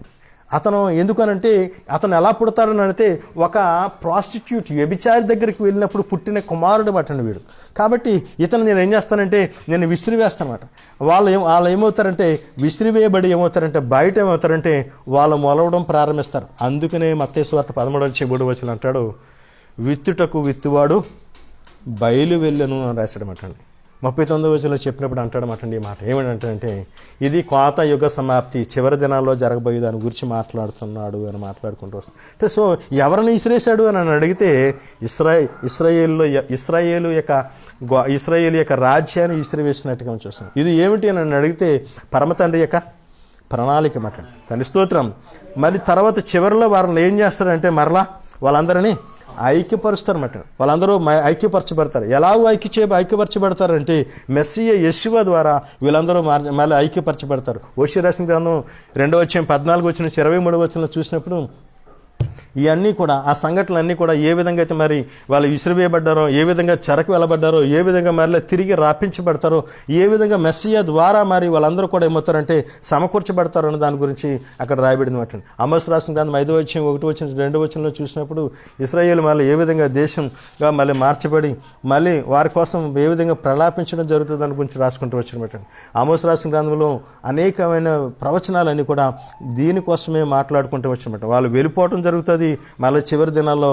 అతను ఎందుకనంటే అతను ఎలా పుడతాడని అడిగితే ఒక ప్రాస్టిట్యూట్ వ్యభిచారి దగ్గరికి వెళ్ళినప్పుడు పుట్టిన కుమారుడు అన్నమాట వీడు. కాబట్టి ఇతను నేను ఏం చేస్తానంటే నేను విసిరివేస్తానమాట. వాళ్ళు ఏమవుతారంటే విసిరివేయబడి ఏమవుతారంటే బయట ఏమవుతారంటే వాళ్ళు మొలవడం ప్రారంభిస్తారు. అందుకనే మత్తయి సువార్త 13:3 అంటాడు, విత్తుటకు విత్తువాడు బయలు వెళ్ళను అని రాశాడన్నమాట అండి. 39 చెప్పినప్పుడు అంటాడన్నమాట అండి ఈ మాట. ఏమంటే ఇది కోత యుగ సమాప్తి, చివరి దినాల్లో జరగబోయే దాని గురించి మాట్లాడుతున్నాడు అని మాట్లాడుకుంటూ వస్తాడు. అంటే సో ఎవరిని విసిరేశాడు అని అడిగితే ఇస్రాయేలు యొక్క రాజ్యాన్ని విసిరివేసినట్టుగా మనం చూస్తాం. ఇది ఏమిటి అని అడిగితే పరమ తండ్రి యొక్క ప్రణాళిక మాట. తండ్రి స్తోత్రం. మరి తర్వాత చివరిలో వారిని ఏం చేస్తారంటే మరలా వాళ్ళందరినీ ఐక్యపరుస్తారన్నమాట. వాళ్ళందరూ ఐక్యపరచబడతారు. ఎలాగో ఐక్యపరచబడతారంటే మెస్సియా యెషువా ద్వారా వీళ్ళందరూ మళ్ళీ ఐక్యపరచబడతారు. హోషేయ రాసిన గ్రంథం 2:14-23 చూసినప్పుడు ఇవన్నీ కూడా ఆ సంఘటనలన్నీ కూడా ఏ విధంగా అయితే మరి వాళ్ళు విసిరివేయబడ్డారో, ఏ విధంగా చెరకు వెళ్ళబడ్డారో, ఏ విధంగా మరలా తిరిగి రాపించబడతారో, ఏ విధంగా మెస్సియా ద్వారా మరి వాళ్ళందరూ కూడా ఏమవుతారంటే సమకూర్చబడతారో అన్న దాని గురించి అక్కడ రాయబడింది మాట. ఆమోస్ రాసిన గ్రంథం 5:1-2 చూసినప్పుడు ఇశ్రాయేలు మళ్ళీ ఏ విధంగా దేశంగా మళ్ళీ మార్చబడి మళ్ళీ వారి కోసం ఏ విధంగా ప్రలాపించడం జరుగుతుంది దాని గురించి రాసుకుంటూ వచ్చినమాట. ఆమోస్ రాసిన గ్రంథంలో అనేకమైన ప్రవచనాలన్నీ కూడా దీనికోసమే మాట్లాడుకుంటూ వచ్చినమాట. వాళ్ళు వెళ్ళిపోవటం జరుగుతుంది, మళ్ళీ చివరి దినాల్లో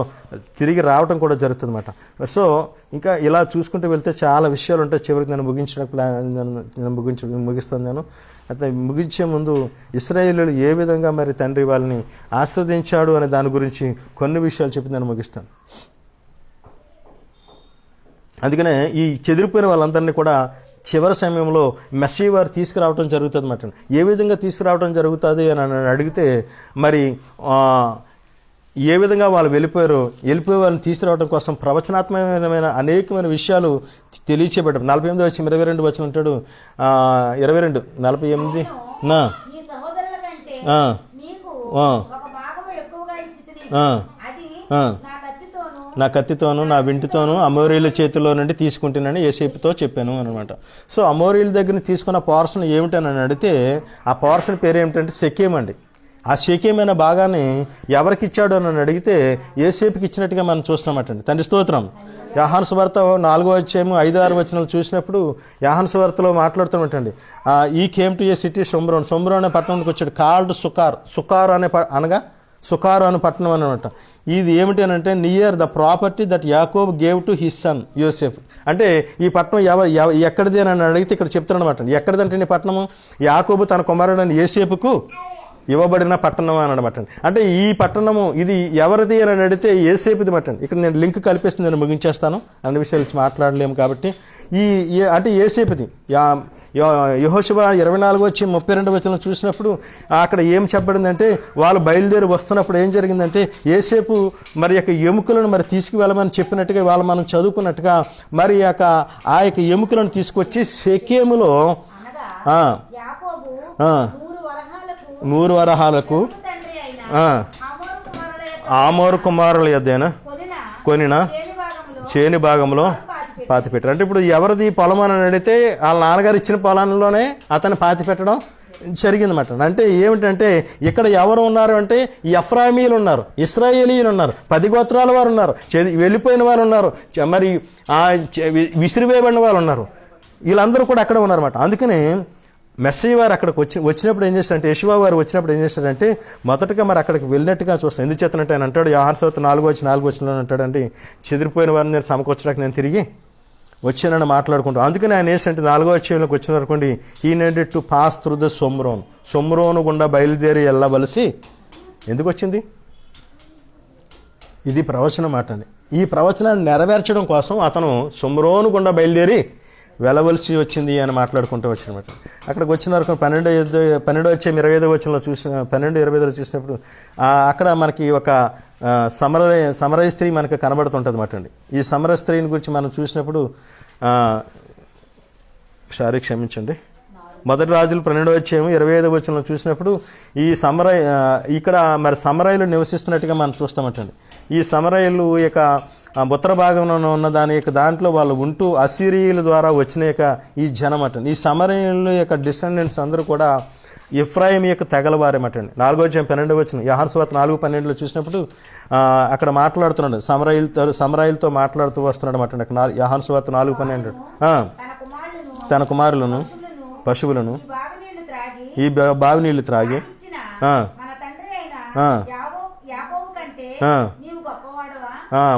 తిరిగి రావడం కూడా జరుగుతుంది అన్నమాట. సో ఇంకా ఇలా చూసుకుంటూ వెళ్తే చాలా విషయాలు ఉంటాయి. చివరికి ముగిస్తాను నేను. అయితే ముగించే ముందు ఇశ్రాయేలీయులు ఏ విధంగా మరి తండ్రి వాళ్ళని ఆస్వాదించాడు అనే దాని గురించి కొన్ని విషయాలు చెప్పి నేను ముగిస్తాను. అందుకనే ఈ చెదిరిపోయిన వాళ్ళందరినీ కూడా చివరి సమయంలో మెస్సీ వారు తీసుకురావడం జరుగుతుంది అన్నమాట. ఏ విధంగా తీసుకురావడం జరుగుతుంది అని అడిగితే మరి ఏ విధంగా వాళ్ళు వెళ్ళిపోయే వాళ్ళని తీసుకురావడం కోసం ప్రవచనాత్మకమైన అనేకమైన విషయాలు తెలియచేయబడ్డారు. 48-22 అంటాడు. 22-48 నా కత్తితోనూ నా వింటితోనూ అమోరీల చేతిలో నుండి తీసుకుంటానని యోసేపుతో చెప్పాను అనమాట. సో అమోరీల దగ్గర తీసుకున్న పోర్షన్ ఏమిటని అడిగితే ఆ పోర్షన్ పేరు ఏమిటంటే షెకెము అండి. ఆ షెకెమైన భాగాన్ని ఎవరికి ఇచ్చాడు అని అడిగితే యోసేపుకి ఇచ్చినట్టుగా మనం చూస్తున్నామటండి. తండ్రి స్తోత్రం. యోహాను సువార్త 4:5-6 చూసినప్పుడు యోహాను సువార్తలో మాట్లాడుతున్నట్టండి, ఈ came to A city Shomron అనే పట్టణానికి వచ్చాడు. కాల్డ్ సుకార్ అనే పట్టణం అనమాట. ఇది ఏమిటి అని అంటే near the property that Jacob gave to his son Joseph. అంటే ఈ పట్టణం ఎక్కడిది అని అడిగితే ఇక్కడ చెప్తాడనమాట. ఎక్కడిదంటే ఈ పట్టణము యాకోబు తన కుమారుడైన యోసేపుకు ఇవ్వబడిన పట్టణం అని అనమాట. అంటే ఈ పట్టణము ఇది ఎవరిది అని అడిగితే యోసేపుది మాట. ఇక్కడ నేను లింక్ కలిపేసి నేను ముగించేస్తాను, అన్ని విషయాలు మాట్లాడలేము కాబట్టి. అంటే యోసేపుది యెహోషువ 24:32 చూసినప్పుడు అక్కడ ఏం చెప్పబడిందంటే వాళ్ళు బయలుదేరి వస్తున్నప్పుడు ఏం జరిగిందంటే యోసేపు మరి యొక్క ఎముకలను మరి తీసుకువెళ్ళమని చెప్పినట్టుగా వాళ్ళు మనం చదువుకున్నట్టుగా మరి ఆ యొక్క ఎముకలను తీసుకొచ్చి షెకెములో 100 వరహాలకు ఆమోరు కుమారుల యొద్దైన కొనిన చేని భాగంలో పాతిపెట్టారు. అంటే ఇప్పుడు ఎవరిది పొలం అని అడిగితే వాళ్ళ నాన్నగారు ఇచ్చిన పొలంలోనే అతను పాతిపెట్టడం జరిగిందన్నమాట. అంటే ఏమిటంటే ఇక్కడ ఎవరు ఉన్నారు అంటే ఎఫ్రాయిమీలు ఉన్నారు, ఇశ్రాయేలీయులు ఉన్నారు, 10 గోత్రాల వారు ఉన్నారు, వెళ్ళిపోయిన వారు ఉన్నారు, మరి విసిరివేయబడిన వాళ్ళు ఉన్నారు. వీళ్ళందరూ కూడా అక్కడ ఉన్నారన్నమాట. అందుకని మెస్సయ్య వారు అక్కడికి వచ్చినప్పుడు ఏం చేస్తారంటే యెషువా వారు వచ్చినప్పుడు ఏం చేస్తారంటే మొదటగా మరి అక్కడికి వెళ్ళినట్టుగా చూస్తాను. ఎందుకు చేతనంటే ఆయన అంటాడు యోహాను సువార్త 4:4 అంటాడండి, చెదిరిపోయిన వారిని నేను సమకూర్చడానికి నేను తిరిగి వచ్చానని మాట్లాడుకుంటాను. అందుకని ఆయన ఏంటంటే 4వ అధ్యాయంలోకి వచ్చిన అనుకోండి, he needed to pass through the సొమ్రోను గుండా బయలుదేరి వెళ్ళవలసి ఎందుకు వచ్చింది? ఇది ప్రవచనం మాట అండి. ఈ ప్రవచనాన్ని నెరవేర్చడం కోసం అతను షోమ్రోను గుండా బయలుదేరి వెళ్ళవలసి వచ్చింది అని మాట్లాడుకుంటూ వచ్చినమాట. అక్కడికి వచ్చిన వరకు 12:25 చూసిన 12:25 చూసినప్పుడు అక్కడ మనకి ఒక సమరయ స్త్రీ మనకు కనబడుతుంటుంది అన్నమాట అండి. ఈ సమరయ స్త్రీని గురించి మనం చూసినప్పుడు క్షమించండి, మొదటి రాజులు 12:25 చూసినప్పుడు ఈ ఇక్కడ మరి సమరయులు నివసిస్తున్నట్టుగా మనం చూస్తామటండి. ఈ సమరయులు యొక్క ఉత్తర భాగంలో ఉన్న దాని యొక్క దాంట్లో వాళ్ళు ఉంటూ అసిరీయుల ద్వారా వచ్చిన యొక్క ఈ జనం అటండి. ఈ సమరయుల యొక్క డిసెండెంట్స్ అందరూ కూడా ఎఫ్రాయిం యొక్క తెగలవారేమటండి. 4:12 యోహాను సువార్త 4:12 చూసినప్పుడు అక్కడ మాట్లాడుతున్నాడు, సమరయులతో మాట్లాడుతూ వస్తున్నాడు అన్నమాట. అక్కడ యోహాను సువార్త 4:12 తన కుమారులను పశువులను ఈ బావి నీళ్లు త్రాగి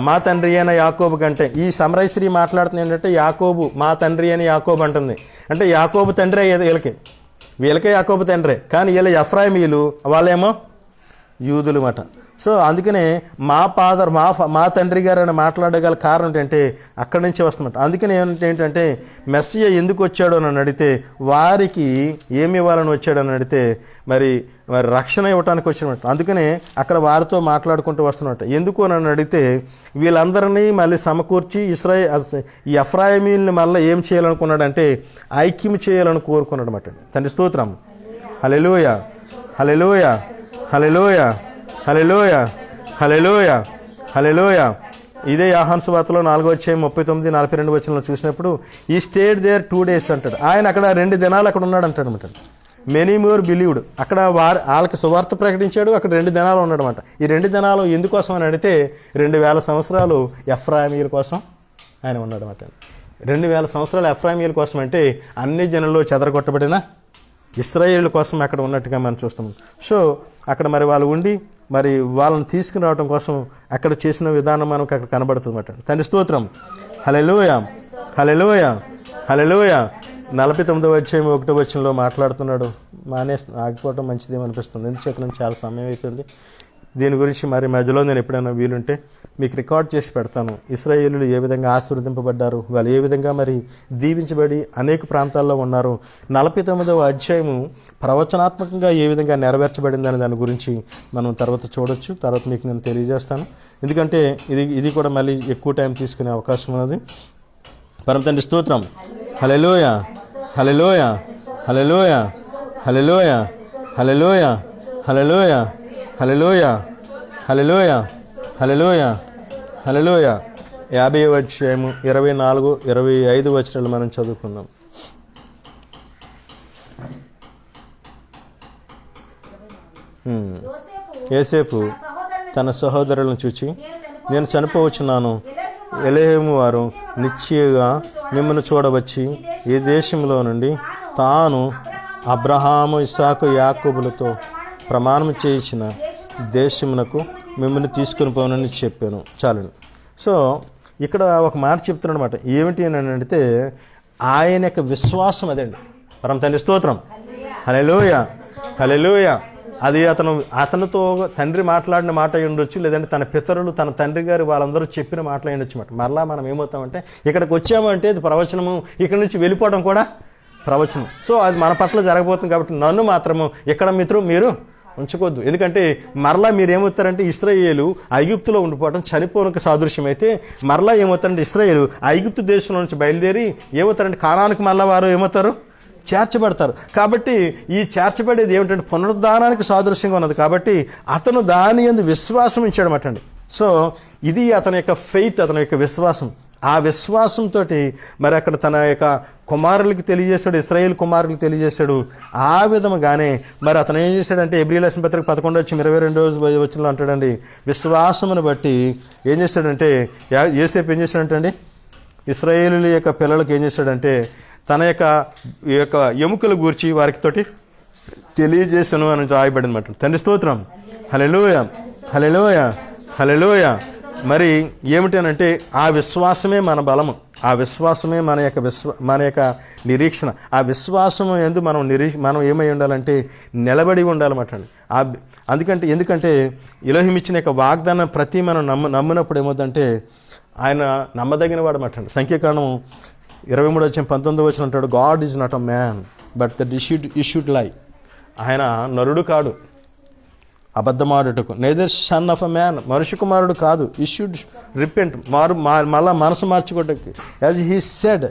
మా తండ్రి అయిన యాకోబు కంటే, ఈ సమరయ స్త్రీ మాట్లాడుతుంది ఏంటంటే యాకోబు మా తండ్రి అని యాకోబు అంటుంది. అంటే యాకోబు తండ్రి అయ్యేది వీళ్ళకే యాకోబు తండ్రే, కానీ వీళ్ళ ఎఫ్రాయిమీలు వాళ్ళేమో యూదులు మాట. సో అందుకనే మా తండ్రి గారు అని మాట్లాడగల కారణం ఏంటంటే అక్కడి నుంచి వస్తున్నమాట. అందుకనే ఏంటంటే మెస్సియా ఎందుకు వచ్చాడో అని అడిగితే, వారికి ఏమి ఇవ్వాలని వచ్చాడని అడిగితే మరి రక్షణ ఇవ్వడానికి వచ్చినమాట. అందుకనే అక్కడ వారితో మాట్లాడుకుంటూ వస్తున్నట్టు. ఎందుకు అని అడిగితే వీళ్ళందరినీ మళ్ళీ సమకూర్చి ఈ ఎఫ్రాయిమీల్ని మళ్ళీ ఏం చేయాలనుకున్నాడంటే ఐక్యం చేయాలని కోరుకున్నాడు అన్నమాట. తండ్రి స్తోత్రం. హల్లెలూయ, హల్లెలూయ, హల్లెలూయ, హల్లెలూయ, హల్లెలూయ, హల్లెలూయ. ఇదే యోహాను సువార్తలో 4:39-42 చూసినప్పుడు ఈ స్టేడ్ దేర్ 2 days అంటాడు. ఆయన అక్కడ 2 దినాలు అక్కడ ఉన్నాడు అంటాడు అనమాట. మెనీ మోర్ బిలీవ్డ్, అక్కడ వాళ్ళకి సువార్త ప్రకటించాడు, అక్కడ 2 దినాలు ఉన్నాడు అనమాట. ఈ 2 దినాలు ఎందుకోసం అని అడిగితే 2000 సంవత్సరాలు ఎఫ్రాయిమీయుల కోసం ఆయన ఉన్నాడు అనమాట. 2000 సంవత్సరాలు ఎఫ్రాయిమీయుల కోసం అంటే అన్ని జనుల్లో చెదరగొట్టబడిన ఇశ్రాయేలు కోసం అక్కడ ఉన్నట్టుగా మనం చూస్తాం. సో అక్కడ మరి వాళ్ళు ఉండి మరి వాళ్ళని తీసుకుని రావడం కోసం అక్కడ చేసిన విధానం మనకు అక్కడ కనబడుతుంది అన్నమాట. తండ్రి స్తోత్రం. హల్లెలూయ, హల్లెలూయ, హల్లెలూయ. 49:1 మాట్లాడుతున్నాడు. ఆగిపోవడం మంచిదేమో అనిపిస్తుంది, ఎందుచేత చాలా సమయం అయిపోయింది. దీని గురించి మరి మధ్యలో నేను ఎప్పుడైనా వీలుంటే మీకు రికార్డ్ చేసి పెడతాను. ఇశ్రాయేలులు ఏ విధంగా ఆశీర్వదింపబడ్డారు, వాళ్ళు ఏ విధంగా మరి దీవించబడి అనేక ప్రాంతాల్లో ఉన్నారు, 49వ అధ్యాయము ప్రవచనాత్మకంగా ఏ విధంగా నెరవేర్చబడిందని దాని గురించి మనం తర్వాత చూడొచ్చు. తర్వాత మీకు నేను తెలియజేస్తాను, ఎందుకంటే ఇది కూడా మళ్ళీ ఎక్కువ టైం తీసుకునే అవకాశం ఉన్నది. పరమ తండ్రి స్తోత్రం. హల్లెలూయ, హల్లెలూయ, హల్లెలూయ, హల్లెలూయ, హల్లెలూయ, హల్లెలూయ, హల్లెలూయ, హల్లెలూయ, హల్లెలూయ, హల్లెలూయ. 50వ అధ్యాయము 24-25 మనం చదువుకుందాం. యోసేపు తన సహోదరులను చూచి, నేను చనిపోవచ్చున్నాను, ఎలెహేము వారు నిశ్చయంగా మిమ్మల్ని చూడవచ్చి ఈ దేశంలో నుండి తాను అబ్రహాము ఇస్సాకు యాకోబులతో ప్రమాణం చేయించిన దేశమునకు మిమ్మల్ని తీసుకుని పోనని చెప్పాను. చాలండి. సో ఇక్కడ ఒక మాట చెప్తున్నాడు అనమాట. ఏమిటి అని అడిగితే ఆయన యొక్క విశ్వాసం అదండి. పరమ తండ్రి స్తోత్రం. హల్లెలూయ, హల్లెలూయ. అది అతనితో తండ్రి మాట్లాడిన మాట అయి ఉండొచ్చు, లేదంటే తన పితరులు తన తండ్రి గారు వాళ్ళందరూ చెప్పిన మాటలు అయి ఉండొచ్చు అన్నమాట. మరలా మనం ఏమవుతామంటే ఇక్కడికి వచ్చామంటే అది ప్రవచనము, ఇక్కడి నుంచి వెళ్ళిపోవడం కూడా ప్రవచనం. సో అది మన పట్ల జరగబోతుంది. కాబట్టి నన్ను మాత్రము ఇక్కడ మీరు ఉంచుకోవద్దు. ఎందుకంటే మరలా మీరు ఏమవుతారంటే ఇశ్రాయేలు ఐగుప్తులో ఉండిపోవడం చనిపోవడానికి సాదృశ్యం అయితే, మరలా ఏమవుతారంటే ఇశ్రాయేలు ఐగుప్తు దేశంలో నుంచి బయలుదేరి ఏమవుతారంటే కానానికి మరలా వారు ఏమవుతారు, చేర్చబడతారు. కాబట్టి ఈ చేర్చబడేది ఏమిటంటే పునరుద్ధానానికి సాదృశ్యంగా ఉన్నది. కాబట్టి అతను దాని యందు విశ్వాసం ఇచ్చాడన్నమాట అండి. సో ఇది అతని యొక్క ఫెయిత్, అతని యొక్క విశ్వాసం. ఆ విశ్వాసంతో మరి అక్కడ తన యొక్క కుమారులకి తెలియజేశాడు, ఇశ్రాయేలు కుమారులకు తెలియజేశాడు. ఆ విధముగానే మరి అతను ఏం చేశాడంటే హెబ్రీయుల రాసిన పత్రిక 11:22 అంటాడండి, విశ్వాసమును బట్టి ఏం చేశాడంటే యోసేపు ఏం చేశాడంటే అండి ఇశ్రాయేలు యొక్క పిల్లలకు ఏం చేశాడంటే తన యొక్క ఎముకల గూర్చి వారికి తోటి తెలియజేశాను అని రాయబడి అనమాట. తండ్రి స్తోత్రం. హల్లెలూయ, హల్లెలూయ, హల్లెలూయ. మరి ఏమిటి అనంటే ఆ విశ్వాసమే మన బలము, ఆ విశ్వాసమే మన యొక్క నిరీక్షణ. ఆ విశ్వాసము యందు మనం ఏమై ఉండాలంటే నిలబడి ఉండాలన్నమాట. ఎందుకంటే ఎలోహిం ఇచ్చిన యొక్క వాగ్దానం ప్రతి మనం నమ్మినప్పుడు ఏమవుతుందంటే ఆయన నమ్మదగిన వాడు మాట. సంఖ్యాకాండం 23:19 అంటాడు, God is not a man but that you should lie. ఆయన నరుడు కాడు అబద్ధమాడుటకు, neither son of a man, మనుష్య కుమారుడు కాదు. యూ షుడ్ రిపెంట్, మళ్ళా మనసు మార్చుకోవటానికి. As he said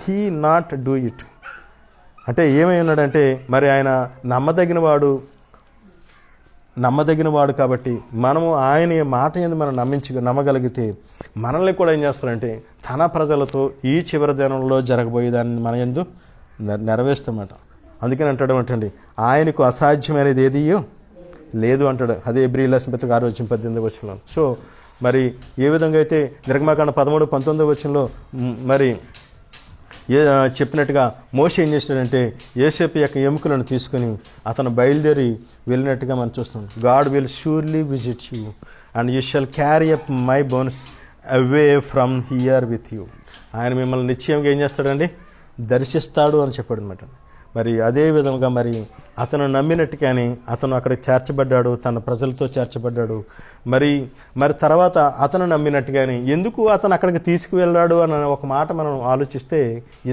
he not do it. అంటే ఏమై ఉన్నాడంటే మరి ఆయన నమ్మదగిన వాడు కాబట్టి మనము ఆయన మాట ఏంది మనం నమ్మగలిగితే మనల్ని కూడా ఏం చేస్తారంటే తన ప్రజలతో ఈ చివరి దినంలో జరగబోయేదాన్ని మన యందు నెరవేరుస్తామట. అందుకని అంటాడు అంటండి, ఆయనకు అసాధ్యమైనది ఏదియో లేదు అంటాడు. అదే హెబ్రీయుల రాసిన పత్రిక 6:18 సో మరి ఏ విధంగా అయితే నిర్గమాకాండం 13:19 మరి చెప్పినట్టుగా మోషే ఏం చేస్తాడంటే యోసేపు యొక్క ఎముకలను తీసుకుని అతను బయలుదేరి వెళ్ళినట్టుగా మనం చూస్తున్నాం. God will surely visit you and you shall carry up my bones away from here with you. ఆయన మిమ్మల్ని నిశ్చయంగా ఏం చేస్తాడండి, దర్శిస్తాడు అని చెప్పాడు అనమాట. మరి అదే విధంగా మరి అతను నమ్మినట్టుగానే అతను అక్కడ చేర్చబడ్డాడు, తన ప్రజలతో చేర్చబడ్డాడు. మరి తర్వాత అతను నమ్మినట్టుగానే ఎందుకు అతను అక్కడికి తీసుకువెళ్ళాడు అన్న ఒక మాట మనం ఆలోచిస్తే,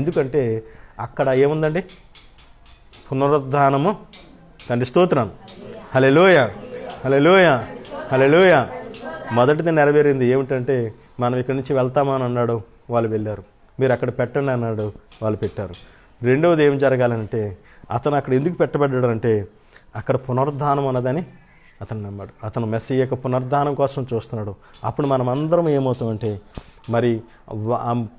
ఎందుకంటే అక్కడ ఏముందండి, పునరుద్ధానము. తండ్రి స్తోత్రం, హల్లెలూయా హల్లెలూయా హల్లెలూయా. మొదటిది నెరవేరింది. ఏమిటంటే మనం ఇక్కడి నుంచి వెళ్తామని అన్నాడు, వాళ్ళు వెళ్ళారు. మీరు అక్కడ పెట్టండి అన్నాడు, వాళ్ళు పెట్టారు. రెండవది ఏం జరగాలంటే అతను అక్కడ ఎందుకు పెట్టబడ్డాడు అంటే అక్కడ పునరుద్ధానం అన్నదని అతను నమ్మాడు. అతను మెస్సీ యొక్క పునరుద్ధానం కోసం చూస్తున్నాడు. అప్పుడు మనం అందరం ఏమవుతామంటే మరి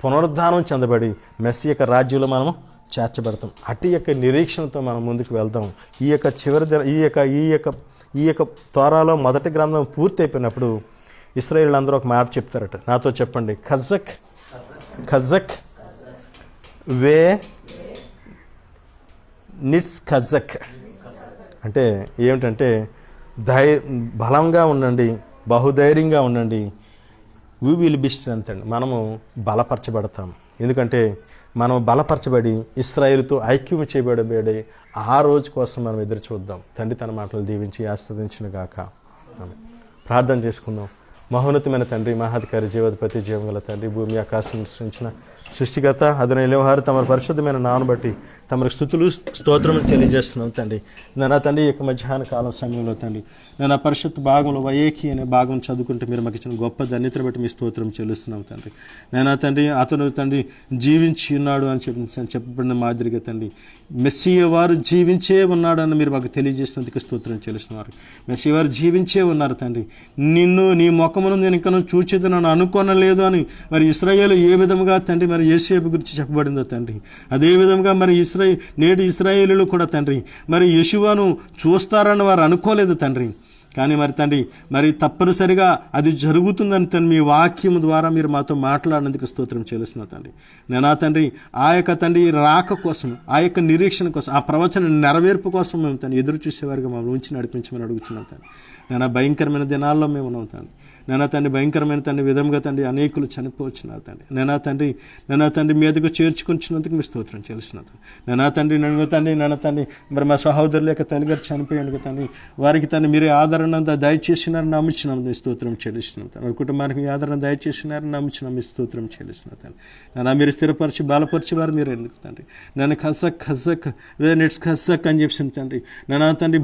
పునరుద్ధానం చెందబడి మెస్సీ యొక్క రాజ్యంలో మనము చేర్చబడతాం. అటు యొక్క నిరీక్షణతో మనం ముందుకు వెళ్తాం. ఈ యొక్క చివరి ఈ యొక్క తోరాలో మొదటి గ్రంథం పూర్తి అయిపోయినప్పుడు ఇశ్రాయేలు అందరూ ఒక మాట చెప్తారట. నాతో చెప్పండి, ఖజక్ వే నిట్స్ ఖజక్ అంటే ఏమిటంటే బలంగా ఉండండి, బహుధైర్యంగా ఉండండి. వీ విల్ బి స్ట్రెంత్ అండి. మనము బలపరచబడతాం. ఎందుకంటే మనం బలపరచబడి ఇశ్రాయేలుతో ఐక్యం చేయబడబడి ఆ రోజు కోసం మనం ఎదురు చూద్దాం. తండ్రి తన మాటలు దీవించి ఆస్వాదించును గాక. ప్రార్థన చేసుకుందాం. మహోన్నతమైన తండ్రి, మహాధికారి, జీవాధిపతి, జీవంగల తండ్రి, భూమి ఆకాశం సృష్టించిన సృష్టికర్త అదన ఎలోహారు తమ పరిశుద్ధమైన నాను బట్టి తమకు స్తుతులు స్తోత్రములు తెలియజేస్తున్నాం తండ్రి. నా తండ్రి యొక్క మధ్యాహ్న కాలం సమయంలో తండ్రి నేను ఆ పరిశుద్ధ భాగంలో వయేకి అనే భాగం చదువుకుంటే మీరు మాకు ఇచ్చిన గొప్ప ధన్యతను బట్టి మీ స్తోత్రం చెల్లిస్తున్నాం తండ్రి. నేను తండ్రి అతను తండ్రి జీవించి ఉన్నాడు అని చెప్పబడిన మాదిరిగా తండ్రి మెస్సీయ వారు జీవించే ఉన్నాడని మీరు మాకు తెలియజేసినందుకు స్తోత్రం చెల్లిస్తున్నారు. మెస్సీయ వారు జీవించే ఉన్నారు తండ్రి. నీ ముఖమును నేను ఇంకా చూచేది నన్ను అనుకోనలేదు అని మరి ఇశ్రాయేలు ఏ విధముగా తండ్రి మరి యోసేపు గురించి చెప్పబడిందో తండ్రి, అదే విధంగా మరి నేటి ఇశ్రాయేలీలు కూడా తండ్రి మరి యెషువాను చూస్తారని వారు అనుకోలేదు తండ్రి. కానీ మరి తండ్రి మరి తప్పనిసరిగా అది జరుగుతుందని తండ్రి మీ వాక్యం ద్వారా మీరు మాతో మాట్లాడినందుకు స్తోత్రం చెల్లిస్తున్నా తండ్రి. నేను తండ్రి ఆ యొక్క తండ్రి రాక కోసం, ఆ యొక్క నిరీక్షణ కోసం, ఆ ప్రవచన నెరవేర్పు కోసం మేము తండ్రి ఎదురు చూసేవారుగా మమ్మల్ని ఉంచి నడిపించమని అడుగుతున్నాం తండ్రి. నేను భయంకరమైన దినాల్లో మేము ఉన్నాం తండ్రి. నేను తండ్రి భయంకరమైన తండ్రి విధంగా తండ్రి అనేకులు చనిపోవచ్చున్నారు తండ్రి. నేను తండ్రి మీదకు చేర్చుకుంటున్నందుకు మీ స్తోత్రం చెల్లిస్తున్నా నేను తండ్రి మరి మా సహోదరుల యొక్క తల్లిగారు చనిపోయాను తండ్రి, వారికి తండ్రి మీరే ఆదరణ దయచేసినారని నమ్ముచున్నాం, మీ స్తోత్రం చెల్లిస్తున్నాం తండ్రి. వారి కుటుంబానికి మీ ఆదరణ దయచేసినారని నమ్ముచున్నాం, మీ స్తోత్రం చెల్లిస్తున్నాం తండ్రి. నేను మీరు స్థిరపరిచి బలపరిచి వారు మీరు ఎందుకు తండ్రి నన్ను ఖజక్ నిట్స్ ఖజక్ అని చెప్పిన తండ్రి. నేను తండ్రి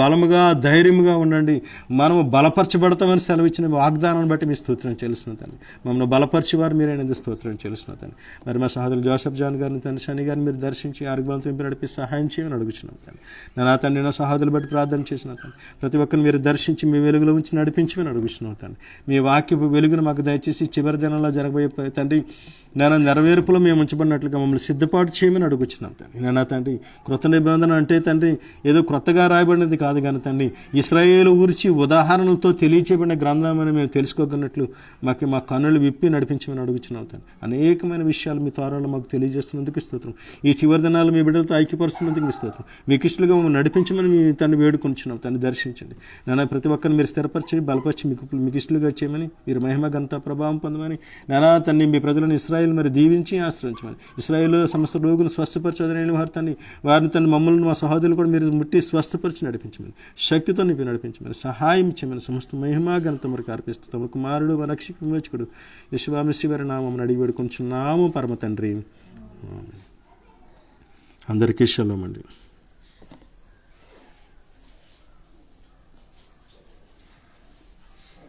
బలముగా ధైర్యంగా ఉండండి, మనము బలపరచబడతామని సెలవిచ్చిన వాగ్దానాన్ని బట్టి మీ స్తోత్రం చెల్లిస్తున్నా తండ్రి. మమ్మల్ని బలపరిచేవారు మీరైనది స్తోత్రం చెల్లిస్తున్నా తండ్రి. మరి మా సహోదరులు జోసెఫ్ జాన్ గారిని తండ్రి శని గారిని మీరు దర్శించి ఆరోగ్యవంతం నడిపి సహాయం చేయమని అడుగుతున్నాం తండ్రి. నేను తండ్రి నా సహోదరులు బట్టి ప్రార్థన చేసిన తండ్రి ప్రతి ఒక్కరిని మీరు దర్శించి మీ వెలుగులో ఉంచి నడిపించమని అడుగుతున్నాం తండ్రి. మీ వాక్యపు వెలుగును మాకు దయచేసి చివరి దినంలో జరగబోయే తండ్రి నేను నెరవేర్పులో మేము ఉంచబడినట్లుగా మమ్మల్ని సిద్ధపాటు చేయమని అడుగుతున్నాం తండ్రి. నేను తండ్రి కృత నిబంధన అంటే తండ్రి ఏదో క్రొత్తగా రాయబడినది కాదు కానీ తండ్రి ఇశ్రాయేలు ఊర్చి ఉదాహరణలతో తెలియచేయబడిన గ్రంథమని మేము తెలుసుకోగలిగినట్లు మా కన్నులు విప్పి నడిపించమని అడుగుతున్నాం తండ్రి. అనేకమైన విషయాలు మీ త్వరలో మాకు తెలియజేస్తున్నందుకు స్తోత్రం. ఈ చివరి దినాలు మీ బిడ్డలతో ఐక్యపరుస్తున్నందుకు మీ స్తోత్రం. మీకు ఇష్టలుగా మమ్మల్ని నడిపించమని మీ తండ్రి వేడుకొంచున్నాం తండ్రి. దర్శించండి నాన్న ప్రతి ఒక్కరిని మీరు స్థిరపరిచి బలపరిచి మీకు ఇష్టలుగా చేయమని, మీరు మహిమ ఘనత ప్రభావం పొందమని నానా తండ్రి, మీ ప్రజలను ఇశ్రాయేలు మరి దీవించి ఆశ్రయించమని, ఇశ్రాయేలు సమస్త రోగులు స్వస్థపరచదని వారు తండ్రి, వారిని తండ్రి మమ్మల్ని మా సహోదరులు కూడా మీరు ముట్టి స్వస్థపరిచి నడిపించమని, శక్తితో నింపి నడిపించమని, సహాయం చేయమని, సమస్త మహిమ ఘనత మరికి అర్పిస్తూ తమ కుమారుడు మా రక్షక విమోచకుడు యేసు మెస్సీ వారి నామమున అడిగి వేడుకొంచున్నాము పరమ తండ్రి. అందరికీ షలోమ్ అండి.